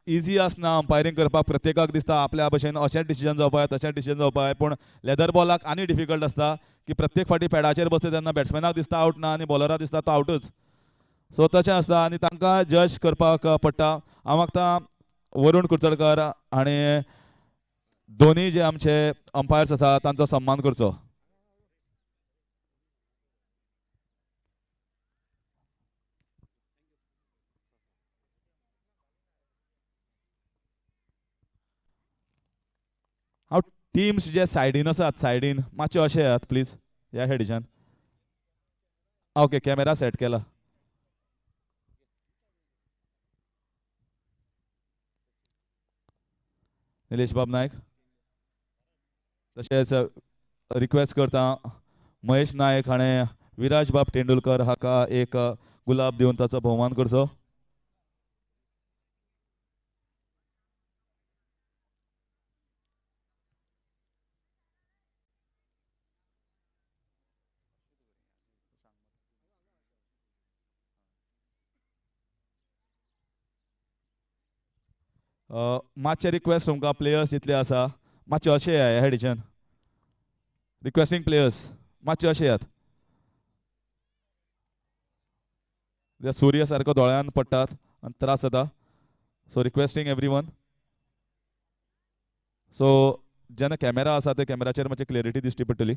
इजी आसना अंपायरींग करपाक. प्रत्येकाक दिसता आपल्या भशेन अशेंच डिसिजन जावपाक जाय तशेंच डिसिजन जावपाक जाय, पूण लेदर बॉलाक आनी डिफिकल्ट आसता की प्रत्येक फाटी पॅडाचेर बसता तेन्ना बॅट्समॅनाक दिसता आवट ना आनी बॉलराक दिसता तो आवटूच. सो तशें आसता आनी तांकां जज करपाक पडटा. हांव मागता वरुण कुर्चडकर हांणी दोनी जे आमचे अंपायर्स आसा तांचो सन्मान करचो. हांव टीम्स जे सायडीन आसात सायडीन मातशे अशे येयात प्लीज ह्या सायडीच्यान. ओके, कॅमेरा सेट केला. निलेश बाब नायक. तशेंच रिक्वेस्ट करता महेश नायक हाणें विराज बाब तेंडुलकर हाका एक गुलाब दिवन ताचो भोवमान करचो. मातशे रिक्वेस्ट तुमकां प्लेयर्स जितले आसा मातशे अशे ह्या सायडीच्यान. रिक्वेस्टिंग प्लेयर्स मातशे अशे येयात. सूर्य सारको दोळ्यान पडटात आनी त्रास जाता. सो रिक्वेस्टिंग एवरी वन. सो जेन्ना कॅमेरा आसा ते कॅमेराचेर मातशी क्लियरिटी दिश्टी पडटली.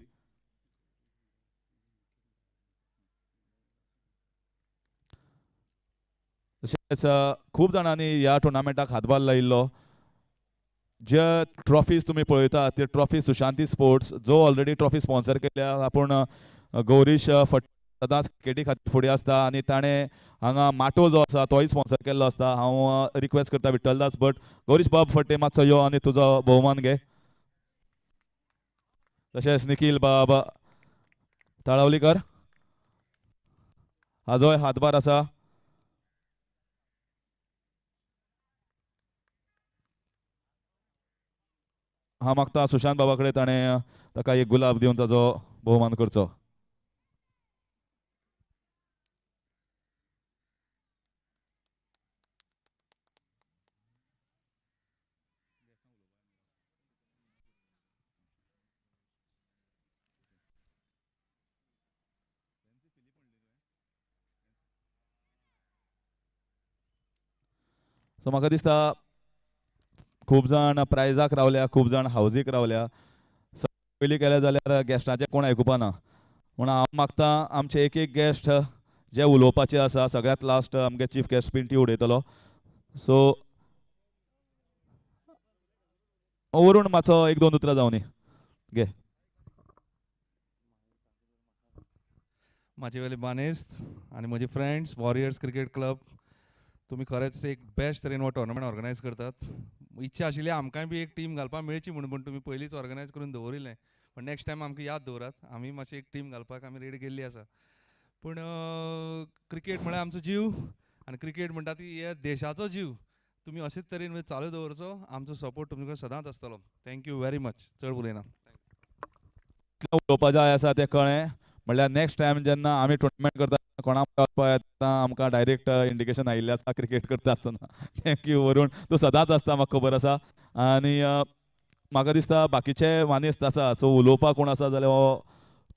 तशेंच खूब जाणांनी ह्या टुर्नामेंटाक हातभार लायिल्लो. जे ट्रॉफीज तुम्ही पळयता ते ट्रॉफी सुशांती स्पोर्ट्स जो ऑलरेडी ट्रॉफी स्पॉन्सर केल्या. आपूण गौरीश फट सदांच क्रिकेटी खातीर फुडें आसता आनी ताणें हांगा माटो जो आसा तोय स्पॉन्सर केल्लो आसता. हांव रिक्वेस्ट करता विठ्ठलदास भट, गौरीश बाब फटे मातसो यो आनी तुजो भोवमान घे. तशेंच निखील बाब तळावलीकर हाजोय हातभार आसा. हांव मागता सुशांत बाबा कडेन ताणें ताका एक गुलाब दिवन ताजो भोवमान करचो. सो म्हाका दिसता खूब जाण प्रायजाक रावल्या, खूब जाण हावजीक रावल्या. पयलीं केलें जाल्यार गेस्टाचें कोण आयकुपा ना. म्हूण हांव मागता आमचे एक एक गेस्ट जे उलोवपाचे आसा सगळ्यांत लास्ट आमगे चीफ गेस्ट पिंटी उडयतलो. सो वरून मातसो एक दोन उतरां जावं न्ही घे. माझे वेले बानेस्त आणि म्हजे फ्रेंड्स वॉरियर्स क्रिकेट क्लब, तुम्ही खरेंच एक बेस्ट तरेन हो टोर्नामेंट ऑर्गनायज करतात. इच्छा आशिल्ली आमकांय बी एक टीम घालपाक मेळची म्हणून, पण तुम्ही पयलींच ऑर्गनायज करून दवरिल्लें. पण नेक्स्ट टायम आमकां याद दवरात, आमी मातशी एक टीम घालपाक आमी रेडी केल्ली आसा. पूण क्रिकेट म्हळ्यार आमचो जीव आनी क्रिकेट म्हणटा ती हे देशाचो जीव. तुमी अशेंच तरेन चालू दवरचो, आमचो सपोर्ट तुमकां सदांच आसतलो. Thank you very much. चड उलयना. उलोवपा जाय आसा तें कळ्ळें. म्हणल्यार नेक्स्ट टायम जेन्ना आमी टुर्नामेंट करता कोणाक येता आमकां डायरेक्ट इंडिकेशन आयिल्लें आसा क्रिकेट करता आसतना. थँक्यू वरून, तूं सदांच आसता म्हाका खबर आसा. आनी म्हाका दिसता बाकीचे मानेस्त आसा, सो उलोवपाक कोण आसा जाल्यार हो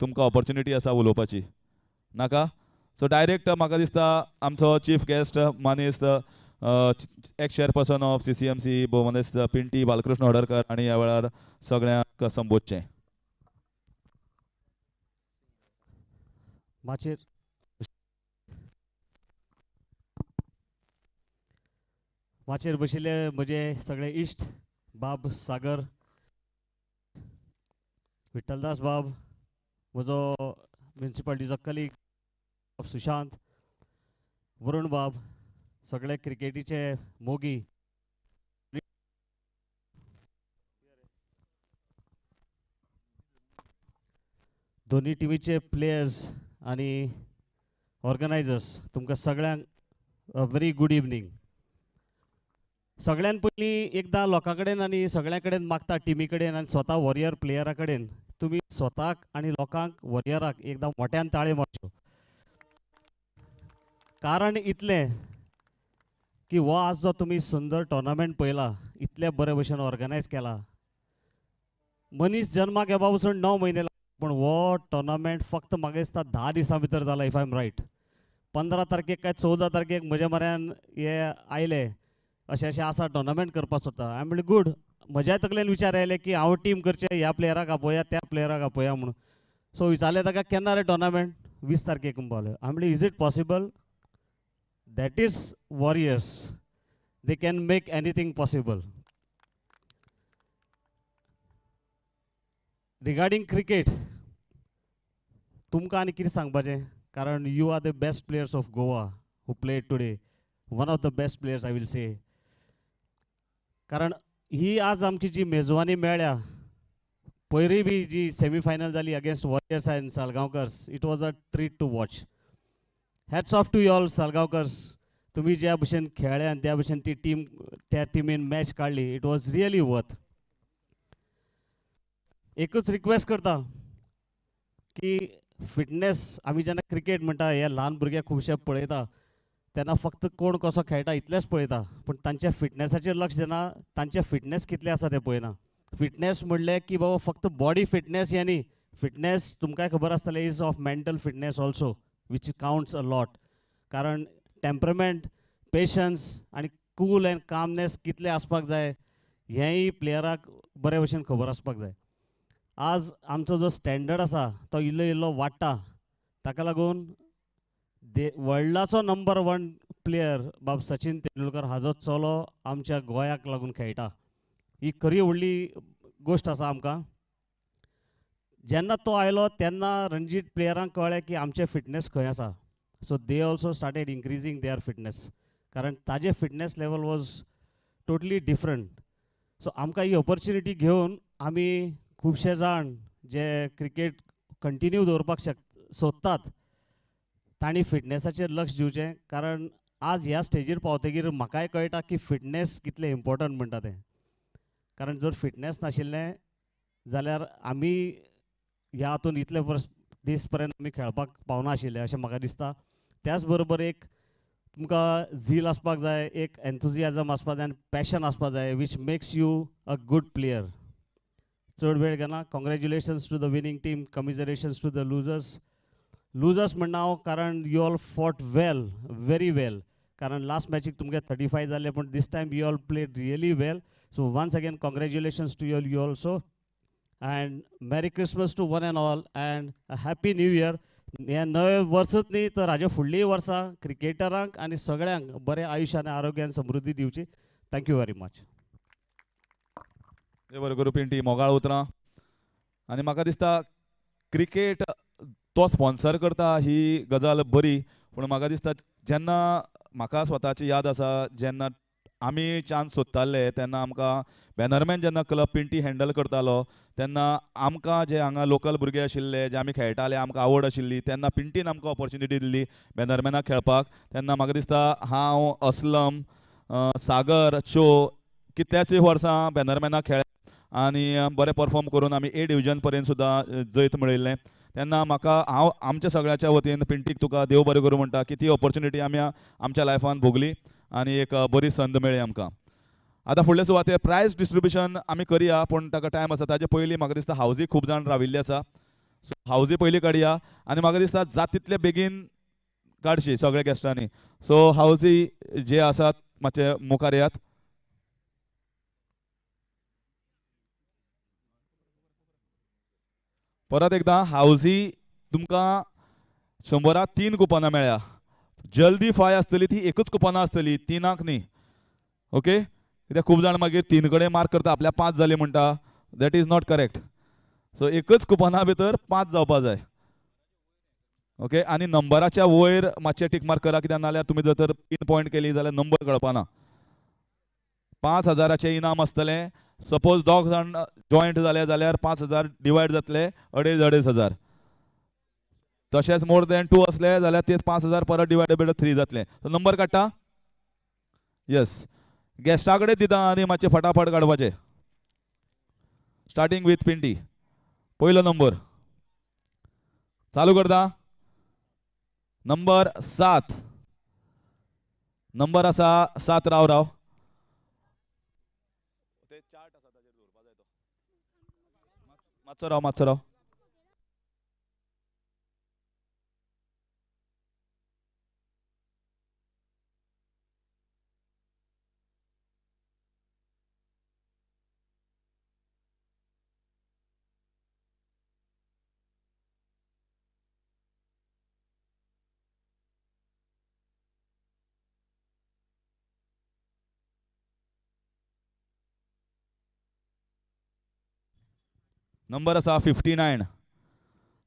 तुमकां ऑपॉर्च्युनिटी आसा उलोवपाची, नाका? सो डायरेक्ट म्हाका दिसता आमचो चीफ गेस्ट मानेस्त एक्स चेअरपर्सन ऑफ CCMC भोवनेस्त पिंटी बालकृष्ण हडरकर आनी ह्या वेळार सगळ्यांक संबोधचें. माचेर माचेर बशिल्ले म्हजे सगळे इश्ट बाब सागर, विठ्ठलदास बाब, म्हजो म्युन्सिपालिटीचो कलीग सुशांत, वरुण बाब, सगळे क्रिकेटीचे मोगी, दोन्ही टिमीचे प्लेयर्स आणि ऑर्गनायझर्स, तुमकां सगळ्यांक अ व्हेरी गुड इवनिंग. सगळ्यान पयलीं एकदां लोकां कडेन आनी सगळ्यां कडेन मागता टिमी कडेन आनी स्वता वॉरियर प्लेयरा कडेन, तुमी स्वताक आनी लोकांक वॉरियराक एकदां मोठ्यान ताळे मारच्यो. कारण इतलें की हो आज जो तुमी सुंदर टोर्नामेंट पळयला, इतले बरे भशेन ऑर्गनायज केला. मनीस जल्माक येवपा पसून 9 म्हयने पण हो टोर्नामेंट फक्त म्हाका दिसता 10 दिसां भितर जाला, इफ आय एम रायट. 15 तारखेक काय 14 तारखेक म्हज्या म्हऱ्यान हे आयले अशें अशें आसा टोर्नामेंट करपाक सोदता. हांवें म्हणलें गूड. म्हज्याय तकलेन विचार आयले की हांव टीम करचें, ह्या प्लेयराक आपोवया त्या प्लेयराक आपोवया म्हणून. सो विचारलें ताका केन्ना रे टोर्नामेंट? 20 तारखेक म्हणपाक. हांवें म्हणलें is it possible? That is warriors. They can make anything possible. Regarding cricket तुमकां आनी कितें सांगपाचें, कारण you are the best players of Goa who played today. One of the best players I will say. कारण ही आज आमची जी मेजवानी मेळ्ळ्या, पयलीं बी जी सेमी फायनल जाली against warriors and Salgaocars, it was a treat to watch. Hats off to you all Salgaocars. तुम्ही ज्या भशेन खेळ्ळे आनी त्या भशेन ती टीम त्या टिमीन मॅच काडली, इट वॉज रियली वर्थ. एकच रिक्वेस्ट करता की फिटनेस, आमी जेन्ना क्रिकेट म्हणटा हे ल्हान भुरगे खुबशे पळयता तेन्ना फक्त कोण कसो खेळटा इतलेंच पळयता, पण तांच्या फिटनेसाचेर लक्ष दिना, तांचे फिटनेस कितले आसा ते पळयना. फिटनेस म्हणलें की बाबा फक्त बॉडी फिटनेस हे न्ही, फिटनेस तुमकांय खबर आसतलें is of mental fitness also, which counts a lot. कारण टेम्परमेंट, पेशन्स आनी कूल एंड कामनेस कितले आसपाक जाय हेंय प्लेयराक बरे भशेन खबर आसपाक जाय. आज आमचो जो स्टँडर्ड आसा तो इल्लो इल्लो वाडटा, ताका लागून वर्ल्डाचो नंबर 1 प्लेयर बाब सचिन तेंडुलकर हाजो चलो आमच्या गोंयाक लागून खेळटा. ही खरी व्हडली गोश्ट आसा आमकां. जेन्ना तो आयलो तेन्ना रणजीत प्लेयरांक कळ्ळें की आमचें फिटनेस खंय आसा. So they also started increasing their fitness, कारण ताजे fitness level was totally different. So आमकां ही ऑपॉर्च्युनिटी घेवन आमी खुबशे जाण जे क्रिकेट कंटिन्यू दवरपाक सोदतात तांणी फिटनेसाचेर लक्ष दिवचें. कारण आज ह्या स्टेजीर पावतकीर म्हाकाय कळटा की फिटनेस कितलें इम्पॉर्टंट म्हणटा तें. कारण जर फिटनेस नाशिल्लें जाल्यार आमी ह्या हातून इतले दीस पर्यंत आमी खेळपाक पावना आशिल्ले अशें म्हाका दिसता. त्याच बरोबर एक तुमकां झील आसपाक जाय, एक एन्थुजियाजम आसपाक जाय आनी पॅशन आसपाक जाय, which makes you a good player. चड वेळ घेना. Congratulations to the winning team, commiserations to the losers. Losers म्हणना हांव कारण you all fought well, very well. कारण लास्ट मॅचीक तुमगे 35 जाले, पण this time you all played really well. So once again congratulations to you also. And merry Christmas to one and all and happy New Year. हे नवे वर्सूच न्ही तर हाजे फुडलीं वर्सां क्रिकेटरांक आनी सगळ्यांक बरें आयुश्य आनी आरोग्य आनी समृद्धी दिवची. Thank you very much. देव बरें करूं पिंटी, मोगाळ उतरां. आनी म्हाका दिसता क्रिकेट तो स्पॉन्सर करता ही गजाल बरी, पूण म्हाका दिसता जेन्ना म्हाका स्वताची याद आसा जेन्ना आमी चान्स सोदताले तेन्ना आमकां बॅनरमॅन जेन्ना क्लब पिंटी हँडल करतालो तेन्ना आमकां जे हांगा लोकल भुरगे आशिल्ले जे आमी खेळटाले आमकां आवड आशिल्ली तेन्ना पिंटीन आमकां ऑपॉर्च्युनिटी दिल्ली बॅनरमॅनाक खेळपाक. तेन्ना म्हाका दिसता हांव असलम सागर चो कितल्याच वर्सां बॅनरमॅनाक खेळ्ळे आनी बरें परफॉर्म करून आमी ए डिव्हिजन पर्यंत सुद्दां जैत मेळयल्लें. तेन्ना म्हाका हांव आमच्या सगळ्याच्या वतीन पिंटीक तुका देव बरें करूं म्हणटा की ती ऑपॉर्च्युनिटी आमी आमच्या लायफान भोगली आनी एक बरी संद मेळ्ळी आमकां. आतां फुडले सुवातेर प्रायज डिस्ट्रिब्युशन आमी करया, पूण ताका टायम आसा ताचे पयलीं म्हाका दिसता हावजी खूब जाण राविल्ले आसा. सो हावजी पयलीं काडया आनी म्हाका दिसता जाता तितले बेगीन काडची सगळ्या गॅस्टांनी. सो हावजी जे आसात मातशे मुखार येयात. परत एकदां हावजी तुमकां 100 3 कुपनां मेळ्ळ्या. जल्दी फाय आसतली ती एकूच कुपनां आसतली, 3 न्ही. ओके, कित्याक खूब जाण मागीर 3 कडेन मार्क करता आपल्या 5 जाली म्हणटा. That is not correct. So एकच कुपना भितर 5 जावपा जाय. ओके, आनी नंबराच्या वयर मातशें टीक मार्क करा, कित्याक नाल्यार तुमी जर तर 3 पॉयंट केली जाल्यार नंबर कळपाना. 5,000चे इनाम आसतलें. सपोज दोग जाण जॉयंट जाले जाल्यार 5,000 डिवायड जातले 2,500. तशेंच मोर दॅन 2 असले जाल्यार ते 5,000 परत डिवायडेड बाय 3 जातले. सो नंबर काडटा. येस, गॅस्टा कडेन दिता आनी मातशें फटाफट काडपाचें. Starting with Pinty. पयलो नंबर चालू करता. नंबर 7. नंबर आसा 7. राव राव मातसो राव मातसो राव. नंबर आसा 59.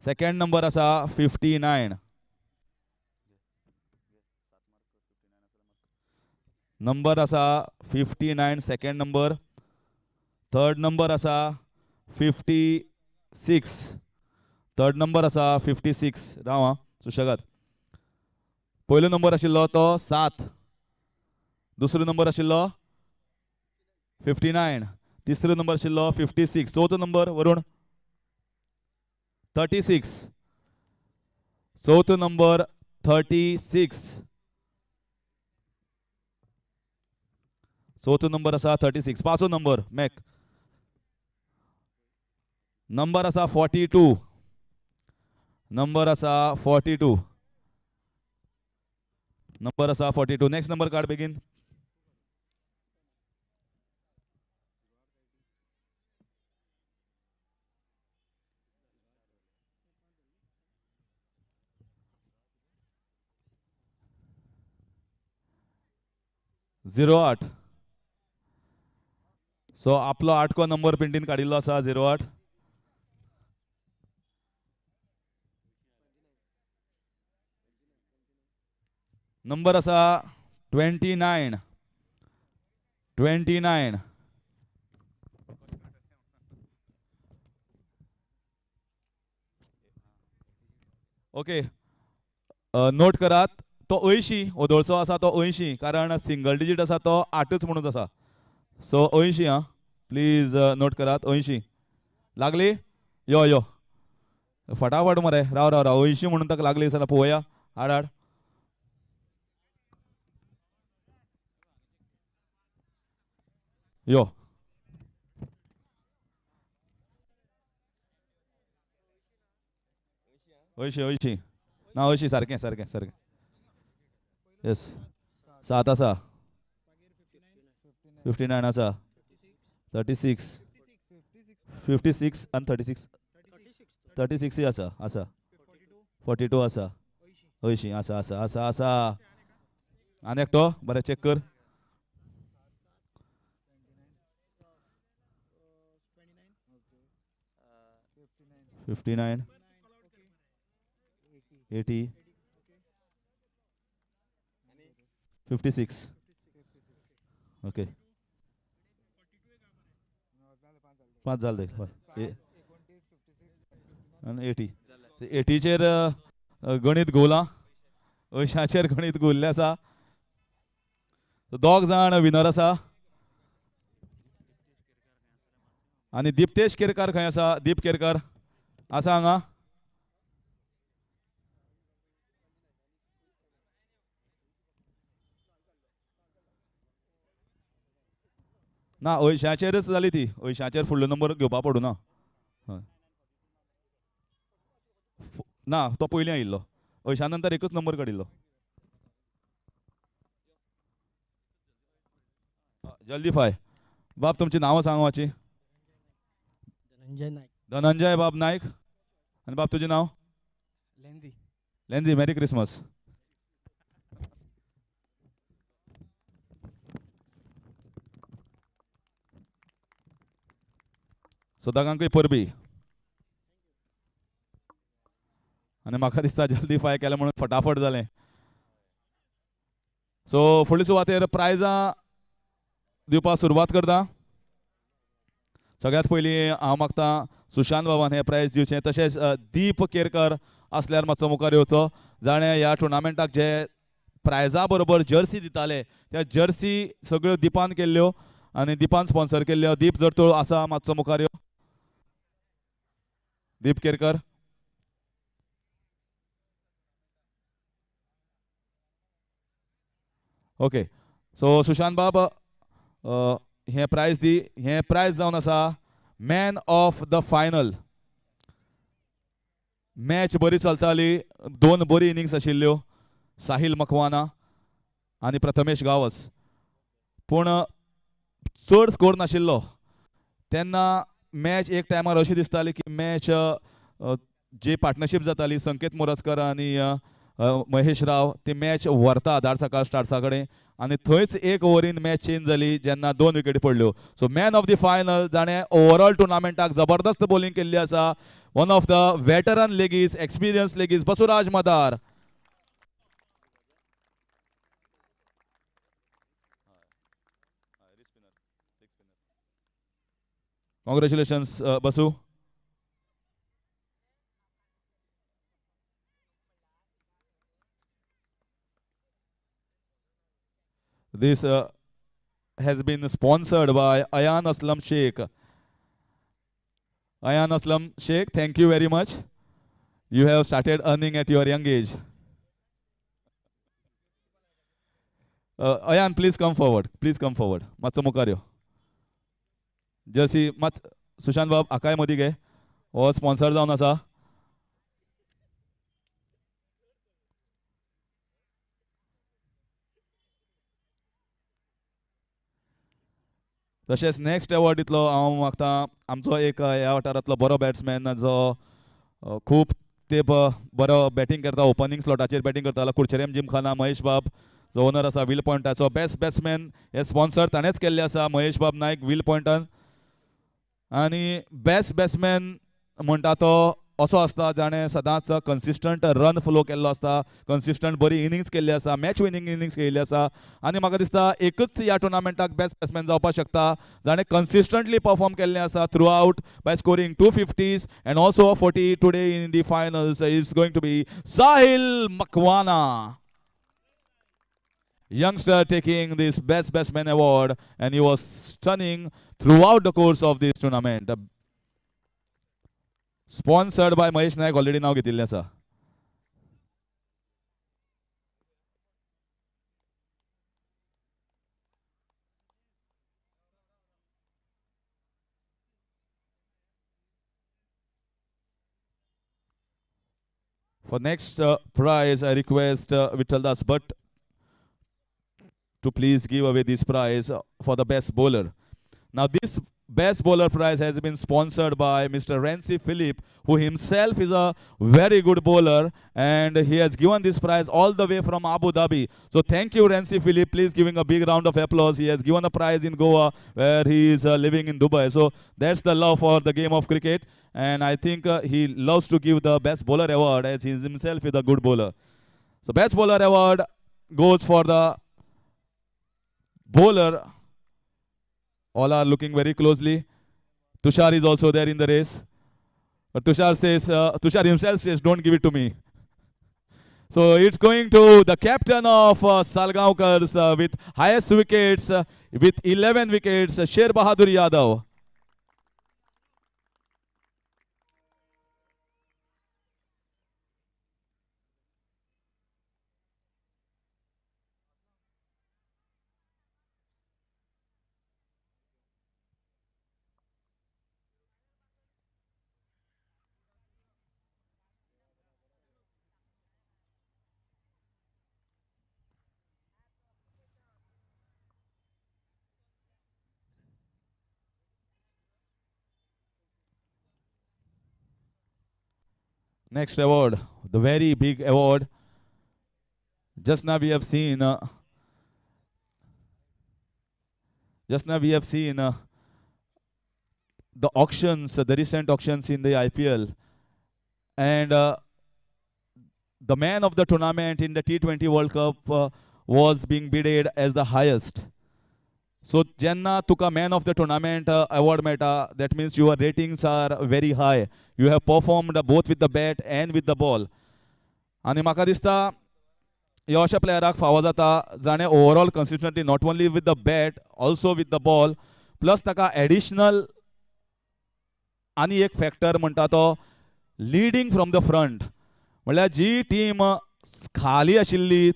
सेकंड नंबर आसा 59. नंबर आसा 59 सेकंड नंबर. थर्ड नंबर आसा 56. थर्ड नंबर आसा 56. राव आं सुशेगाद. पयलो नंबर आशिल्लो तो 7. दुसरो नंबर आशिल्लो 59. तिसरो नंबर आशिल्लो 56. चवथो नंबर वरुण 36. चवथो नंबर 36. चवथो नंबर आसा 36. पांचवो नंबर मॅक. नंबर आसा 42. नंबर आसा 42. नंबर आसा 42. नेक्स्ट नंबर काड बेगीन. झिरो 8. सो आपलो 8को नंबर पिंटीन काडिल्लो आसा 08. नंबर आसा 29. 29. ओके, नोट करात तो 80 ओदोळचो आसा तो 80, कारण सिंगल डिजीट आसा तो 8च म्हणून आसा. सो 80 आं प्लीज नोट करात. 80 लागली. यो यो फटाफट मरे. राव राव राव 80 म्हणून ताका लागली जाल्यार पळोवया. हाड हाड. यो 80 ना 80 सारकें सारकें सारकें. येस 7 आसा. 59 आसा. 36. 56 and 36. 36 आसा 42 आसा 80 आसा आनी एकटो बरें चेक कर 59 80 56 ओके 5 जाले आनी 80 80चेर गणित गोलां 80चेर गणित गोल्ले आसा दोग जाण विनर आसा आनी दिप्तेश केरकार खंय आसा दीप केरकार आसा हांगा ना 80चेरच जाली ती 80चेर फुडलो नंबर घेवपा पडूना ना तो पयलीं आयिल्लो 80 नंतर एकच नंबर काडिल्लो जल्दी फाय बाब तुमची नांवां सांग वाची धनंजय नाईक धनंजय बाब नायक आनी बाब तुजें नांव लेंझी लेंझी मेरी क्रिसमस सदाकांकय परबी आनी म्हाका दिसता जल्दी फाय केलें म्हणून फटाफट जालें सो फुडले सुवातेर प्रायजां दिवपाक सुरवात करता सगळ्यात पयलीं हांव मागता सुशांत बाबान हें प्रायज दिवचें तशेंच दीप केरकर आसल्यार मातसो मुखार येवचो जाणें ह्या टुर्नामेंटाक जे प्रायजा बरोबर जर्सी दिताले त्या जर्सी सगळ्यो दिपान केल्ल्यो आनी दिपान स्पॉन्सर केल्ल्यो दीप जर तो आसा मातसो मुखार यो दीप केरकर ओके सो सुशांत बाब हें प्रायज दी हें प्रायज जावन आसा man of the final match बरी चलताली 2 बरी इनिंग्स आशिल्ल्यो साहिल मकवाना आनी प्रथमेश गावस पूण चड स्कोर नाशिल्लो तेन्ना मॅच एक टायमार अशी दिसताली की मॅच जी पार्टनरशीप जाताली संकेत मोरजकर आनी महेश राव ती मॅच व्हरता धाडसकाळ स्टार्ट्सा कडेन आनी थंयच एक ओव्हरीन मॅच चेंज जाली जेन्ना 2 विकेटी पडल्यो so man of the final जाणें ओवरऑल टुर्नामेंटाक जबरदस्त बॉलिंग केल्ली आसा one of the veteran leggies experience leggies Basuraj Madar congratulations Basu This has been sponsored by Ayan Aslam Sheikh. Ayan Aslam Sheikh, thank you very much. You have started earning at your young age. Ayan, please come forward. Please come forward. Matso mukaryo. Jersey, Sushant Bab, Akai Modi ge. O sponsor जावन आसा. तशेंच next award दितलो हांव मागता आमचो एक ह्या वाठारांतलो बरो बॅट्समॅन जो खूब तेंप बरो बॅटींग करता ओपनिंग स्लॉटाचेर बॅटींग करतालो कुरचरेम जिमखाना महेश बाब जो ओनर आसा वील पॉयंटाचो बेस्ट बॅट्समॅन हे स्पॉन्सर ताणेंच केल्ले आसा महेश बाब नायक वील पॉयंटान आनी बेस्ट बॅट्समॅन म्हणटा तो असो आसता जाणें सदांच कन्सिस्टंट रन फ्लो केल्लो आसता कन्सिस्टंट बरी इनिंग्स केल्ली आसा मॅच विनींग इनिंग्स केल्ली आसा आनी म्हाका दिसता एकच ह्या टुर्नामेंटाक बेस्ट बॅट्समॅन जावपाक शकता जाणें कन्सिस्टंटली परफॉर्म केल्लें आसा throughout by scoring 250s and also 40 today in the finals is going to be Sahil Makwana youngster taking this best batsman award and he was stunning throughout the course of this tournament. Sponsored by Mahesh Naik already now घेतिल्लें आसा. For next prize, I request Vittal Das Bhatt to please give away this prize for the best bowler. Now this Best Bowler Prize has been sponsored by Mr. Renzi Philip, who himself is a very good bowler, and he has given this prize all the way from Abu Dhabi. So thank you, Renzi Philip. Please giving a big round of applause. He has given a prize in Goa, where he is living in Dubai. So that's the love for the game of cricket, and I think he loves to give the Best Bowler Award, as he himself is a good bowler. So Best Bowler Award goes for the bowler. All are looking very closely. Tushar is also there in the race. But Tushar himself says, don't give it to me. So it's going to the captain of Salgaocar with highest wickets, with 11 wickets, Sher Bahadur Yadav. Next award, the very big award. Just now we have seen. Just now we have seen the auctions, the recent auctions in the IPL, and the man of the tournament in the T20 World Cup was being bidded as the highest. So Jenna took a man of the tournament award meta. That means your ratings are very high. You have performed both with the bat and with the ball. आणि म्हाका दिसता ह्या अशा प्लेयराक फावो जाता जाणें overall consistently not only with the bat also with the ball plus ताका additional आनी एक फॅक्टर म्हणटा तो लिडींग फ्रॉम द फ्रंट. म्हळ्यार जी टीम खाली आशिल्ली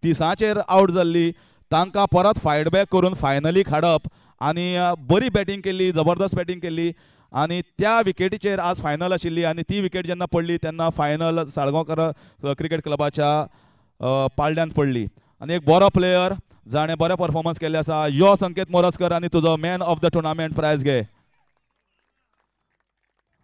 तिसांचेर आउट जाल्ली तांकां परत फायट बॅक करून फायनलीक हाडप आनी बरी बॅटींग केल्ली, जबरदस्त बॅटींग केल्ली आनी त्या विकेटीचेर आज फायनल आशिल्ली आनी ती विकेट जेन्ना पडली तेन्ना फायनल साळगांवकर क्रिकेट क्लबाच्या पाळड्यान पडली. आनी एक बरो प्लेयर जाणें बरें परफॉर्मन्स केल्लें आसा यो संकेत मोरजकर आनी तुजो man of the tournament prize घे.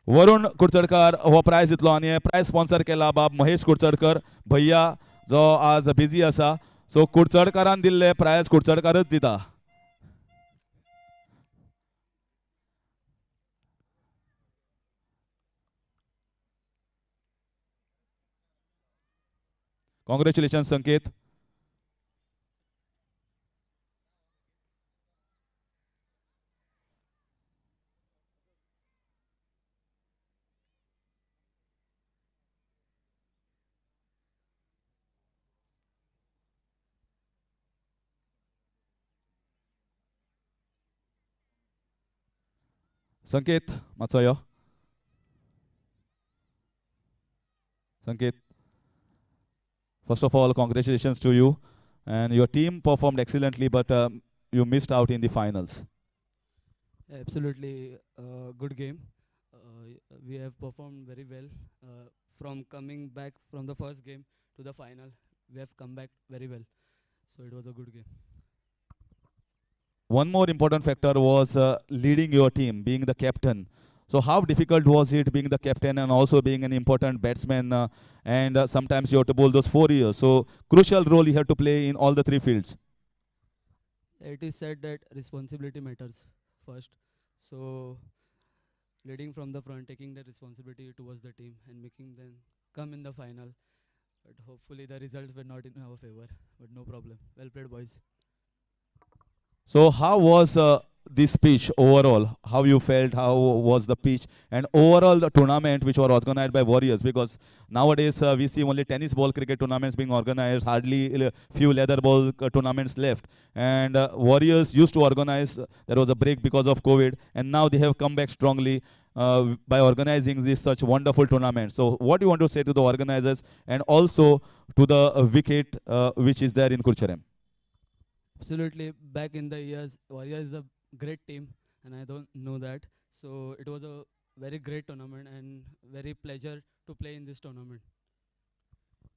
वरुण कुडचडकार हो प्रायज दितलो आनी हे प्रायज स्पॉन्सर केला बाब महेश कुडचडकर भैया जो आज बिजी आसा. सो कुडचडकारान दिल्ले प्रायज कुडचडकारच दिता. कॉंग्रॅच्युलेशन्स संकेत. संकेत मातसो यो. संकेत, first of all, congratulations to you, and your team performed excellently, but you missed out in the finals. Absolutely, good game. We have performed very well. From coming back from the first game to the final, we have come back very well. So it was a good game. One more important factor was leading your team, being the captain. So how difficult was it being the captain and also being an important batsman, and sometimes you have to bowl those 4 years. So crucial role you have to play in all the 3 fields. It is said that responsibility matters first. So leading from the front, taking the responsibility towards the team and making them come in the final. But hopefully the results were not in our favor. But no problem. Well played, boys. So how was this pitch overall? How you felt? How was the pitch? And overall the tournament which was organized by Warriors, because nowadays we see only tennis ball cricket tournaments being organized, hardly few leather ball tournaments left. And Warriors used to organize, there was a break because of COVID, and now they have come back strongly by organizing this such wonderful tournament. So what do you want to say to the organizers and also to the wicket which is there in Curchorem? Absolutely. Back in the years, Warriors is a great team, and I don't know that. So it was a very great tournament and very pleasure to play in this tournament.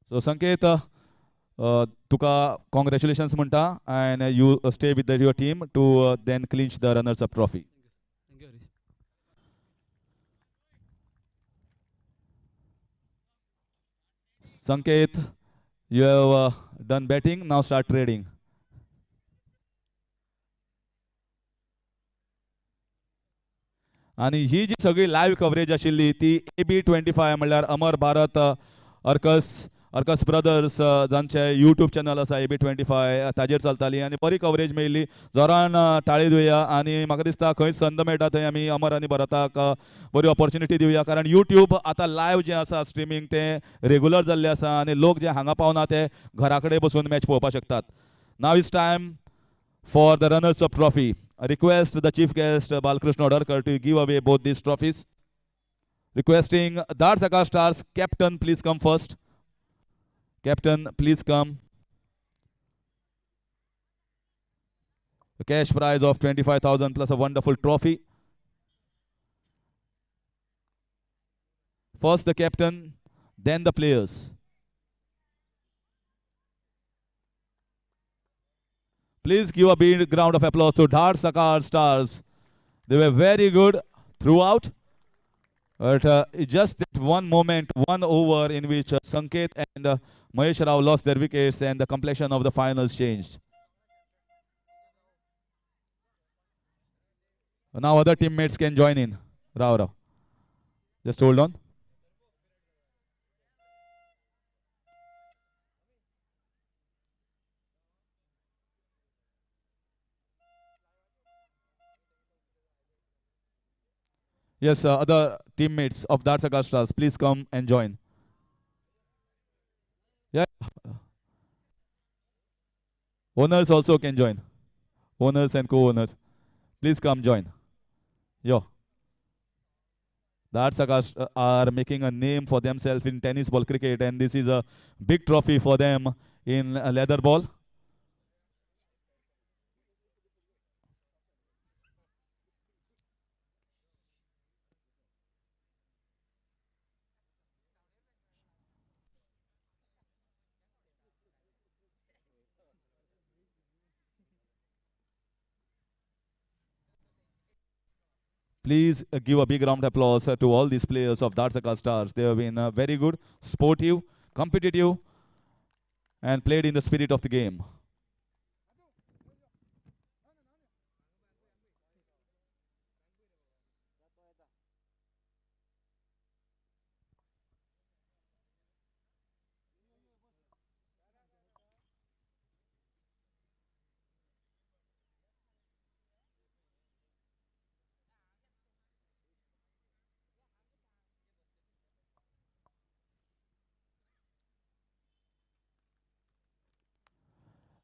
So Sanket, tuka congratulations munta, and you stay with your team to then clinch the runners-up trophy. Thank you. Sanket, you have done betting. Now start trading. आणि ही जी सगळी live coverage आशिल्ली ती AB25 म्हणल्यार अमर Bharat अर्कस अर्कस brothers जांचे YouTube channel आसा AB25 ताजेर चलताली आनी बरी कव्हरेज मेळिल्ली. जोरान ताळी दिवया आनी म्हाका दिसता खंय संद मेळटा थंय आमी अमर आनी भरताक बरी ऑपॉर्च्युनिटी दिवया, कारण यूट्यूब आतां लायव्ह जें आसा स्ट्रिमींग तें रेगुलर जाल्लें आसा आनी लोक जे हांगा पावना ते घरा कडेन बसून मॅच पळोवपाक शकतात. Now is time for the runners-up trophy. I request the chief guest Balkrishna Odarkar to give away both these trophies. Requesting Dhadsakhal Stars captain, please come first. Captain, please come. A cash prize of 25,000 plus a wonderful trophy. First the captain, then the players. Please give a big round of applause to Dhadsakhal Stars. They were very good throughout. But it's just that one moment, one over in which Sanket and Mahesh Rao lost their wickets and the complexion of the finals changed. Now other teammates can join in. Rao. Just hold on. Yes, other teammates of Dhadsakhal Stars, please come and join. Yeah. Owners also can join. Owners and co-owners. Please come join. Yo. Dhadsakhal are making a name for themselves in tennis ball cricket, and this is a big trophy for them in leather ball. Please give a big round of applause to all these players of Dhadsakhal Stars. They have been very good, sportive, competitive, and played in the spirit of the game.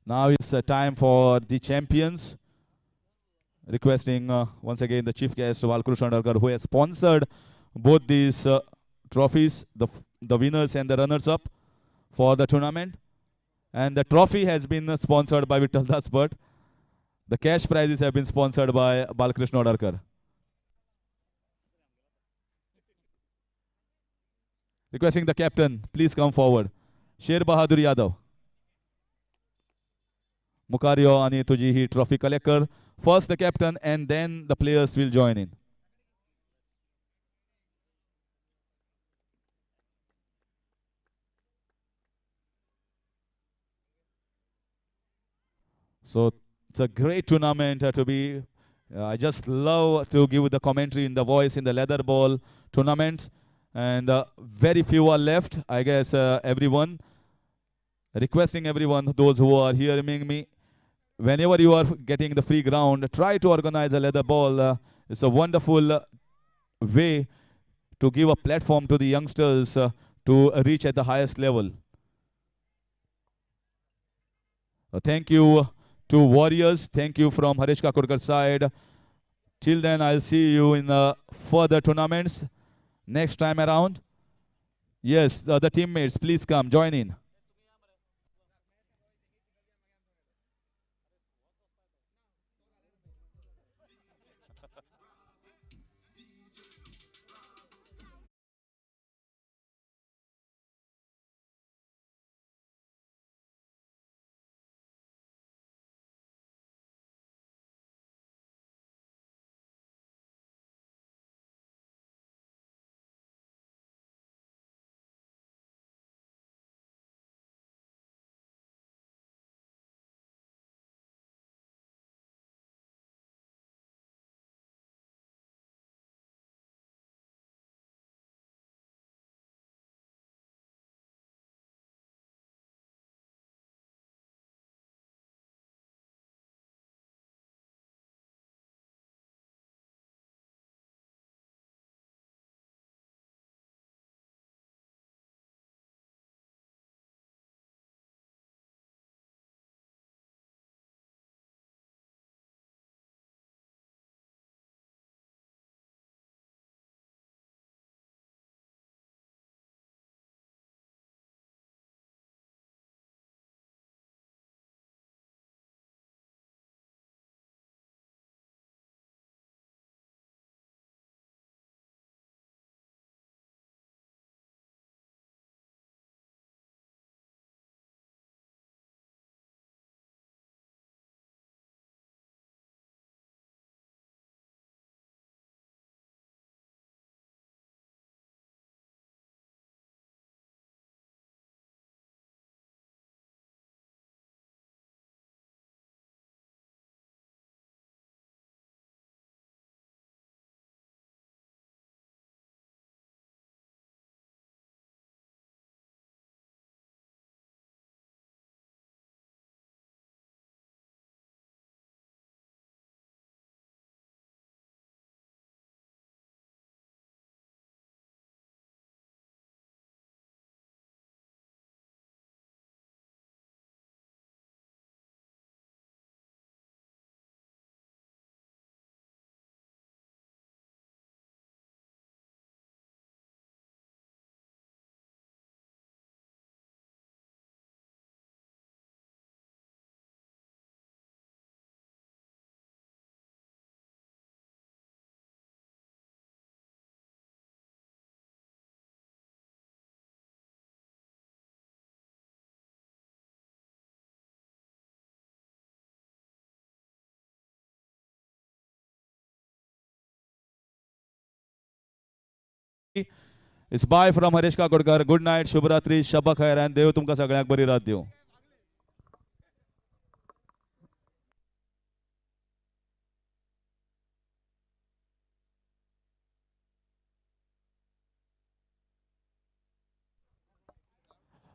Now it's time for the champions. Requesting once again the chief guest Balkrishna Odarkar, who has sponsored both these trophies, the winners and the runners-up for the tournament. And the trophy has been sponsored by Vittal Das Bhatt. The cash prizes have been sponsored by Balkrishna Odarkar. Requesting the captain, please come forward. Sher Bahadur Yadav. Mukario आणि तुझी ही trophy collect कर. First the captain and then the players will join in. So it's a great tournament to be. I just love to give the commentary in the voice in the leather ball tournaments, and very few are left. I guess everyone. Requesting everyone, those who are hearing me, whenever you are getting the free ground, try to organize a leather ball. It's a wonderful way to give a platform to the youngsters to reach at the highest level. Thank you to Warriors. Thank you from Harish Kakurkar's side. Till then, I'll see you in further tournaments next time around. Yes, the other teammates, please come, join in. It's bye from Haresh Kakodkar. Good night, शुभरात्री, शब खैर आणि देव तुमका सगळ्यांक बरी रात दिवं.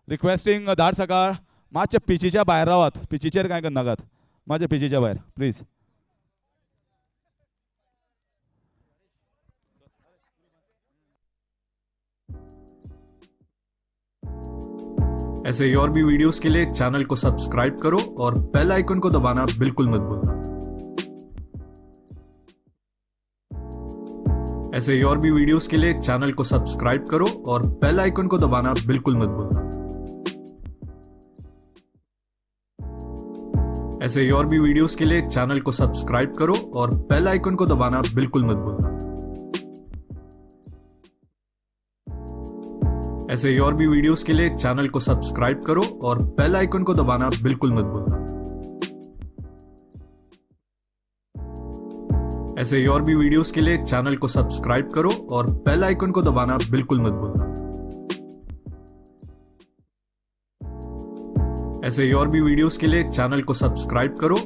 Requesting धाडसकाळ मातशे पिचीच्या भायर रावात. पिचीचेर कांय करनाकात, मातशे पिचीच्या भायर प्लीज. ऐसे ही और भी वीडियोस के लिए चैनल को सब्सक्राइब करो और बेल आइकन को दबाना बिल्कुल मत भूलना. ऐसे ही और भी वीडियोस के लिए चैनल को सब्सक्राइब करो और बेल आइकन को दबाना बिल्कुल मत भूलना. ऐसे ही और भी वीडियोस के लिए चैनल को सब्सक्राइब करो और बेल आइकन को दबाना बिल्कुल मत भूलना. ऐसे ही और भी वीडियोस के लिए चैनल को सब्सक्राइब करो और बेल आइकन को दबाना बिल्कुल मत भूलना. ऐसे ही और भी वीडियोस के लिए चैनल को सब्सक्राइब करो और बेल आइकन को दबाना बिल्कुल मत भूलना. ऐसे ही और भी वीडियोस के लिए चैनल को सब्सक्राइब करो